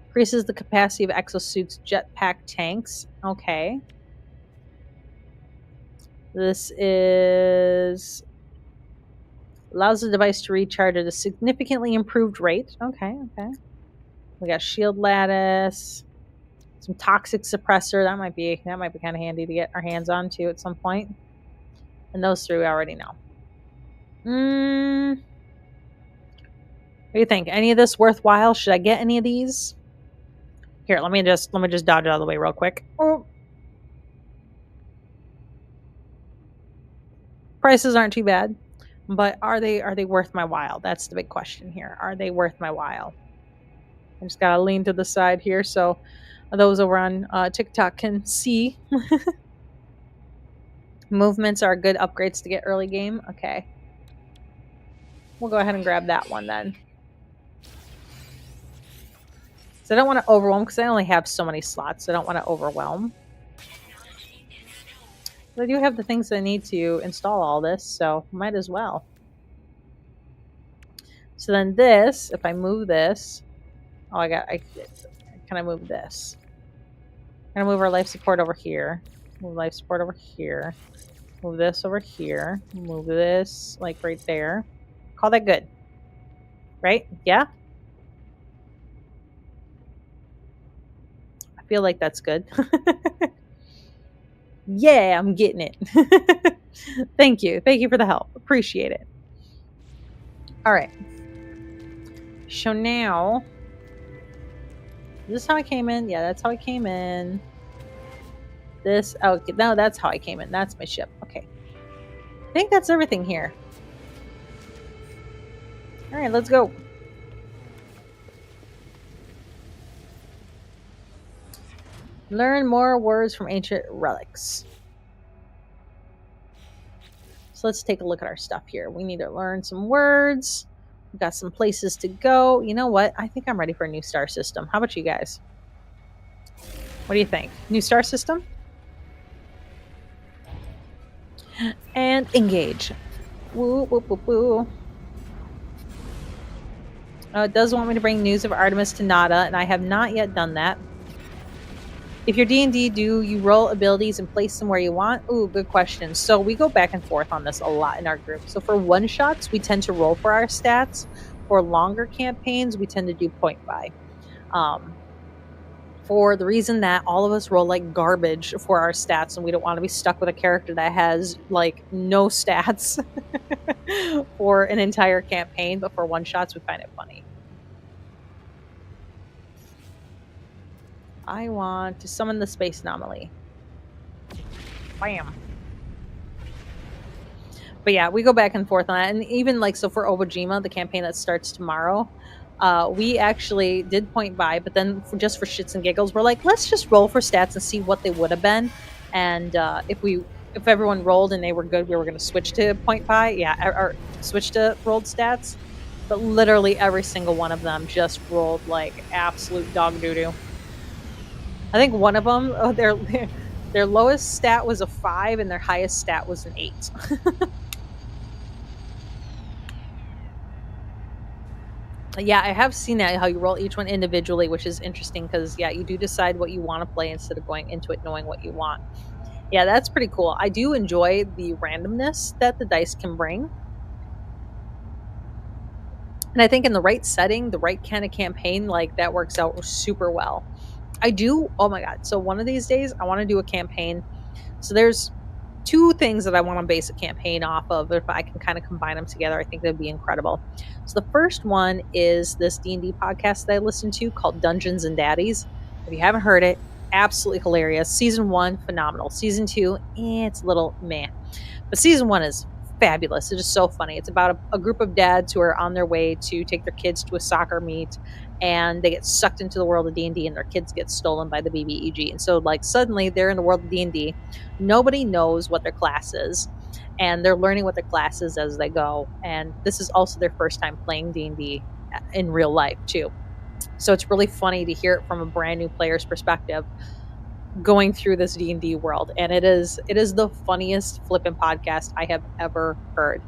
Increases the capacity of exosuits jetpack tanks. Okay. This is allows the device to recharge at a significantly improved rate. Okay. We got shield lattice, some toxic suppressor. That might be kind of handy to get our hands on too at some point. And those three we already know. What do you think? Any of this worthwhile? Should I get any of these? Here, let me just dodge out of the way real quick. Oh. Prices aren't too bad, but are they worth my while? That's the big question here. Are they worth my while? I just gotta lean to the side here so those over on TikTok can see. Movements are good upgrades to get early game. Okay. We'll go ahead and grab that one then. So I don't want to overwhelm because I only have so many slots. So I don't want to overwhelm. But I do have the things I need to install all this, so might as well. So then this, if I move this, can I move this? I'm gonna move our life support over here. Move life support over here. Move this over here. Move this like right there. Call that good. Right? Yeah? I feel like that's good. Yeah, I'm getting it. Thank you. Thank you for the help. Appreciate it. All right. So now, is this how I came in? Yeah, that's how I came in. This, oh, no, that's how I came in. That's my ship. Okay. I think that's everything here. All right, let's go. Learn more words from ancient relics. So let's take a look at our stuff here. We need to learn some words. We've got some places to go. You know what? I think I'm ready for a new star system. How about you guys? What do you think? New star system? And engage. Woo, woo, woo, woo. It does want me to bring news of Artemis to Nada, and I have not yet done that. If your D&D, do you roll abilities and place them where you want? Ooh, good question. So we go back and forth on this a lot in our group. So for one shots, we tend to roll for our stats. For longer campaigns, we tend to do point buy. For the reason that all of us roll like garbage for our stats, and we don't want to be stuck with a character that has like no stats for an entire campaign, but for one shots, we find it funny. I want to summon the space anomaly. Bam. But yeah, we go back and forth on that. And even like, so for Obojima, the campaign that starts tomorrow, we actually did point buy, but then just for shits and giggles, we're like, let's just roll for stats and see what they would have been. And if everyone rolled and they were good, we were going to switch to point buy. Yeah, or switch to rolled stats. But literally every single one of them just rolled like absolute dog doo doo. I think one of them, their lowest stat was a 5 and their highest stat was an 8. Yeah, I have seen that, how you roll each one individually, which is interesting because, yeah, you do decide what you want to play instead of going into it knowing what you want. Yeah, that's pretty cool. I do enjoy the randomness that the dice can bring. And I think in the right setting, the right kind of campaign, like that works out super well. Oh my God. So one of these days, I want to do a campaign. So there's two things that I want to base a campaign off of. If I can kind of combine them together, I think that'd be incredible. So the first one is this D&D podcast that I listen to called Dungeons and Daddies. If you haven't heard it, absolutely hilarious. Season 1, phenomenal. Season 2, it's a little meh. But season 1 is fabulous. It is so funny. It's about a group of dads who are on their way to take their kids to a soccer meet, and they get sucked into the world of D&D, and their kids get stolen by the BBEG. And so like suddenly they're in the world of D&D. Nobody knows what their class is, and they're learning what their class is as they go. And this is also their first time playing D&D in real life too. So it's really funny to hear it from a brand new player's perspective going through this D&D world, and it is the funniest flipping podcast I have ever heard.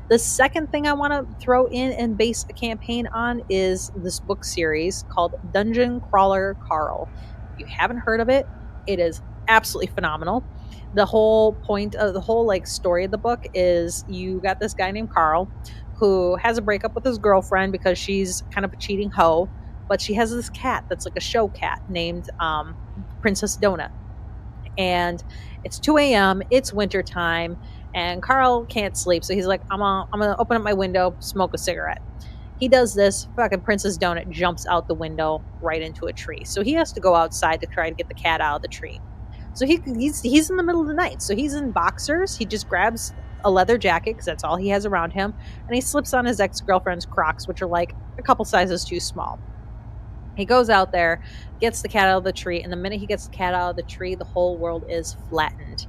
The second thing I want to throw in and base a campaign on is this book series called Dungeon Crawler Carl. If you haven't heard of it, it is absolutely phenomenal. The whole point of the whole like story of the book is you got this guy named Carl who has a breakup with his girlfriend because she's kind of a cheating hoe, but she has this cat that's like a show cat named Princess Donut. And it's 2 a.m., it's wintertime, and Carl can't sleep. So he's like, I'm gonna open up my window, smoke a cigarette. He does this, fucking Princess Donut jumps out the window right into a tree. So he has to go outside to try to get the cat out of the tree. So he's in the middle of the night. So he's in boxers. He just grabs a leather jacket because that's all he has around him, and he slips on his ex-girlfriend's Crocs, which are like a couple sizes too small. He goes out there, gets the cat out of the tree, and the minute he gets the cat out of the tree, the whole world is flattened.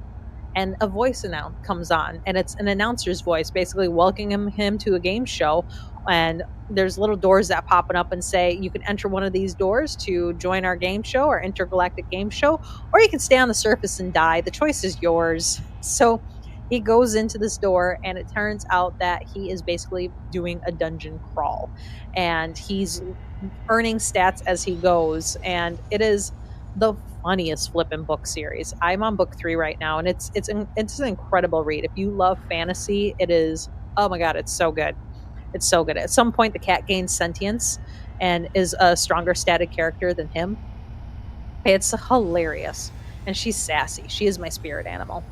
And a voice announce comes on, and it's an announcer's voice, basically welcoming him to a game show. And there's little doors that popping up and say you can enter one of these doors to join our game show, our intergalactic game show, or you can stay on the surface and die. The choice is yours. So he goes into this door, and it turns out that he is basically doing a dungeon crawl, and he's earning stats as he goes, and it is the funniest flipping book series. I'm on book 3 right now, and it's an incredible read. If you love fantasy, it is, oh my god, it's so good. It's so good. At some point the cat gains sentience and is a stronger static character than him. It's hilarious. And she's sassy. She is my spirit animal.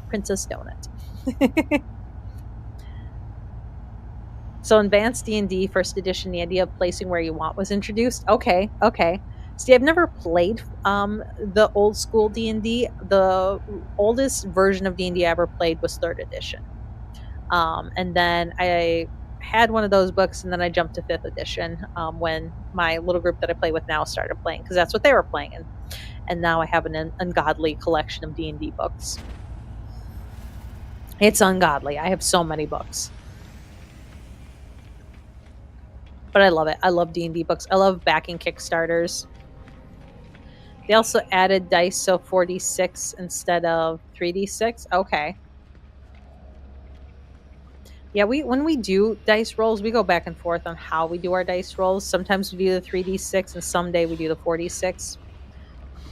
Princess Donut. So advanced D&D first edition, the idea of placing where you want was introduced. Okay, okay. See, I've never played the old school D&D. The oldest version of D&D I ever played was third edition. And then I had one of those books, and then I jumped to fifth edition when my little group that I play with now started playing, because that's what they were playing. And now I have an ungodly collection of D&D books. It's ungodly. I have so many books. But I love it. I love D&D books. I love backing Kickstarters. They also added dice, so 4d6 instead of 3d6. Okay. Yeah, when we do dice rolls, we go back and forth on how we do our dice rolls. Sometimes we do the 3d6 and someday we do the 4d6.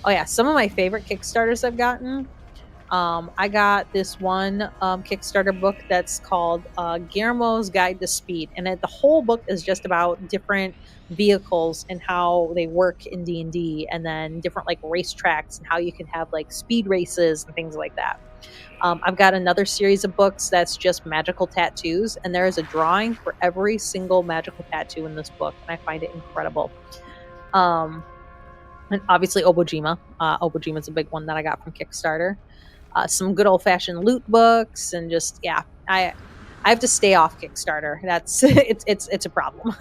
Oh yeah, some of my favorite Kickstarters I've gotten. I got this one Kickstarter book that's called Guillermo's Guide to Speed, and the whole book is just about different vehicles and how they work in D&D, and then different like racetracks and how you can have like speed races and things like that. I've got another series of books that's just magical tattoos, and there is a drawing for every single magical tattoo in this book, and I find it incredible. Um, and obviously Obojima. Obojima is a big one that I got from Kickstarter. Some good old fashioned loot books, and just yeah, I have to stay off Kickstarter. That's it's a problem.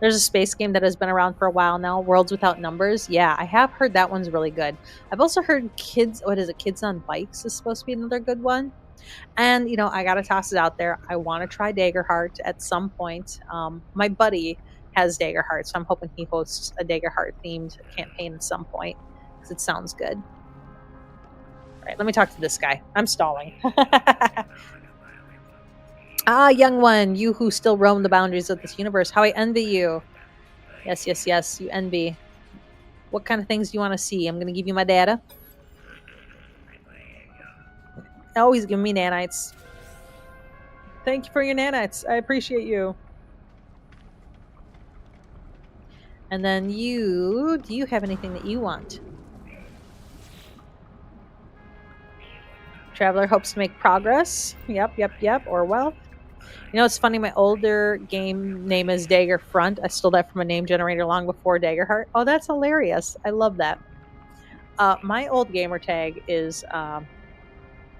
There's a space game that has been around for a while now, Worlds Without Numbers. Yeah, I have heard that one's really good. I've also heard Kids, what is it? Kids on Bikes is supposed to be another good one. And I gotta toss it out there. I want to try Daggerheart at some point. My buddy has Daggerheart, so I'm hoping he hosts a Daggerheart themed campaign at some point because it sounds good. All right, let me talk to this guy. I'm stalling. Ah, young one, you who still roam the boundaries of this universe, how I envy you. Yes, yes, yes, you envy. What kind of things do you want to see? I'm going to give you my data. Oh, he's giving me nanites. Thank you for your nanites. I appreciate you. And then do you have anything that you want? Traveler hopes to make progress. Yep. Or wealth. It's funny. My older game name is Dagger Front. I stole that from a name generator long before Daggerheart. Oh, that's hilarious. I love that. My old gamer tag is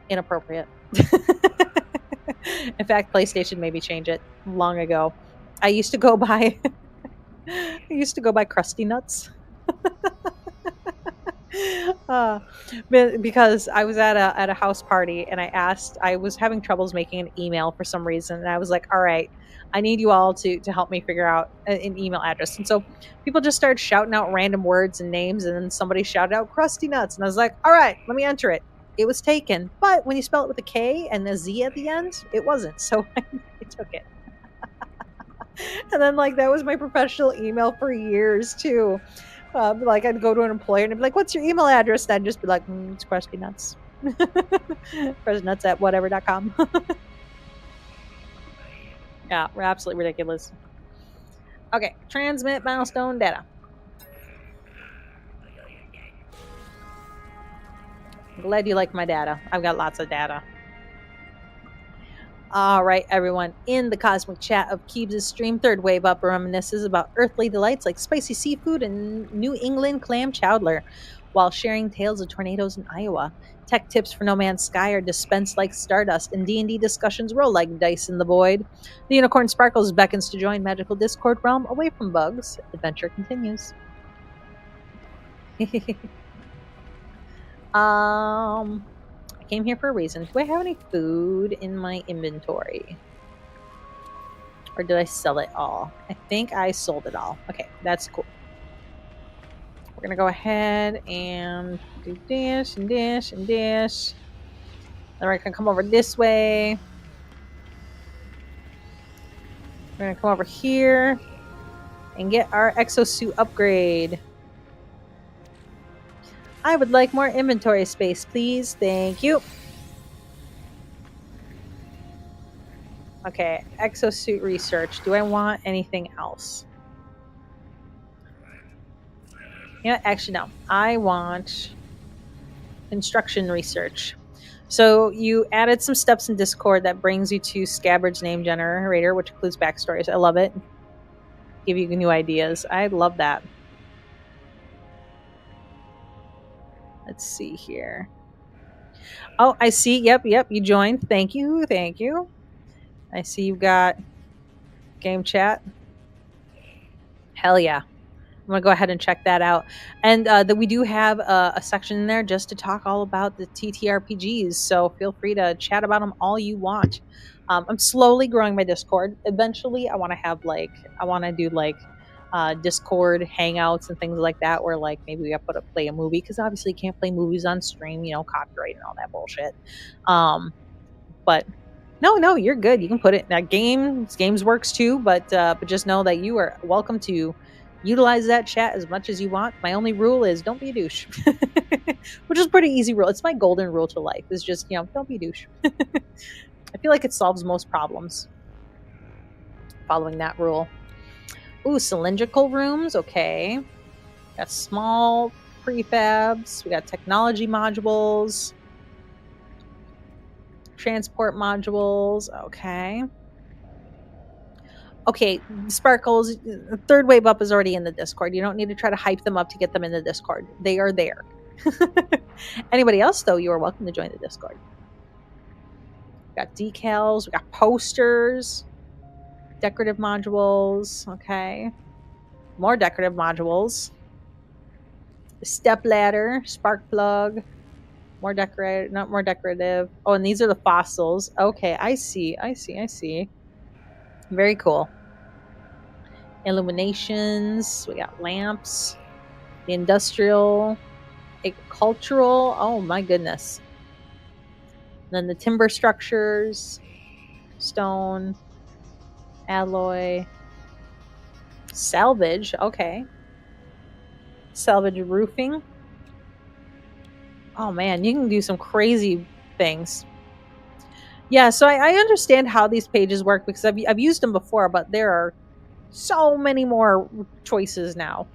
inappropriate. In fact, PlayStation made me change it long ago. I used to go by Krusty Nuts. Because I was at a house party and I was having troubles making an email for some reason, and I was like, all right, I need you all to help me figure out an email address. And so people just started shouting out random words and names, and then somebody shouted out Krusty Nuts, and I was like, all right, let me enter it. It was taken, but when you spell it with a K and a Z at the end, it wasn't. So I took it. And then like that was my professional email for years too. Like I'd go to an employer and I'd be like, "What's your email address?" And I'd just be like, "It's Krusty Nuts." Krusty Nuts at whatever.com. Yeah, we're absolutely ridiculous. Okay, transmit milestone data. I'm glad you like my data. I've got lots of data. All right, everyone. In the cosmic chat of Keebs' stream, third wave up reminisces about earthly delights like spicy seafood and New England clam chowder, while sharing tales of tornadoes in Iowa. Tech tips for No Man's Sky are dispensed like stardust, and D&D discussions roll like dice in the void. The unicorn sparkles beckons to join magical Discord realm away from bugs. Adventure continues. I came here for a reason. Do I have any food in my inventory? Or did I sell it all? I think I sold it all. Okay, that's cool. We're going to go ahead and do this and this and this. Then we're going to come over this way. We're going to come over here and get our exosuit upgrade. I would like more inventory space, please. Thank you. Okay, exosuit research. Do I want anything else? Actually, no. I want construction research. So you added some steps in Discord that brings you to Scabbard's name generator, which includes backstories. I love it. Give you new ideas. I love that. Let's see here. Oh, I see. Yep. You joined. Thank you. I see you've got game chat. Hell yeah. I'm going to go ahead and check that out. And that we do have a section in there just to talk all about the TTRPGs. So feel free to chat about them all you want. I'm slowly growing my Discord. Eventually, I want to do Discord hangouts and things like that, where like maybe we got to play a movie, because obviously you can't play movies on stream, copyright and all that bullshit. But no, you're good. You can put it now. Games works too, but just know that you are welcome to utilize that chat as much as you want. My only rule is don't be a douche, which is a pretty easy rule. It's my golden rule to life. Is just don't be a douche. I feel like it solves most problems. Following that rule. Ooh, cylindrical rooms. Okay, got small prefabs. We got technology modules. Transport modules. Okay, Sparkles, third wave up is already in the Discord. You don't need to try to hype them up to get them in the Discord. They are there. Anybody else, though, you are welcome to join the Discord. We got decals. We got posters. Decorative modules. Okay. More decorative modules. Step ladder. Spark plug. More decorative. Not more decorative. Oh, and these are the fossils. Okay, I see. Very cool. Illuminations. We got lamps. The industrial, agricultural. Oh my goodness. And then the timber structures. Stone. Alloy. Salvage. Okay. Salvage roofing. Oh man, you can do some crazy things. Yeah, so I understand how these pages work, because I've used them before, but there are so many more choices now.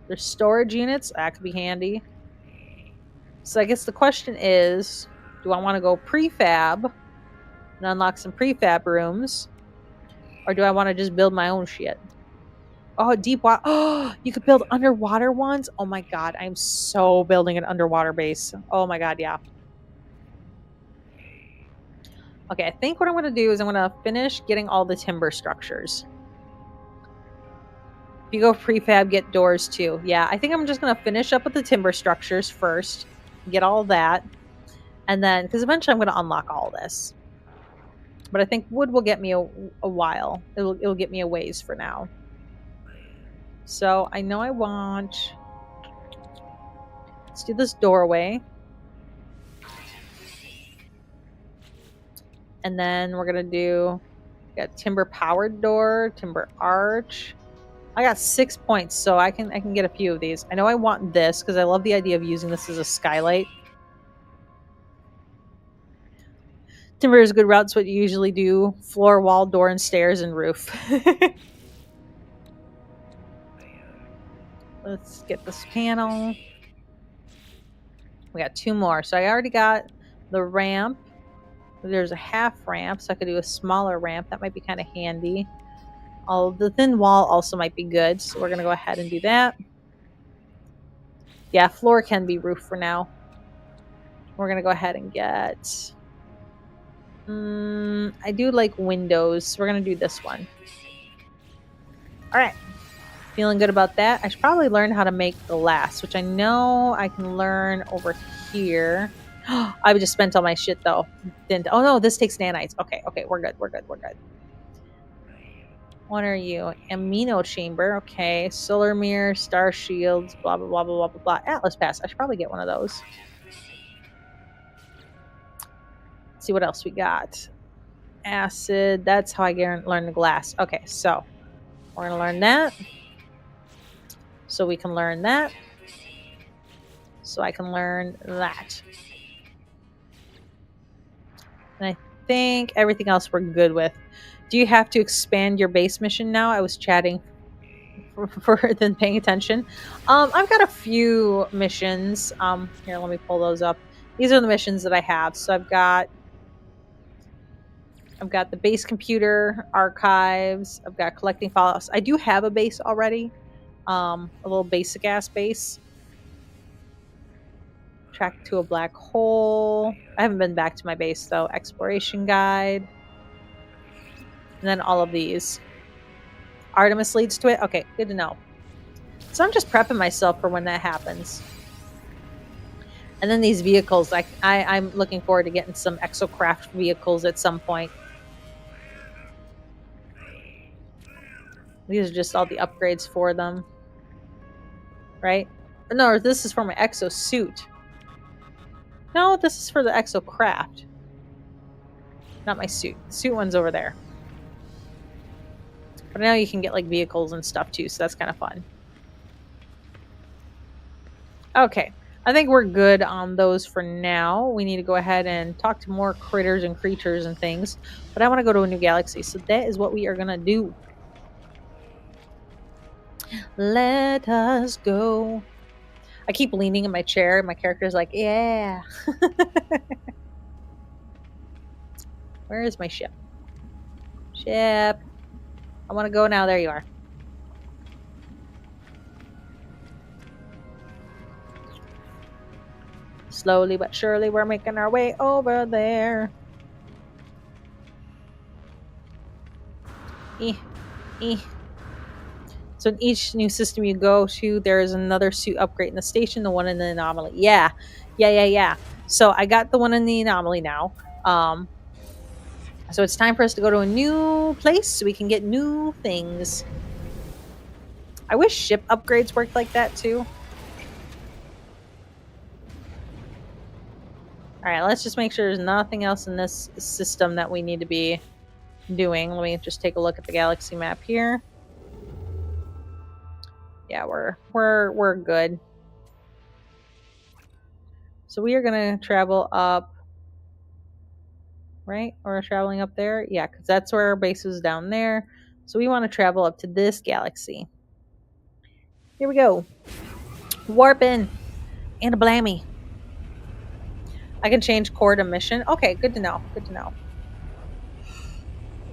There's storage units. That could be handy. So I guess the question is, do I want to go prefab and unlock some prefab rooms, or do I want to just build my own shit? Oh, deep water. Oh, you could build underwater ones. Oh my god, I'm so building an underwater base. Oh my god, yeah. Okay, I think what I'm going to do is I'm going to finish getting all the timber structures. If you go prefab, get doors too. Yeah, I think I'm just going to finish up with the timber structures first. Get all that. And then, because eventually I'm going to unlock all this. But I think wood will get me a while. It'll get me a ways for now. So I know I want... Let's do this doorway. And then we're going to do... Got timber powered door, timber arch. I got 6 points, so I can get a few of these. I know I want this because I love the idea of using this as a skylight. Timber is a good route. It's what you usually do. Floor, wall, door, and stairs, and roof. Let's get this panel. We got 2 more. So I already got the ramp. There's a half ramp, so I could do a smaller ramp. That might be kind of handy. The thin wall also might be good, so we're going to go ahead and do that. Yeah, floor can be roof for now. We're going to go ahead and get... I do like windows, so we're going to do this one. Alright. Feeling good about that. I should probably learn how to make glass, which I know I can learn over here. I just spent all my shit, though. Oh, no, this takes nanites. Okay, we're good. What are you? Amino chamber. Okay. Solar mirror, star shields, blah, blah, blah, blah, blah, blah. Atlas pass. I should probably get one of those. Let's see what else we got. Acid. That's how I learn the glass. Okay, so we're going to learn that. So we can learn that. So I can learn that. And I think everything else we're good with. Do you have to expand your base mission now? I was chatting for than paying attention. I've got a few missions. Here, let me pull those up. These are the missions that I have. So I've got the base computer, archives. I've got collecting files. I do have a base already. A little basic ass base. Track to a black hole. I haven't been back to my base though. Exploration guide. And then all of these. Artemis leads to it. Okay, good to know. So I'm just prepping myself for when that happens. And then these vehicles, I'm looking forward to getting some exocraft vehicles at some point. These are just all the upgrades for them, right? No, this is for my exo suit. No, this is for the exo craft. Not my suit. The suit one's over there. But now you can get like vehicles and stuff too, so that's kind of fun. Okay, I think we're good on those for now. We need to go ahead and talk to more critters and creatures and things. But I want to go to a new galaxy, so that is what we are going to do. Let us go. I keep leaning in my chair, and my character's like, yeah. Where is my ship? Ship. I want to go now. There you are. Slowly but surely, we're making our way over there. So in each new system you go to, there is another suit upgrade in the station, the one in the anomaly. Yeah. So I got the one in the anomaly now. So it's time for us to go to a new place so we can get new things. I wish ship upgrades worked like that too. Alright, let's just make sure there's nothing else in this system that we need to be doing. Let me just take a look at the galaxy map here. Yeah, we're good. So we are gonna travel up, right? We're traveling up there, yeah, because that's where our base is down there. So we want to travel up to this galaxy. Here we go. Warp in and a blammy. I can change core to mission. Okay, good to know. Good to know.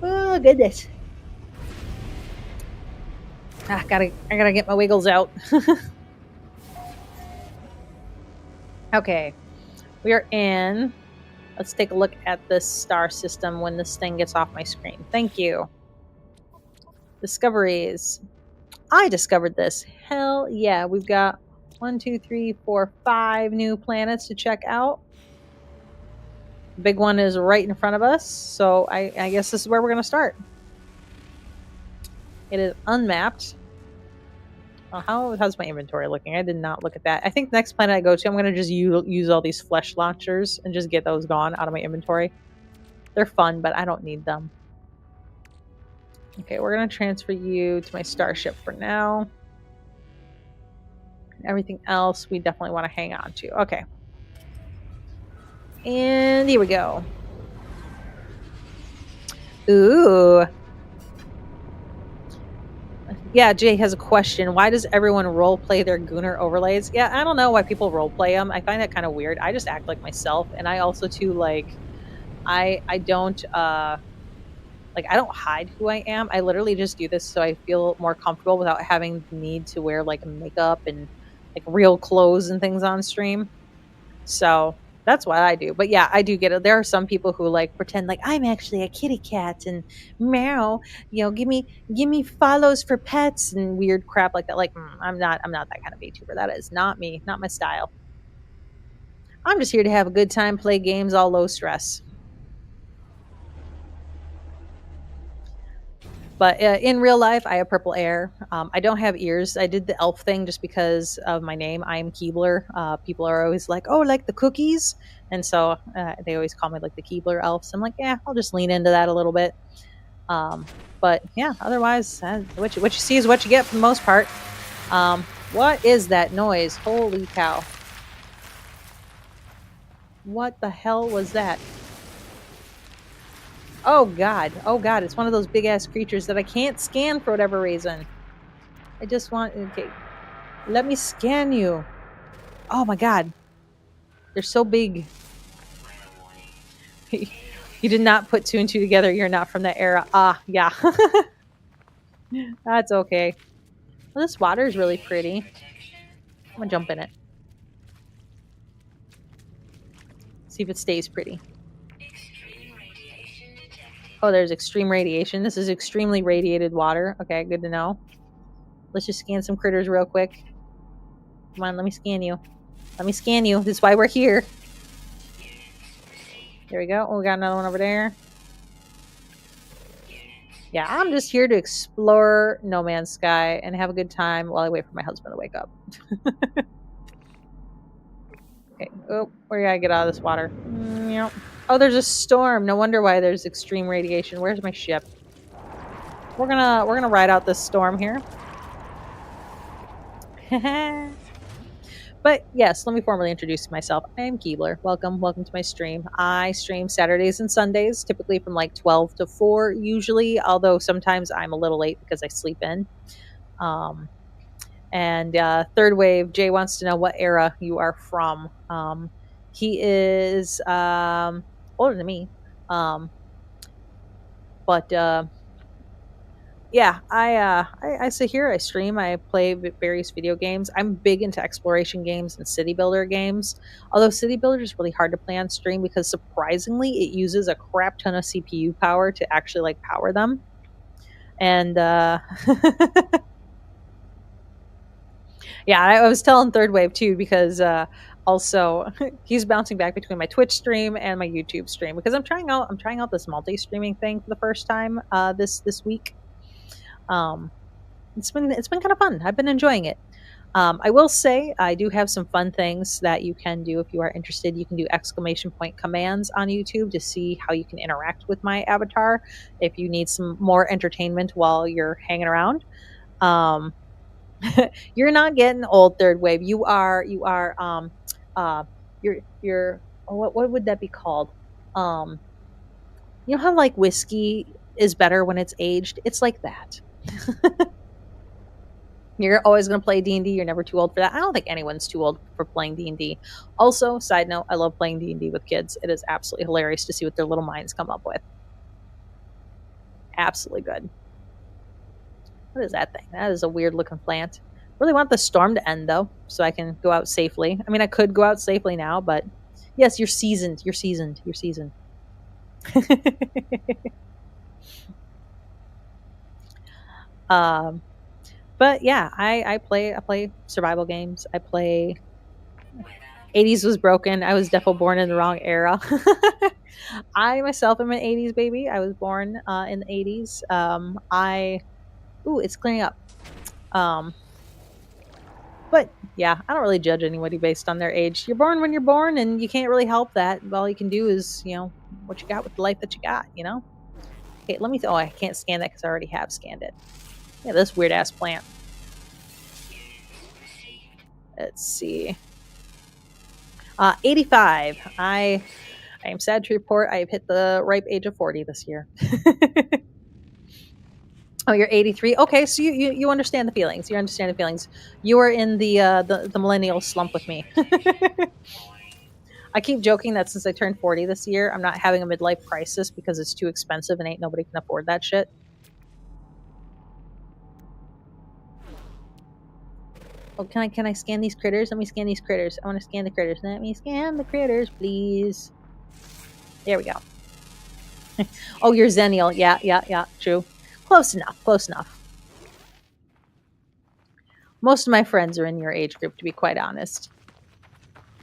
Oh goodness. I gotta get my wiggles out. Okay, we are in. Let's take a look at this star system when this thing gets off my screen. Thank you. Discoveries. I discovered this. Hell yeah. We've got 1, 2, 3, 4, 5 new planets to check out. The big one is right in front of us. So I guess this is where we're going to start. It is unmapped. Oh, how's my inventory looking? I did not look at that. I think the next planet I go to, I'm going to just use all these flesh launchers and just get those gone out of my inventory. They're fun, but I don't need them. Okay, we're going to transfer you to my starship for now. Everything else we definitely want to hang on to. Okay. And here we go. Ooh. Yeah, Jay has a question. Why does everyone role play their Gunner overlays? Yeah, I don't know why people role play them. I find that kind of weird. I just act like myself, and I also too like I don't like I don't hide who I am. I literally just do this so I feel more comfortable without having the need to wear like makeup and like real clothes and things on stream. So that's what I do. But yeah, I do get it. There are some people who like pretend like I'm actually a kitty cat and meow, give me follows for pets and weird crap like that. Like I'm not that kind of VTuber. That is not me, not my style. I'm just here to have a good time, play games, all low stress. But in real life, I have purple hair. I don't have ears. I did the elf thing just because of my name. I'm Keebler. People are always like, "Oh, like the cookies," and so they always call me like the Keebler elf. So I'm like, yeah, I'll just lean into that a little bit. But yeah, otherwise, what you see is what you get for the most part. What is that noise? Holy cow! What the hell was that? Oh god, it's one of those big ass creatures that I can't scan for whatever reason. I just want, okay, let me scan you. Oh my god, they're so big. You did not put 2 and 2 together. You're not from that era. Ah, yeah. That's okay. Well, this water is really pretty. I'm gonna jump in it. See if it stays pretty. Oh, there's extreme radiation. This is extremely radiated water. Okay, good to know. Let's just scan some critters real quick. Come on, let me scan you. Let me scan you. This is why we're here. There we go. Oh, we got another one over there. Yeah, I'm just here to explore No Man's Sky and have a good time while I wait for my husband to wake up. Okay. Oh, where gotta get out of this water. Yep. Oh, there's a storm. No wonder why there's extreme radiation. Where's my ship? We're gonna ride out this storm here. But yes, let me formally introduce myself. I am Keebler. Welcome to my stream. I stream Saturdays and Sundays, typically from like 12 to 4 usually, although sometimes I'm a little late because I sleep in. Um, and Third Wave, Jay wants to know what era you are from. He is older than me. Um, but Yeah, I sit here, I stream, I play various video games. I'm big into exploration games and city builder games. Although city builder is really hard to play on stream because surprisingly it uses a crap ton of CPU power to actually like power them. And yeah, I was telling Third Wave too because also he's bouncing back between my Twitch stream and my YouTube stream because I'm trying out this multi-streaming thing for the first time this week. Um it's been kind of fun. I've been enjoying it. I will say I do have some fun things that you can do if you are interested. You can do exclamation point commands on YouTube to see how you can interact with my avatar if you need some more entertainment while you're hanging around. Um, you're not getting old, Third Wave. Uh you're oh, what would that be called? Um, you know how like whiskey is better when it's aged? It's like that. You're always going to play D&D. You're never too old for that. I don't think anyone's too old for playing D&D. Also, side note, I love playing D&D with kids. It is absolutely hilarious to see what their little minds come up with. Absolutely good. What is that thing? That is a weird looking plant. Really want the storm to end though, so I can go out safely. I mean, I could go out safely now, but yes, you're seasoned. You're seasoned. You're seasoned. um, but yeah, I play survival games. I play 80s was broken. I was definitely born in the wrong era. I myself am an 80s baby. I was born in the 80s. Ooh, it's clearing up. Um, but yeah, I don't really judge anybody based on their age. You're born when you're born, and you can't really help that. All you can do is, what you got with the life that you got. Okay, let me. Oh, I can't scan that because I already have scanned it. Yeah, this weird ass plant. Let's see. 85. I am sad to report I have hit the ripe age of 40 this year. Oh, you're 83. Okay, so you understand the feelings. You understand the feelings. You are in the millennial slump with me. I keep joking that since I turned 40 this year, I'm not having a midlife crisis because it's too expensive and ain't nobody can afford that shit. Oh, can I scan these critters? Let me scan these critters. I want to scan the critters. Let me scan the critters, please. There we go. Oh, you're Zennial. Yeah. True. Close enough. Close enough. Most of my friends are in your age group, to be quite honest,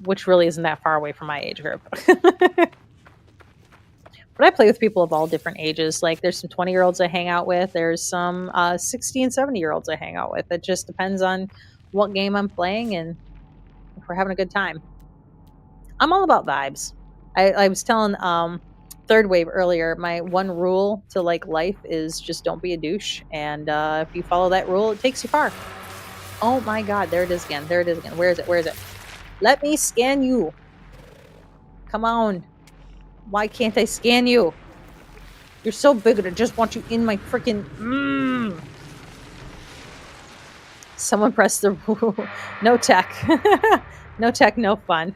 which really isn't that far away from my age group. But I play with people of all different ages. Like there's some 20-year-olds I hang out with. There's some 60 and 70-year-olds I hang out with. It just depends on what game I'm playing and if we're having a good time. I'm all about vibes. I was telling Third Wave earlier, my one rule to like life is just don't be a douche. And if you follow that rule, it takes you far. Oh my God, there it is again. There it is again. Where is it? Where is it? Let me scan you. Come on. Why can't I scan you? You're so big and I just want you in my freaking. Someone pressed the rule. No tech. No tech, no fun.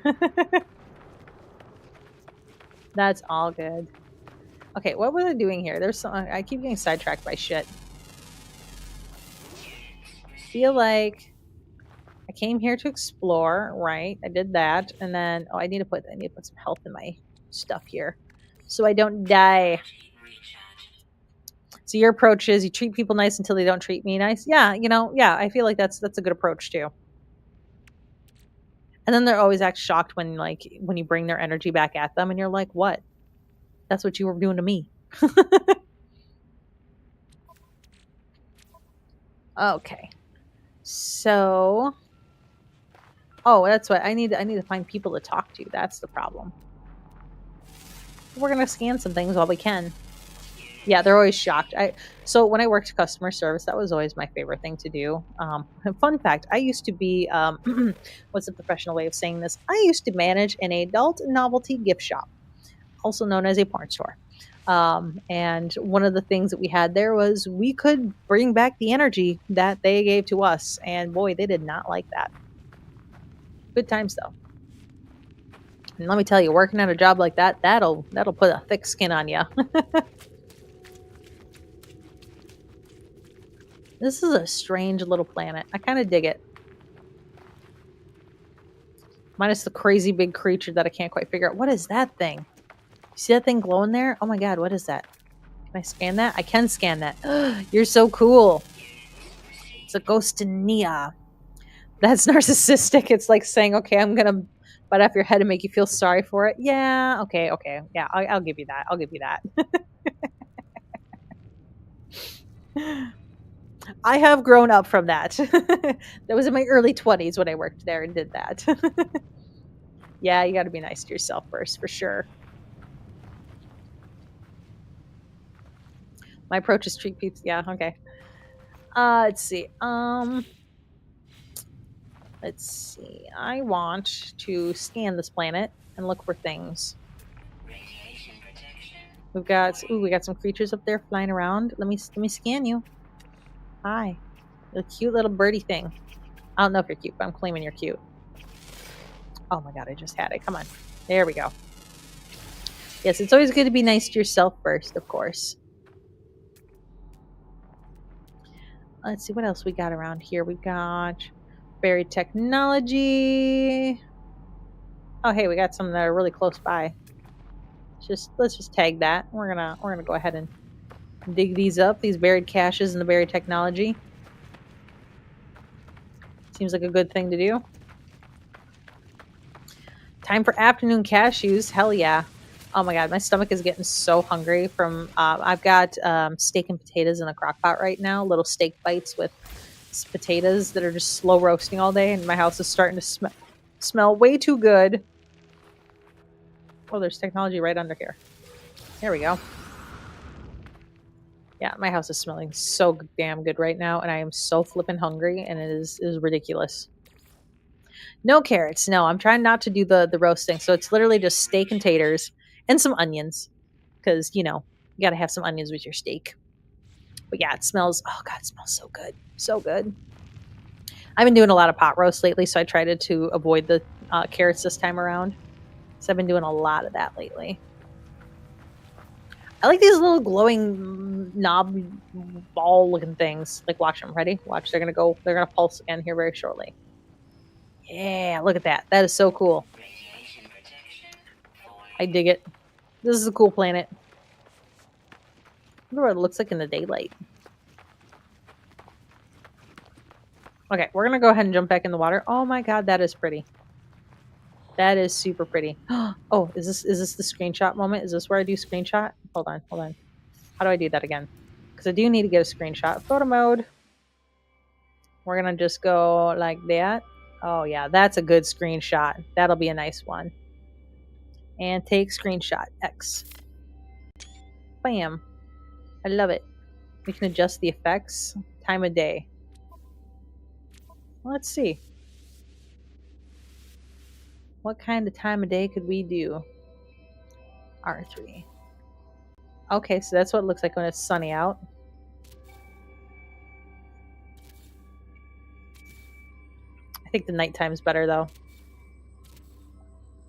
That's all good. Okay, what was I doing here? There's some. I keep getting sidetracked by shit. Feel like I came here to explore, right? I did that, and then I need to put some health in my stuff here, so I don't die. So your approach is you treat people nice until they don't treat me nice. Yeah, yeah. I feel like that's a good approach too. And then they're always act shocked when you bring their energy back at them, and you're like, what? That's what you were doing to me. Okay. So, oh, that's what I need. I need to find people to talk to. That's the problem. We're gonna scan some things while we can. Yeah, they're always shocked. So when I worked customer service, that was always my favorite thing to do. Fun fact: I used to be what's the professional way of saying this? I used to manage an adult novelty gift shop, also known as a porn store. And one of the things that we had there was we could bring back the energy that they gave to us, and boy, they did not like that. Good times though. And let me tell you, working at a job like that, that'll put a thick skin on you. This is a strange little planet. I kind of dig it. Minus the crazy big creature that I can't quite figure out. What is that thing? You see that thing glowing there? Oh my god, what is that? Can I scan that? I can scan that. You're so cool. It's a ghost in Nia. That's narcissistic. It's like saying, okay, I'm gonna bite off your head and make you feel sorry for it. Yeah, okay. Yeah, I'll give you that. I'll give you that. I have grown up from that. That was in my early 20s when I worked there and did that. Yeah, you got to be nice to yourself first, for sure. My approach is treat people. Yeah, okay. Let's see. Let's see. I want to scan this planet and look for things. We got some creatures up there flying around. Let me scan you. Hi, a cute little birdie thing. I don't know if you're cute, but I'm claiming you're cute. Oh my god, I just had it. Come on. There we go. Yes, it's always good to be nice to yourself first, of course. Let's see what else we got around here. We got buried technology. Oh, hey, we got some that are really close by. Let's just tag that. We're gonna go ahead and dig these up. These buried caches and the buried technology. Seems like a good thing to do. Time for afternoon cashews. Hell yeah. Oh my god, my stomach is getting so hungry from I've got steak and potatoes in the crock pot right now. Little steak bites with potatoes that are just slow roasting all day, and my house is starting to smell way too good. Oh, there's technology right under here. There we go. Yeah, my house is smelling so damn good right now, and I am so flippin' hungry, and it is ridiculous. No carrots. No, I'm trying not to do the roasting. So it's literally just steak and taters and some onions, because you got to have some onions with your steak. But yeah, it smells. Oh god, it smells so good, so good. I've been doing a lot of pot roast lately, so I tried to avoid the carrots this time around. So I've been doing a lot of that lately. I like these little glowing knob ball looking things. Like, watch them. Ready? Watch. They're gonna pulse again here very shortly. Yeah, look at that. That is so cool. I dig it. This is a cool planet. I wonder what it looks like in the daylight. Okay, we're gonna go ahead and jump back in the water. Oh my god, that is pretty. That is super pretty. Oh, is this the screenshot moment? Is this where I do screenshot? Hold on. How do I do that again? Because I do need to get a screenshot. Photo mode. We're gonna just go like that. Oh yeah, that's a good screenshot. That'll be a nice one. And take screenshot. X. Bam. I love it. We can adjust the effects. Time of day. Let's see. What kind of time of day could we do? R3. Okay, so that's what it looks like when it's sunny out. I think the nighttime's better though.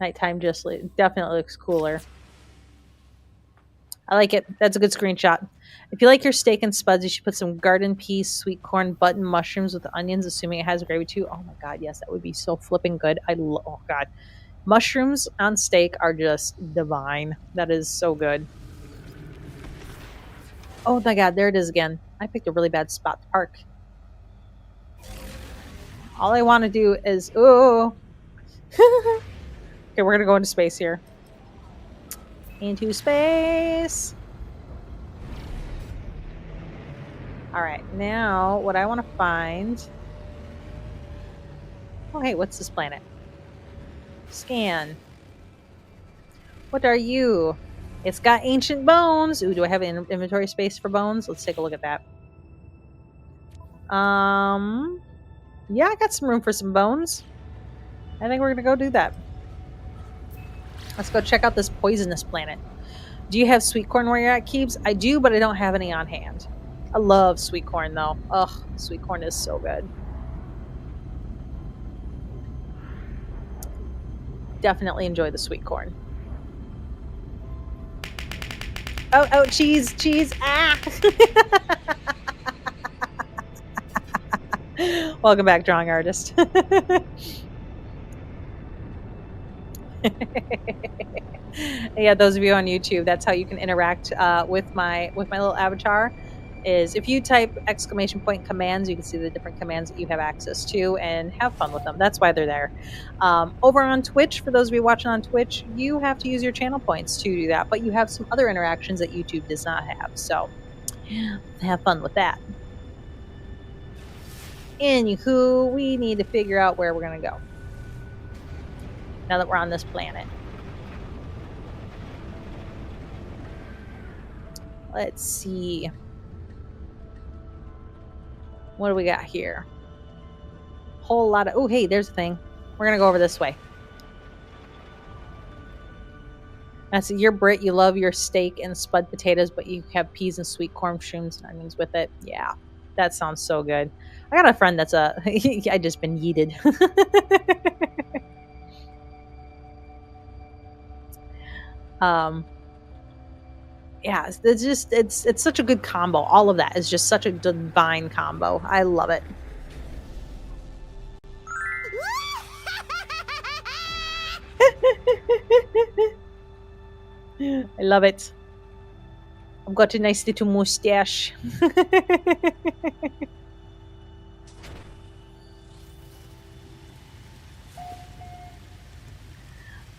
Nighttime just definitely looks cooler. I like it. That's a good screenshot. If you like your steak and spuds, you should put some garden peas, sweet corn, button mushrooms with the onions, assuming it has gravy too. Oh my god, yes, that would be so flipping good. Oh god. Mushrooms on steak are just divine. That is so good. Oh my god, there it is again. I picked a really bad spot to park. All I want to do is... Oh! Okay, we're going to go into space here. Into space! All right, now what I want to find. Oh, hey, what's this planet? Scan. What are you? It's got ancient bones. Ooh, do I have an inventory space for bones? Let's take a look at that. Yeah, I got some room for some bones. I think we're gonna go do that. Let's go check out this poisonous planet. Do you have sweet corn where you're at, Keebs? I do, but I don't have any on hand. I love sweet corn though. Ugh, sweet corn is so good. Definitely enjoy the sweet corn. Oh, cheese, cheese. Ah. Welcome back, drawing artist. Yeah, those of you on YouTube, that's how you can interact with my little avatar. Is if you type exclamation point commands, you can see the different commands that you have access to and have fun with them. That's why they're there. Over on Twitch, for those of you watching on Twitch, you have to use your channel points to do that, but you have some other interactions that YouTube does not have. So have fun with that. Anywho, we need to figure out where we're gonna go now that we're on this planet. Let's see. What do we got here? Whole lot of. Oh, hey, there's a thing. We're gonna go over this way. That's you're Brit. You love your steak and spud potatoes, but you have peas and sweet corn, shrooms, and onions with it. Yeah, that sounds so good. I got a friend that's a. I just been yeeted. um, yeah, it's just it's such a good combo. All of that is just such a divine combo. I love it. I love it. I've got a nice little mustache.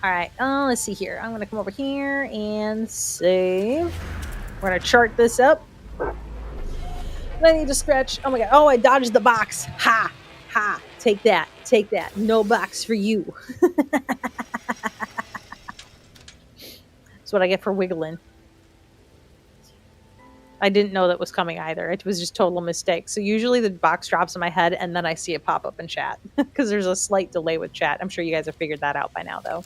All right, let's see here. I'm gonna come over here and save. We're gonna chart this up. I need to scratch. Oh my god. Oh, I dodged the box. Ha! Ha! Take that. Take that. No box for you. That's what I get for wiggling. I didn't know that was coming either. It was just total mistake. So usually the box drops in my head and then I see it pop up in chat because there's a slight delay with chat. I'm sure you guys have figured that out by now, though.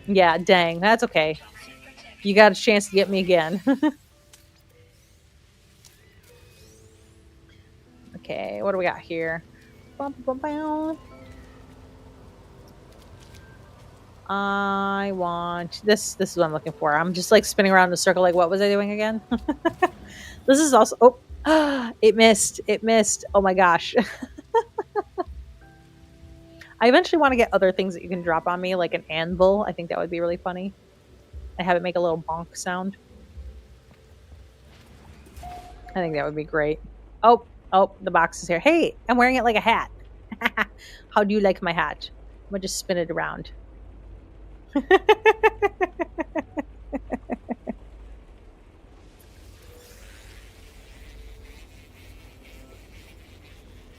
Yeah, dang. That's okay. You got a chance to get me again. Okay, what do we got here? I want this. This is what I'm looking for. I'm just like spinning around in a circle. Like, what was I doing again? This is also. Oh, it missed. It missed. Oh my gosh. I eventually want to get other things that you can drop on me, like an anvil. I think that would be really funny. I have it make a little bonk sound. I think that would be great. Oh, the box is here. Hey, I'm wearing it like a hat. How do you like my hat? I'm gonna just spin it around.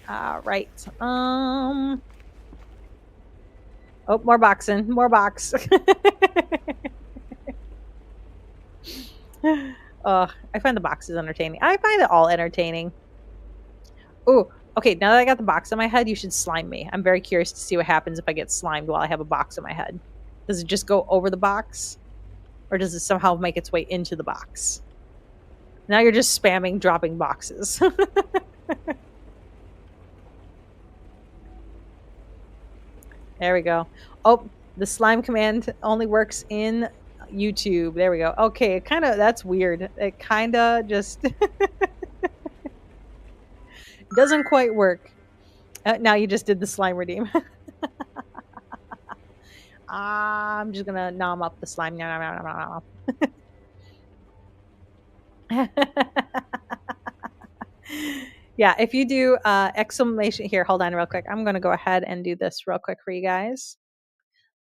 All right. Oh, more boxing. More box. I find the boxes entertaining. I find it all entertaining. Oh, okay. Now that I got the box on my head, you should slime me. I'm very curious to see what happens if I get slimed while I have a box on my head. Does it just go over the box? Or does it somehow make its way into the box? Now you're just spamming dropping boxes. There we go. Oh, the slime command only works in YouTube. There we go. Okay, that's weird. It kind of just doesn't quite work. Now you just did the slime redeem. I'm just gonna nom up the slime. Nom, nom, nom, nom, nom. Yeah, if you do exclamation here, hold on real quick. I'm gonna go ahead and do this real quick for you guys.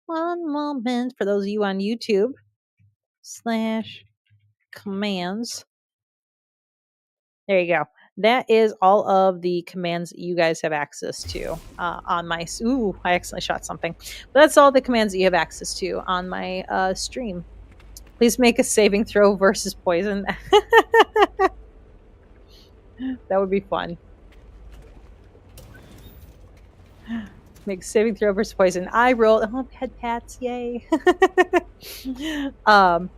One moment for those of you on YouTube. /commands There you go. That is all of the commands that you guys have access to on my. Ooh, I accidentally shot something. But that's all the commands that you have access to on my stream. Please make a saving throw versus poison. That would be fun. Make a saving throw versus poison. I rolled. Oh, pet pats! Yay. um,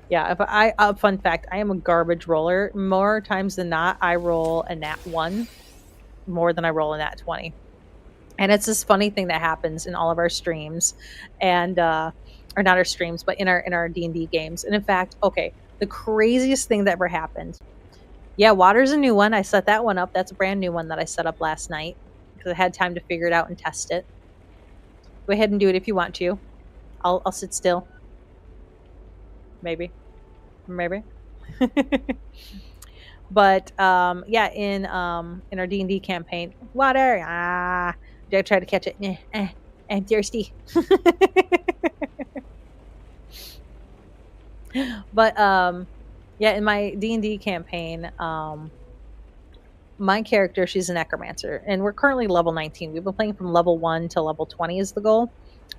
yeah. If I fun fact, I am a garbage roller. More times than not, I roll a nat 1 more than I roll a nat 20. And it's this funny thing that happens in all of our streams, and or not our streams, but in our D&D games. And in fact, okay, the craziest thing that ever happened. Yeah, water's a new one. I set that one up. That's a brand new one that I set up last night because I had time to figure it out and test it. Go ahead and do it if you want to. I'll sit still. Maybe. Maybe. But yeah, in our D&D campaign, water. I try to catch it. I'm thirsty. But yeah, in my D&D campaign, my character, she's a necromancer, and we're currently level 19. We've been playing from level 1 to level 20 is the goal,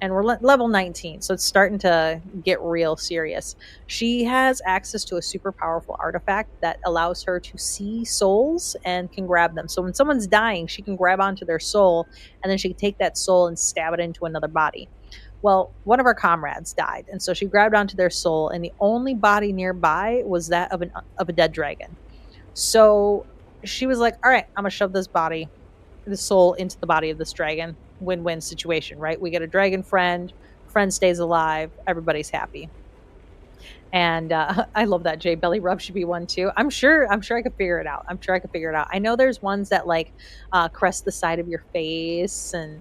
and we're level 19, so it's starting to get real serious. She has access to a super powerful artifact that allows her to see souls and can grab them. So when someone's dying, she can grab onto their soul, and then she can take that soul and stab it into another body. Well, one of our comrades died, and so she grabbed onto their soul, and the only body nearby was that of a dead dragon. So she was like, all right, I'm gonna shove the soul into the body of this dragon. Win-win situation, right? We get a dragon friend stays alive, everybody's happy. And I love that. Jay, belly rub should be one too. I'm sure I could figure it out. I know there's ones that like crest the side of your face, and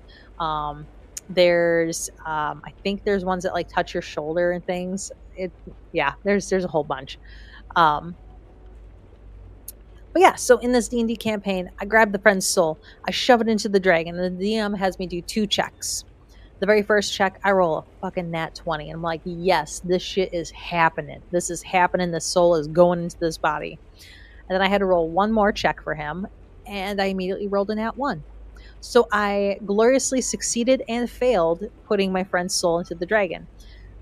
there's I think there's ones that like touch your shoulder and things. Yeah, there's a whole bunch. But yeah, so in this D&D campaign, I grab the friend's soul, I shove it into the dragon, and the DM has me do 2 checks. The very first check, I roll a fucking nat 20. And I'm like, yes, this shit is happening. This is happening. The soul is going into this body. And then I had to roll one more check for him, and I immediately rolled a nat 1. So I gloriously succeeded and failed putting my friend's soul into the dragon.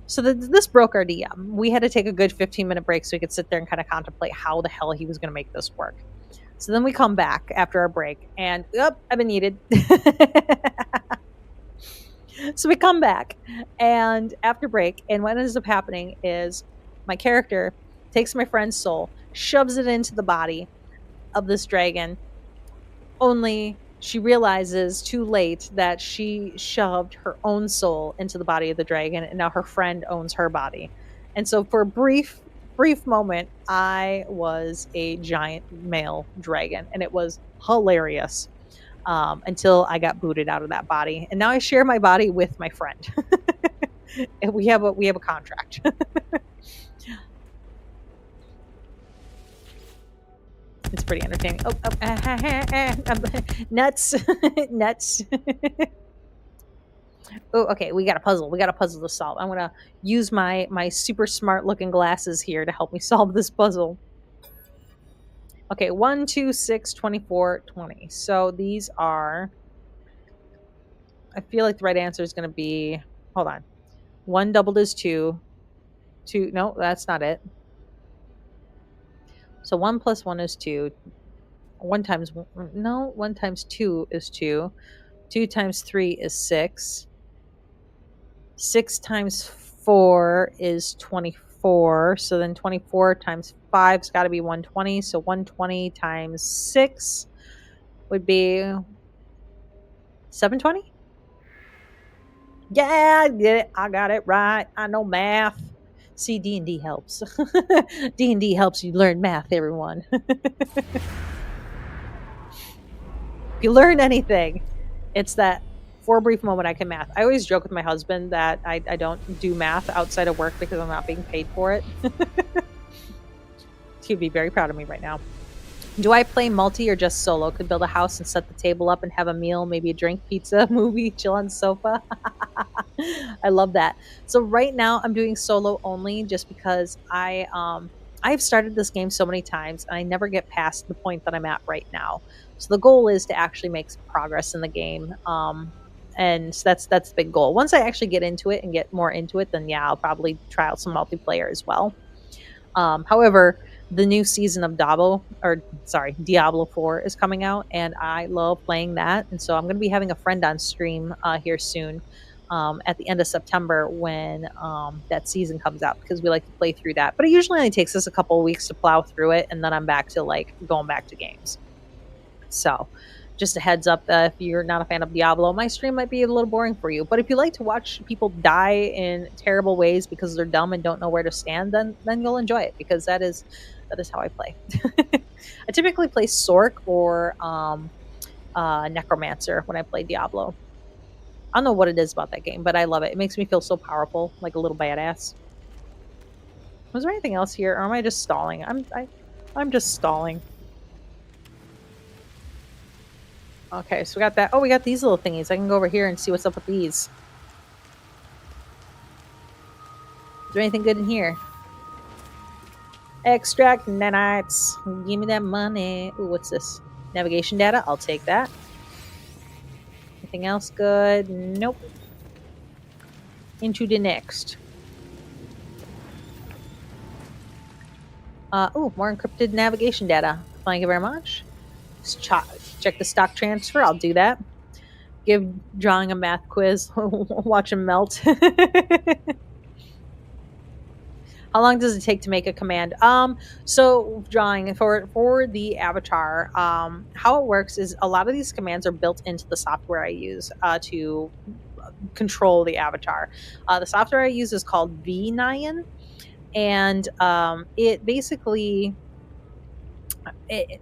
So this broke our DM. We had to take a good 15-minute break so we could sit there and kind of contemplate how the hell he was going to make this work. So then we come back after our break, and I've been needed. So we come back, and after break, and what ends up happening is my character takes my friend's soul, shoves it into the body of this dragon, only she realizes too late that she shoved her own soul into the body of the dragon, and now her friend owns her body. And so for a brief moment, I was a giant male dragon, and it was hilarious until I got booted out of that body. And now I share my body with my friend. And we have a contract. It's pretty entertaining. Nuts. Nuts. Oh, okay. We got a puzzle to solve. I'm gonna use my super smart looking glasses here to help me solve this puzzle. Okay, 1, 2, 6, 24, 20. So these are, I feel like the right answer is going to be, hold on. 1 doubled is 2. 2, no, that's not it. So 1 plus 1 is 2. 1 times 2 is 2. 2 times 3 is 6. 6 times 4 is 24. So then 24 times 5's got to be 120. So 120 times 6 would be 720. Yeah, I did it. I got it right. I know math. See, D&D helps. D&D helps you learn math, everyone. If you learn anything, it's that for a brief moment I can math. I always joke with my husband that I don't do math outside of work because I'm not being paid for it. He'd be very proud of me right now. Do I play multi or just solo? Could build a house and set the table up and have a meal, maybe a drink, pizza, movie, chill on the sofa. I love that. So right now I'm doing solo only just because I I've started this game so many times and I never get past the point that I'm at right now. So the goal is to actually make some progress in the game. And so that's the big goal. Once I actually get into it and get more into it, then yeah, I'll probably try out some multiplayer as well. However, the new season of Diablo 4 is coming out, and I love playing that. And so I'm going to be having a friend on stream here soon, at the end of September when that season comes out, because we like to play through that. But it usually only takes us a couple of weeks to plow through it, and then I'm back to like going back to games. So, just a heads up, if you're not a fan of Diablo, my stream might be a little boring for you. But if you like to watch people die in terrible ways because they're dumb and don't know where to stand, then you'll enjoy it, because that is how I play. I typically play Sork or Necromancer when I play Diablo. I don't know what it is about that game, but I love it. It makes me feel so powerful, like a little badass. Was there anything else here, or am I just stalling? I'm just stalling. Okay, so we got that. Oh, we got these little thingies. I can go over here and see what's up with these. Is there anything good in here? Extract nanites. Give me that money. Ooh, what's this? Navigation data. I'll take that. Anything else good? Nope. Into the next. Ooh, more encrypted navigation data. Thank you very much. Check the stock transfer. I'll do that. Give drawing a math quiz. Watch him melt. How long does it take to make a command? So drawing for the avatar, how it works is a lot of these commands are built into the software I use to control the avatar. The software I use is called V9, and it basically it,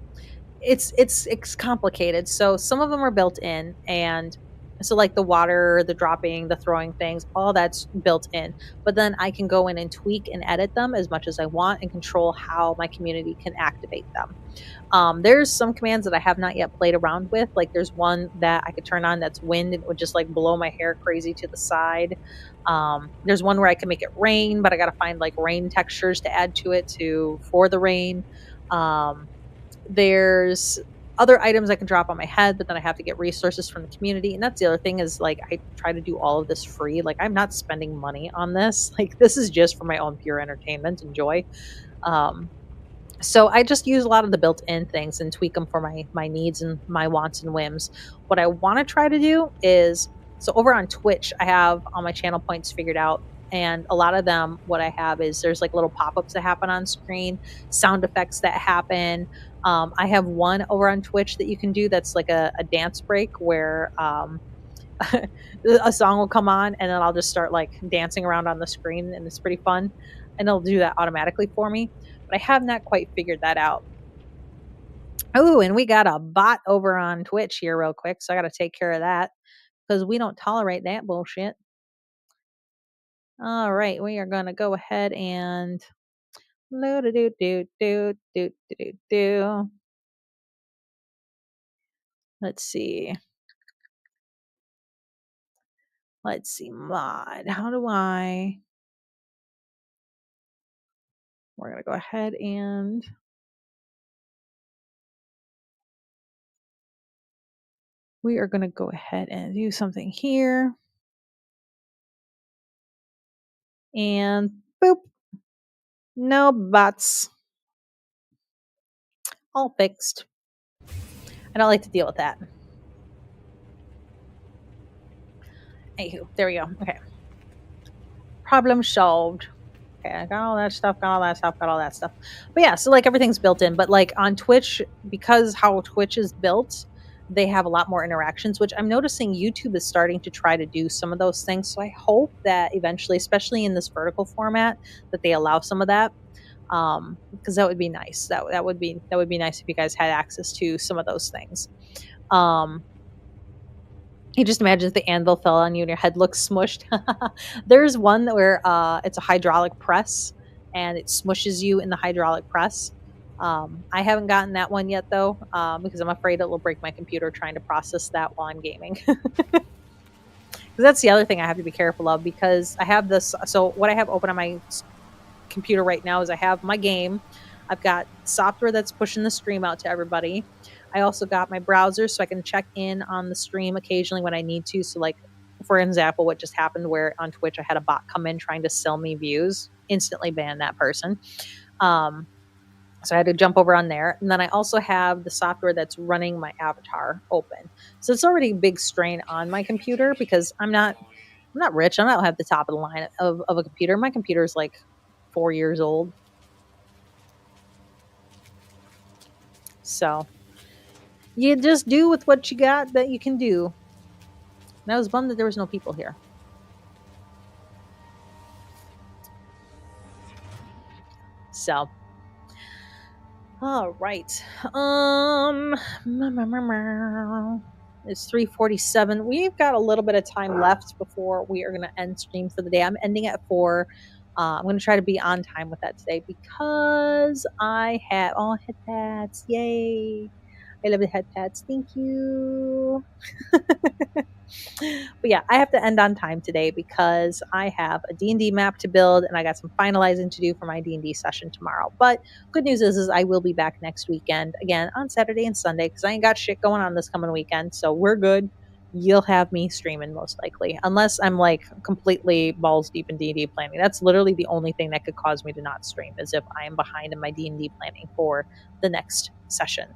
it's complicated. So some of them are built in, and so like the water, the dropping, the throwing things, all that's built in. But then I can go in and tweak and edit them as much as I want and control how my community can activate them. There's some commands that I have not yet played around with. Like there's one that I could turn on that's wind, and it would just like blow my hair crazy to the side. There's one where I can make it rain, but I got to find like rain textures to add to it for the rain. There's other items I can drop on my head, but then I have to get resources from the community. And that's the other thing, is like I try to do all of this free. Like I'm not spending money on this. Like this is just for my own pure entertainment and joy. Um, so I just use a lot of the built-in things and tweak them for my needs and my wants and whims. What I want to try to do is, so over on Twitch, I have all my channel points figured out. And a lot of them, what I have is there's like little pop-ups that happen on screen, sound effects that happen. I have one over on Twitch that you can do that's like a dance break where a song will come on and then I'll just start like dancing around on the screen, and it's pretty fun. And it'll do that automatically for me. But I have not quite figured that out. Oh, and we got a bot over on Twitch here real quick, so I got to take care of that because we don't tolerate that bullshit. All right, we are going to go ahead and do do do do do do do do. Let's see. Let's see, mod. How do I? We're going to go ahead and we are going to go ahead and do something here. And boop. No bots. All fixed. I don't like to deal with that. Anywho, there we go. Okay. Problem solved. Okay, I got all that stuff, got all that stuff, got all that stuff. But yeah, so like everything's built in. But like on Twitch, because how Twitch is built, they have a lot more interactions, which I'm noticing YouTube is starting to try to do some of those things. So I hope that eventually, especially in this vertical format, that they allow some of that. Because that would be nice. That would be nice if you guys had access to some of those things. You just imagine if the anvil fell on you and your head looks smushed. There's one where it's a hydraulic press and it smushes you in the hydraulic press. I haven't gotten that one yet though, because I'm afraid it will break my computer trying to process that while I'm gaming. That's the other thing I have to be careful of, because I have this. So what I have open on my computer right now is I have my game. I've got software that's pushing the stream out to everybody. I also got my browser so I can check in on the stream occasionally when I need to. So, like, for example, what just happened where on Twitch I had a bot come in trying to sell me views, instantly ban that person. So I had to jump over on there. And then I also have the software that's running my avatar open. So it's already a big strain on my computer because I'm not rich. I don't have the top of the line of a computer. My computer is like 4 years old. So you just do with what you got that you can do. And I was bummed that there was no people here. So, all right. It's 3:47. We've got a little bit of time left before we are going to end stream for the day. I'm ending at 4. I'm going to try to be on time with that today because I have all head pads. Yay. I love the head pads. Thank you. But yeah, I have to end on time today because I have a D&D map to build and I got some finalizing to do for my D&D session tomorrow. But good news is I will be back next weekend again on Saturday and Sunday because I ain't got shit going on this coming weekend. So we're good. You'll have me streaming most likely, unless I'm like completely balls deep in D&D planning. That's literally the only thing that could cause me to not stream, is if I am behind in my D&D planning for the next session.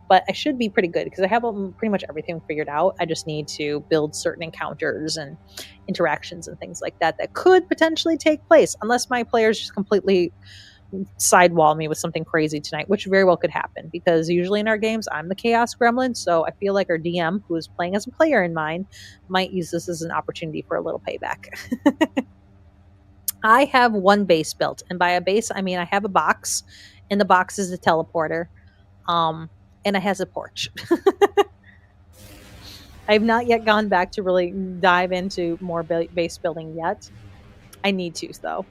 But I should be pretty good because I have pretty much everything figured out. I just need to build certain encounters and interactions and things like that that could potentially take place, unless my players just completely sidewall me with something crazy tonight, which very well could happen because usually in our games I'm the chaos gremlin. So I feel like our DM, who is playing as a player in mine, might use this as an opportunity for a little payback. I have one base built, and by a base I mean I have a box, and the box is a teleporter. And it has a porch. I've not yet gone back to really dive into more base building yet. I need to, though.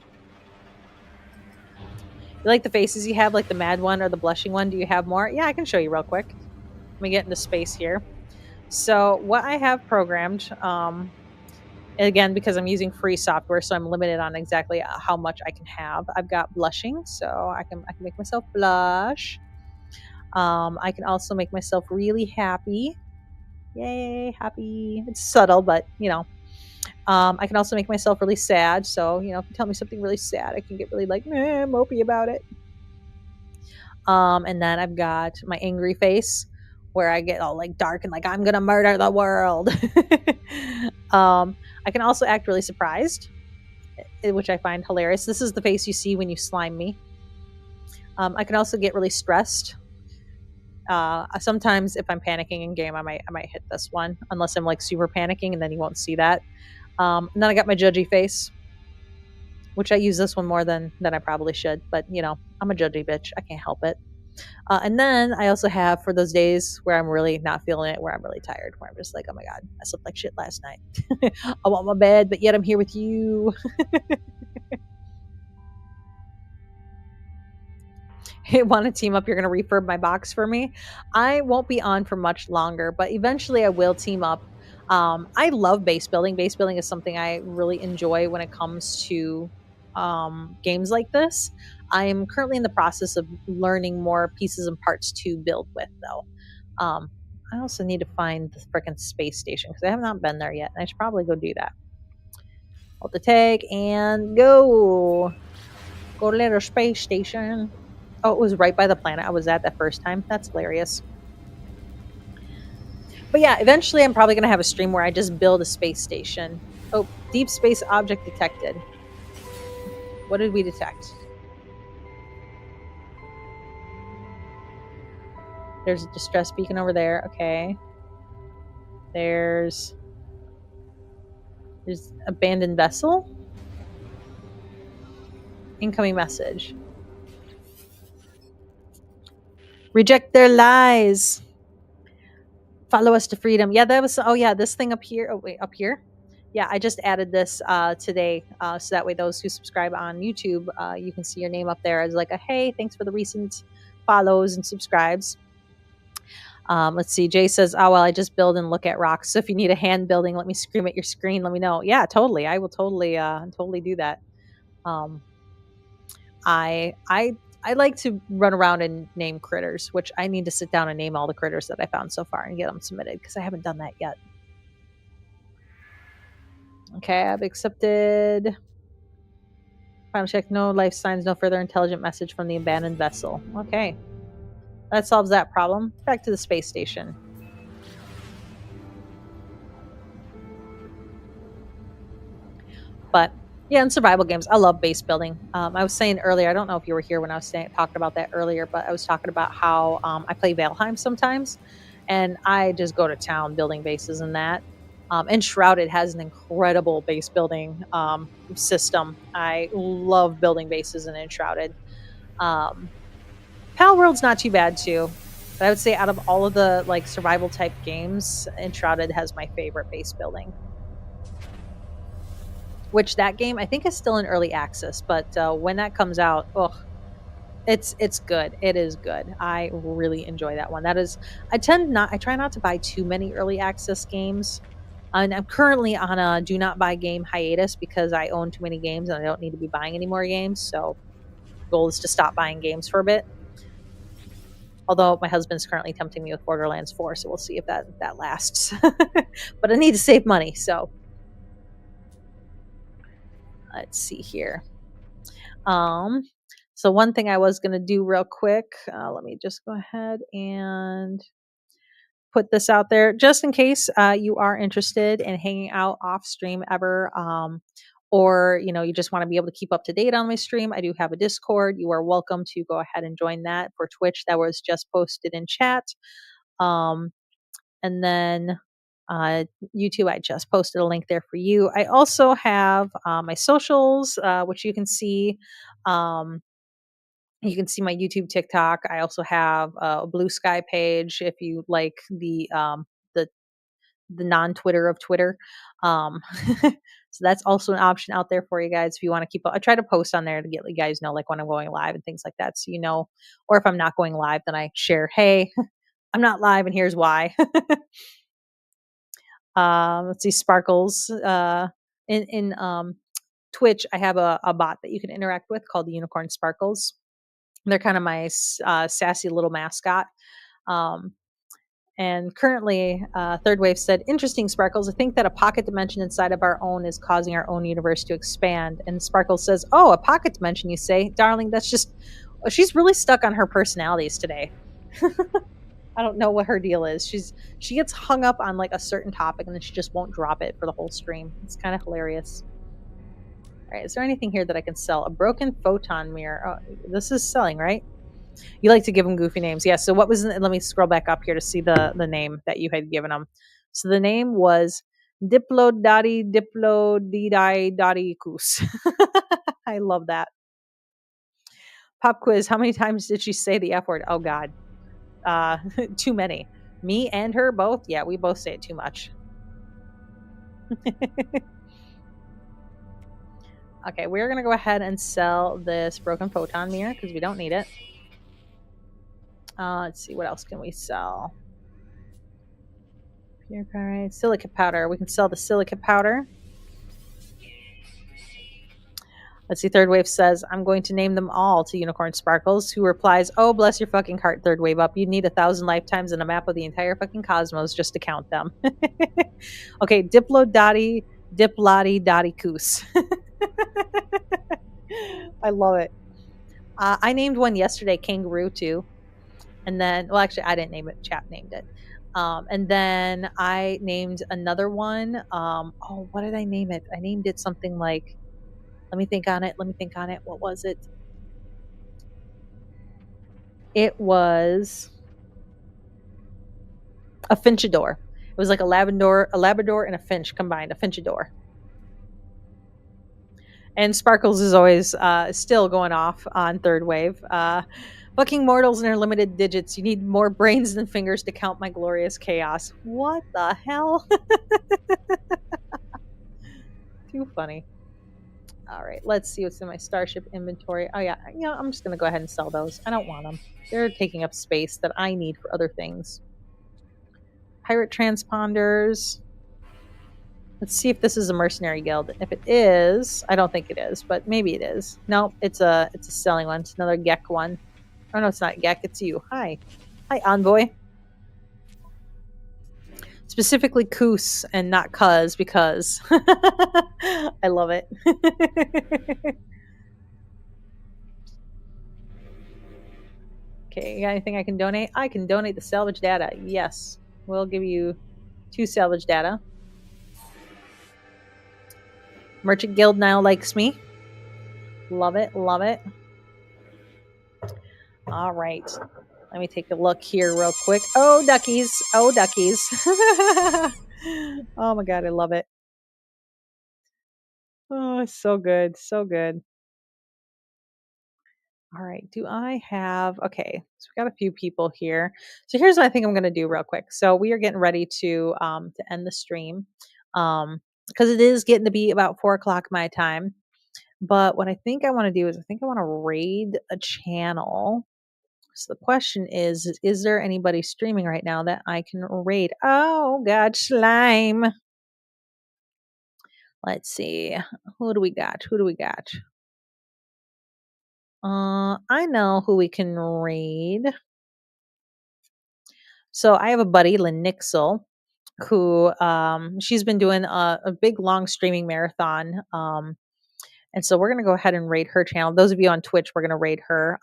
You like the faces you have, like the mad one or the blushing one? Do you have more? Yeah, I can show you real quick. Let me get into space here. So what I have programmed, again, because I'm using free software, so I'm limited on exactly how much I can have. I've got blushing, so I can make myself blush. I can also make myself really happy. Yay, happy. It's subtle, but I can also make myself really sad. So, if you tell me something really sad, I can get really like mopey about it. And then I've got my angry face where I get all like dark and like I'm gonna murder the world. I can also act really surprised, which I find hilarious. This is the face you see when you slime me. I can also get really stressed. Sometimes if I'm panicking in game, I might hit this one, unless I'm like super panicking, and then you won't see that. And then I got my judgy face, which I use this one more than I probably should, but I'm a judgy bitch. I can't help it. And then I also have, for those days where I'm really not feeling it, where I'm really tired, where I'm just like, oh my God, I slept like shit last night. I want my bed, but yet I'm here with you. Want to team up? You're going to refurb my box for me. I won't be on for much longer, but eventually I will team up. I love base building. Base building is something I really enjoy when it comes to games like this. I am currently in the process of learning more pieces and parts to build with, though. I also need to find the freaking space station because I have not been there yet, and I should probably go do that. Hold the tag and go. Go to the space station. Oh, it was right by the planet I was at that first time. That's hilarious. But yeah, eventually I'm probably going to have a stream where I just build a space station. Oh, deep space object detected. What did we detect? There's a distress beacon over there. Okay. There's abandoned vessel. Incoming message. Reject their lies. Follow us to freedom. Yeah, that was. Oh yeah, this thing up here. Oh wait, up here. Yeah, I just added this today, so that way those who subscribe on YouTube, you can see your name up there as like a hey, thanks for the recent follows and subscribes. Let's see. Jay says, "Oh well, I just build and look at rocks. So if you need a hand building, let me scream at your screen. Let me know." Yeah, totally. I will totally do that. I like to run around and name critters, which I need to sit down and name all the critters that I found so far and get them submitted because I haven't done that yet. Okay, I've accepted. Final check. No life signs. No further intelligent message from the abandoned vessel. Okay, that solves that problem. Back to the space station. But yeah, in survival games, I love base building. I was saying earlier, I don't know if you were here when I was talking about that earlier, but I was talking about how I play Valheim sometimes, and I just go to town building bases and that. And Shrouded has an incredible base building system. I love building bases in Enshrouded. Um, Pal World's not too bad too, but I would say out of all of the like survival type games, Enshrouded has my favorite base building. Which that game I think is still in early access, but when that comes out, oh, it's good. It is good. I really enjoy that one. That is, I try not to buy too many early access games. And I'm currently on a do not buy game hiatus because I own too many games and I don't need to be buying any more games. So goal is to stop buying games for a bit. Although my husband's currently tempting me with Borderlands 4, so we'll see if that lasts. But I need to save money, so let's see here. Um, so one thing I was going to do real quick, let me just go ahead and put this out there just in case you are interested in hanging out off stream ever. Or you just want to be able to keep up to date on my stream. I do have a Discord. You are welcome to go ahead and join that. For Twitch, that was just posted in chat. Um, and then YouTube, I just posted a link there for you. I also have my socials, which you can see. You can see my YouTube, TikTok. I also have a Blue Sky page if you like the the non-Twitter of Twitter. So that's also an option out there for you guys if you want to keep up. I try to post on there to get you guys know like when I'm going live and things like that, so or if I'm not going live, then I share, hey, I'm not live and here's why. Let's see, Sparkles. In Twitch, I have a bot that you can interact with called the Unicorn Sparkles. They're kind of my sassy little mascot. Um, and currently, Third Wave said, interesting, Sparkles. I think that a pocket dimension inside of our own is causing our own universe to expand. And Sparkles says, oh, a pocket dimension, you say? Darling, that's just, she's really stuck on her personalities today. I don't know what her deal is. She gets hung up on like a certain topic and then she just won't drop it for the whole stream. It's kind of hilarious. All right, is there anything here that I can sell? A broken photon mirror. Oh, this is selling, right? You like to give them goofy names. Yeah, so what was let me scroll back up here to see the name that you had given them. So the name was Diplodati Diplodididicus. I love that. Pop quiz, how many times did she say the F word? Oh God. Too many. Me and her both? Yeah, we both say it too much. Okay, we're going to go ahead and sell this broken photon mirror because we don't need it. Let's see, what else can we sell? Pure silicate powder. We can sell the silicate powder. Let's see, Third Wave says, I'm going to name them all to Unicorn Sparkles, who replies, oh, bless your fucking heart, Third Wave up. You'd need 1,000 lifetimes and a map of the entire fucking cosmos just to count them. Okay, Diplodati Dotticus. I love it. I named one yesterday, Kangaroo, too. And then, well, actually, I didn't name it. Chap named it. And then I named another one. Oh, what did I name it? I named it something like, let me think on it. What was it? It was a finchador. It was like a Labrador and a finch combined, a finchador. And Sparkles is always still going off on Third Wave. Fucking mortals and their limited digits. You need more brains than fingers to count my glorious chaos. What the hell? Too funny. All right, let's see what's in my Starship inventory. Oh yeah, I'm just gonna go ahead and sell those. I don't want them. They're taking up space that I need for other things. Pirate transponders. Let's see if this is a mercenary guild. If it is, I don't think it is, but maybe it is. No, it's a selling one. It's another Gek one. Oh no, it's not Gek. It's you. Hi, Envoy. Specifically Koos and not Cuz because I love it. Okay, you got anything I can donate? I can donate the salvage data. Yes, we'll give you 2 salvage data. Merchant Guild now likes me. Love it, love it. All right. Let me take a look here real quick. Oh, duckies. Oh, duckies. Oh my God, I love it. Oh, it's so good. So good. All right. Do I have, okay. So we got a few people here. So here's what I think I'm going to do real quick. So we are getting ready to end the stream. Because it is getting to be about 4 o'clock my time. But what I think I want to do is I think I want to raid a channel. So the question is there anybody streaming right now that I can raid? Oh, God, slime. Let's see. Who do we got? Who do we got? I know who we can raid. So I have a buddy, Lenixel, who she's been doing a big long streaming marathon. And so we're gonna go ahead and raid her channel. Those of you on Twitch, we're gonna raid her.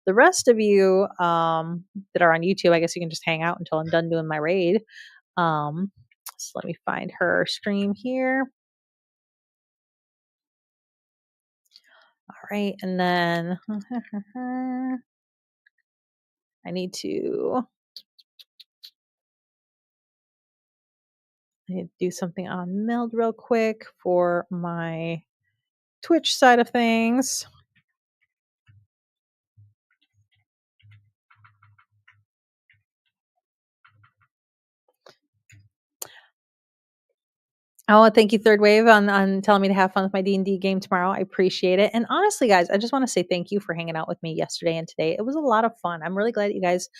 The rest of you that are on YouTube, I guess you can just hang out until I'm done doing my raid. So let me find her stream here. All right, and then I need to do something on Meld real quick for my Twitch side of things. Oh, thank you, Third Wave, on telling me to have fun with my D&D game tomorrow. I appreciate it. And honestly, guys, I just want to say thank you for hanging out with me yesterday and today. It was a lot of fun. I'm really glad that you guys,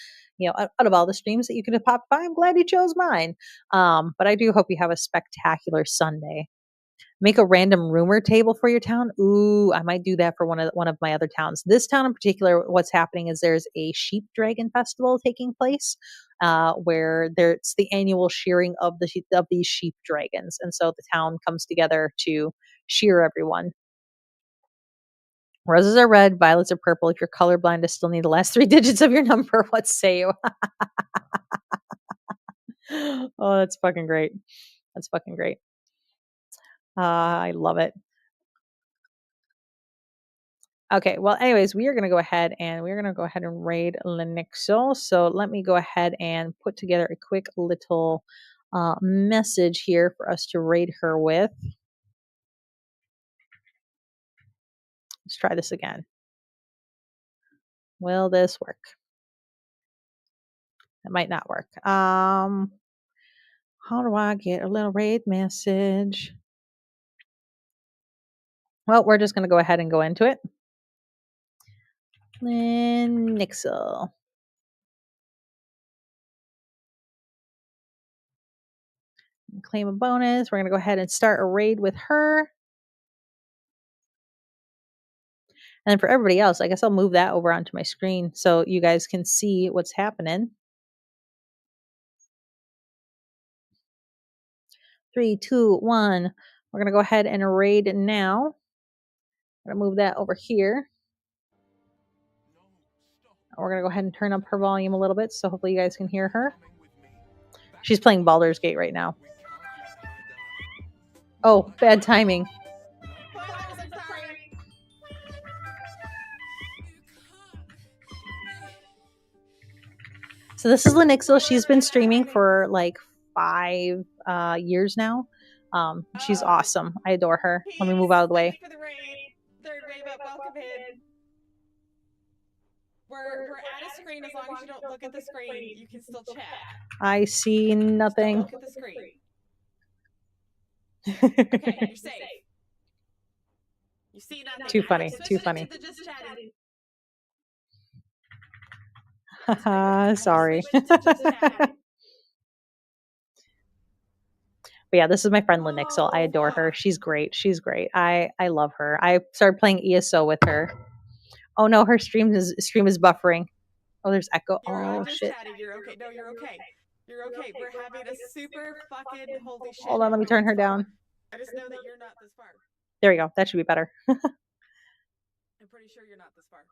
out of all the streams that you could have popped by, I'm glad you chose mine. But I do hope you have a spectacular Sunday. Make a random rumor table for your town. Ooh, I might do that for one of my other towns. This town in particular, what's happening is there's a sheep dragon festival taking place, where it's the annual shearing of these sheep dragons, and so the town comes together to shear everyone. Roses are red, violets are purple. If you're colorblind, I still need the last 3 digits of your number. What say you? Oh, that's fucking great. That's fucking great. I love it. Okay, well, anyways, we are going to go ahead and raid Lenixo. So let me go ahead and put together a quick little message here for us to raid her with. Let's try this again. Will this work? It might not work. How do I get a little raid message? Well, we're just going to go ahead and go into it. Lenixo. Claim a bonus. We're going to go ahead and start a raid with her. And then for everybody else, I guess I'll move that over onto my screen so you guys can see what's happening. 3, 2, 1. We're going to go ahead and raid now. I'm going to move that over here. We're going to go ahead and turn up her volume a little bit so hopefully you guys can hear her. She's playing Baldur's Gate right now. Oh, bad timing. So this is Lenixil. She's been streaming for like 5 years now. She's awesome. I adore her. Let me move out of the way. For the raid. Third Wave up. Welcome in. We're at a screen. As long as you don't look at the screen, you can still chat. I see nothing. Just don't look at the screen. Okay, you're safe. You see nothing. Too funny. Too funny. To just chatting. Haha, sorry. But yeah, this is my friend Lenixel. I Oh, adore her. fuck. She's great. She's great. I love her. I started playing ESO with her. Oh no, her stream is buffering. Oh, there's echo. I Oh just shit. chatted. You're okay. No, you're okay. You're okay. We're having a super fucking holy shit Hold on, let me moment. turn It's her fine. down. I just know that you're not this far. There we go. That should be better. I'm pretty sure you're not this far.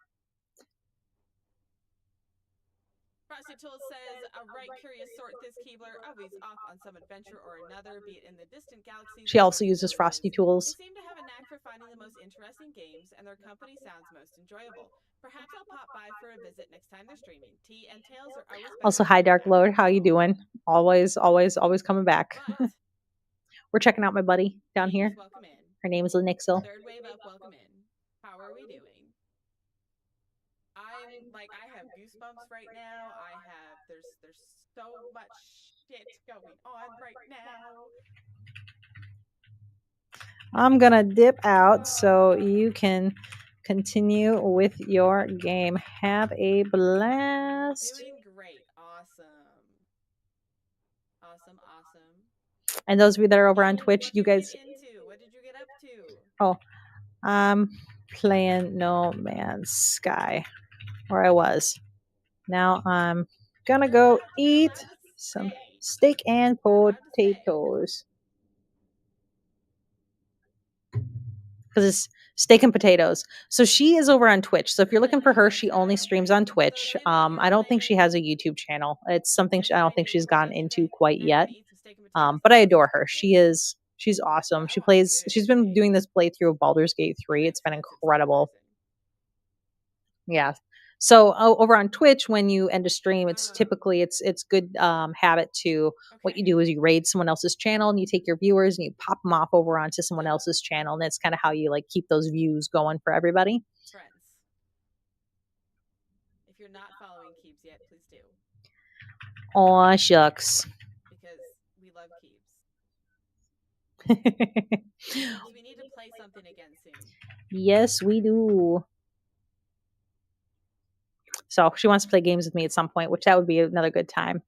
Frosty Tools says, a right curious sort this Keebler, always off on some adventure or another, be it in the distant galaxies. She also uses Frosty They Tools. seem to have a knack for finding the most interesting games, and their company sounds most enjoyable. Perhaps I'll pop by for a visit next time they're streaming. Tea and tales are always better. Also, hi Dark Lord. How you doing? Always coming back. But We're checking out my buddy down Keebs, here. welcome in. Her name is Lenixel. Third wave up, welcome in. How are we doing? I have goosebumps right now. There's so much shit going on right now. I'm gonna dip out so you can continue with your game. Have a blast. Doing great. Awesome. And those of you that are over on Keebs, Twitch, you guys. What did you get up to? Oh, I'm playing No Man's Sky, where I was. Now I'm gonna go eat some steak and potatoes. Because it's steak and potatoes. So she is over on Twitch. So if you're looking for her, she only streams on Twitch. I don't think she has a YouTube channel. It's something I don't think she's gotten into quite yet. But I adore her. She's awesome. She's been doing this playthrough of Baldur's Gate 3. It's been incredible. Yeah. So over on Twitch, when you end a stream, it's typically it's good habit to what you do is you raid someone else's channel and you take your viewers and you pop them off over onto someone else's channel, and that's kind of how you like keep those views going for everybody. Friends, if you're not following Keebs yet, please do. Aw, shucks. Because we love Keebs. Keebs, we need to play something again soon. Yes, we do. So she wants to play games with me at some point, which that would be another good time.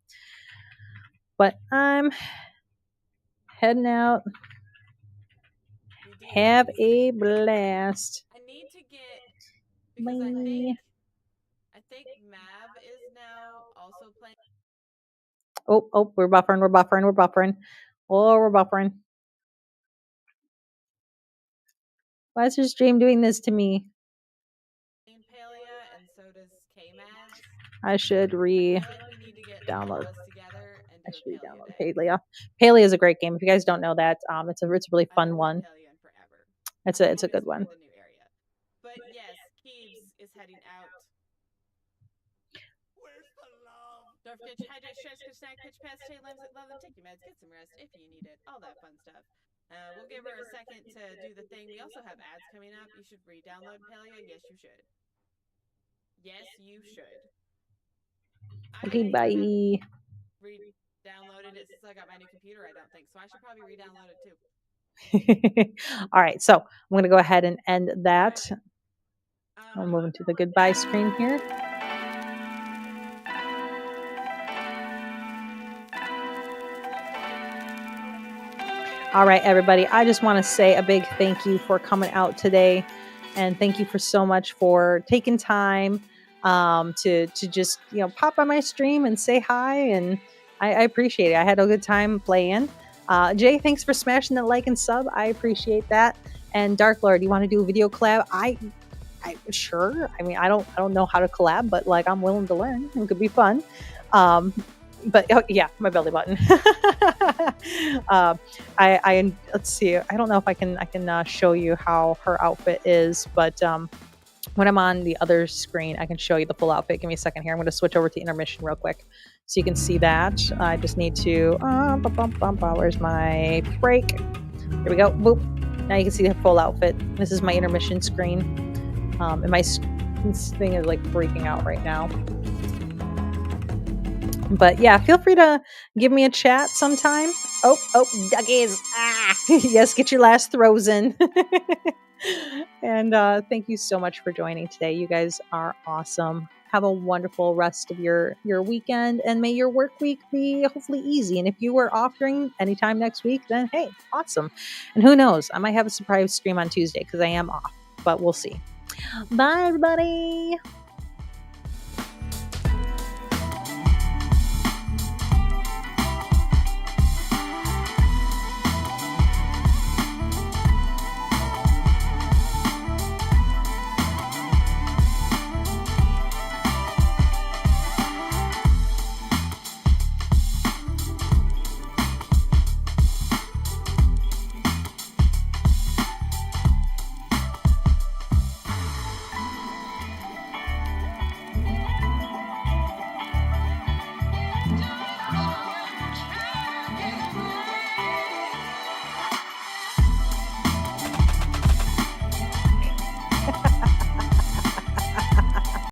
But I'm heading out. Have a blast. I need to get, because I think Mav is now also playing. Oh, we're buffering. Oh, we're buffering. Why is your stream doing this to me? Palia, and so does K-Maz. I should we need to get download. All of us together and do I should Palia download Day. Palia. Palia is a great game. If you guys don't know that, it's a really fun one. Palia in forever. It's a good one. The new area. But yes, Keebs is heading out. Where's the love? Don't forget to hydrate, stretch, good snack, pitch past, stay love them, take your meds, get some rest if you need it, all that fun stuff. We'll give her a second to do the thing. We also have ads coming up. You should re-download Palia. Yes, you should. Yes, you should. Okay, bye. Re-downloaded it since I got my new computer, I don't think. So I should probably re-download it too. All right, so I'm going to go ahead and end that. I'll move into the goodbye screen here. All right, everybody, I just want to say a big thank you for coming out today. And thank you for so much for taking time to just, pop on my stream and say hi. And I appreciate it. I had a good time playing. Jay, thanks for smashing that like and sub. I appreciate that. And Dark Lord, you want to do a video collab? I sure. I mean, I don't know how to collab, but like I'm willing to learn. It could be fun. But yeah, my belly button. I let's see. I don't know if I can show you how her outfit is, but when I'm on the other screen, I can show you the full outfit. Give me a second here. I'm going to switch over to intermission real quick so you can see that. I just need to. Where's my break? Here we go. Boop. Now you can see the full outfit. This is my intermission screen, and my thing is like freaking out right now. But yeah, feel free to give me a chat sometime. Oh, duckies. Ah, yes, get your last throws in. And thank you so much for joining today. You guys are awesome. Have a wonderful rest of your weekend, and may your work week be hopefully easy. And if you are off during any time next week, then hey, awesome. And who knows, I might have a surprise stream on Tuesday because I am off, but we'll see. Bye, everybody.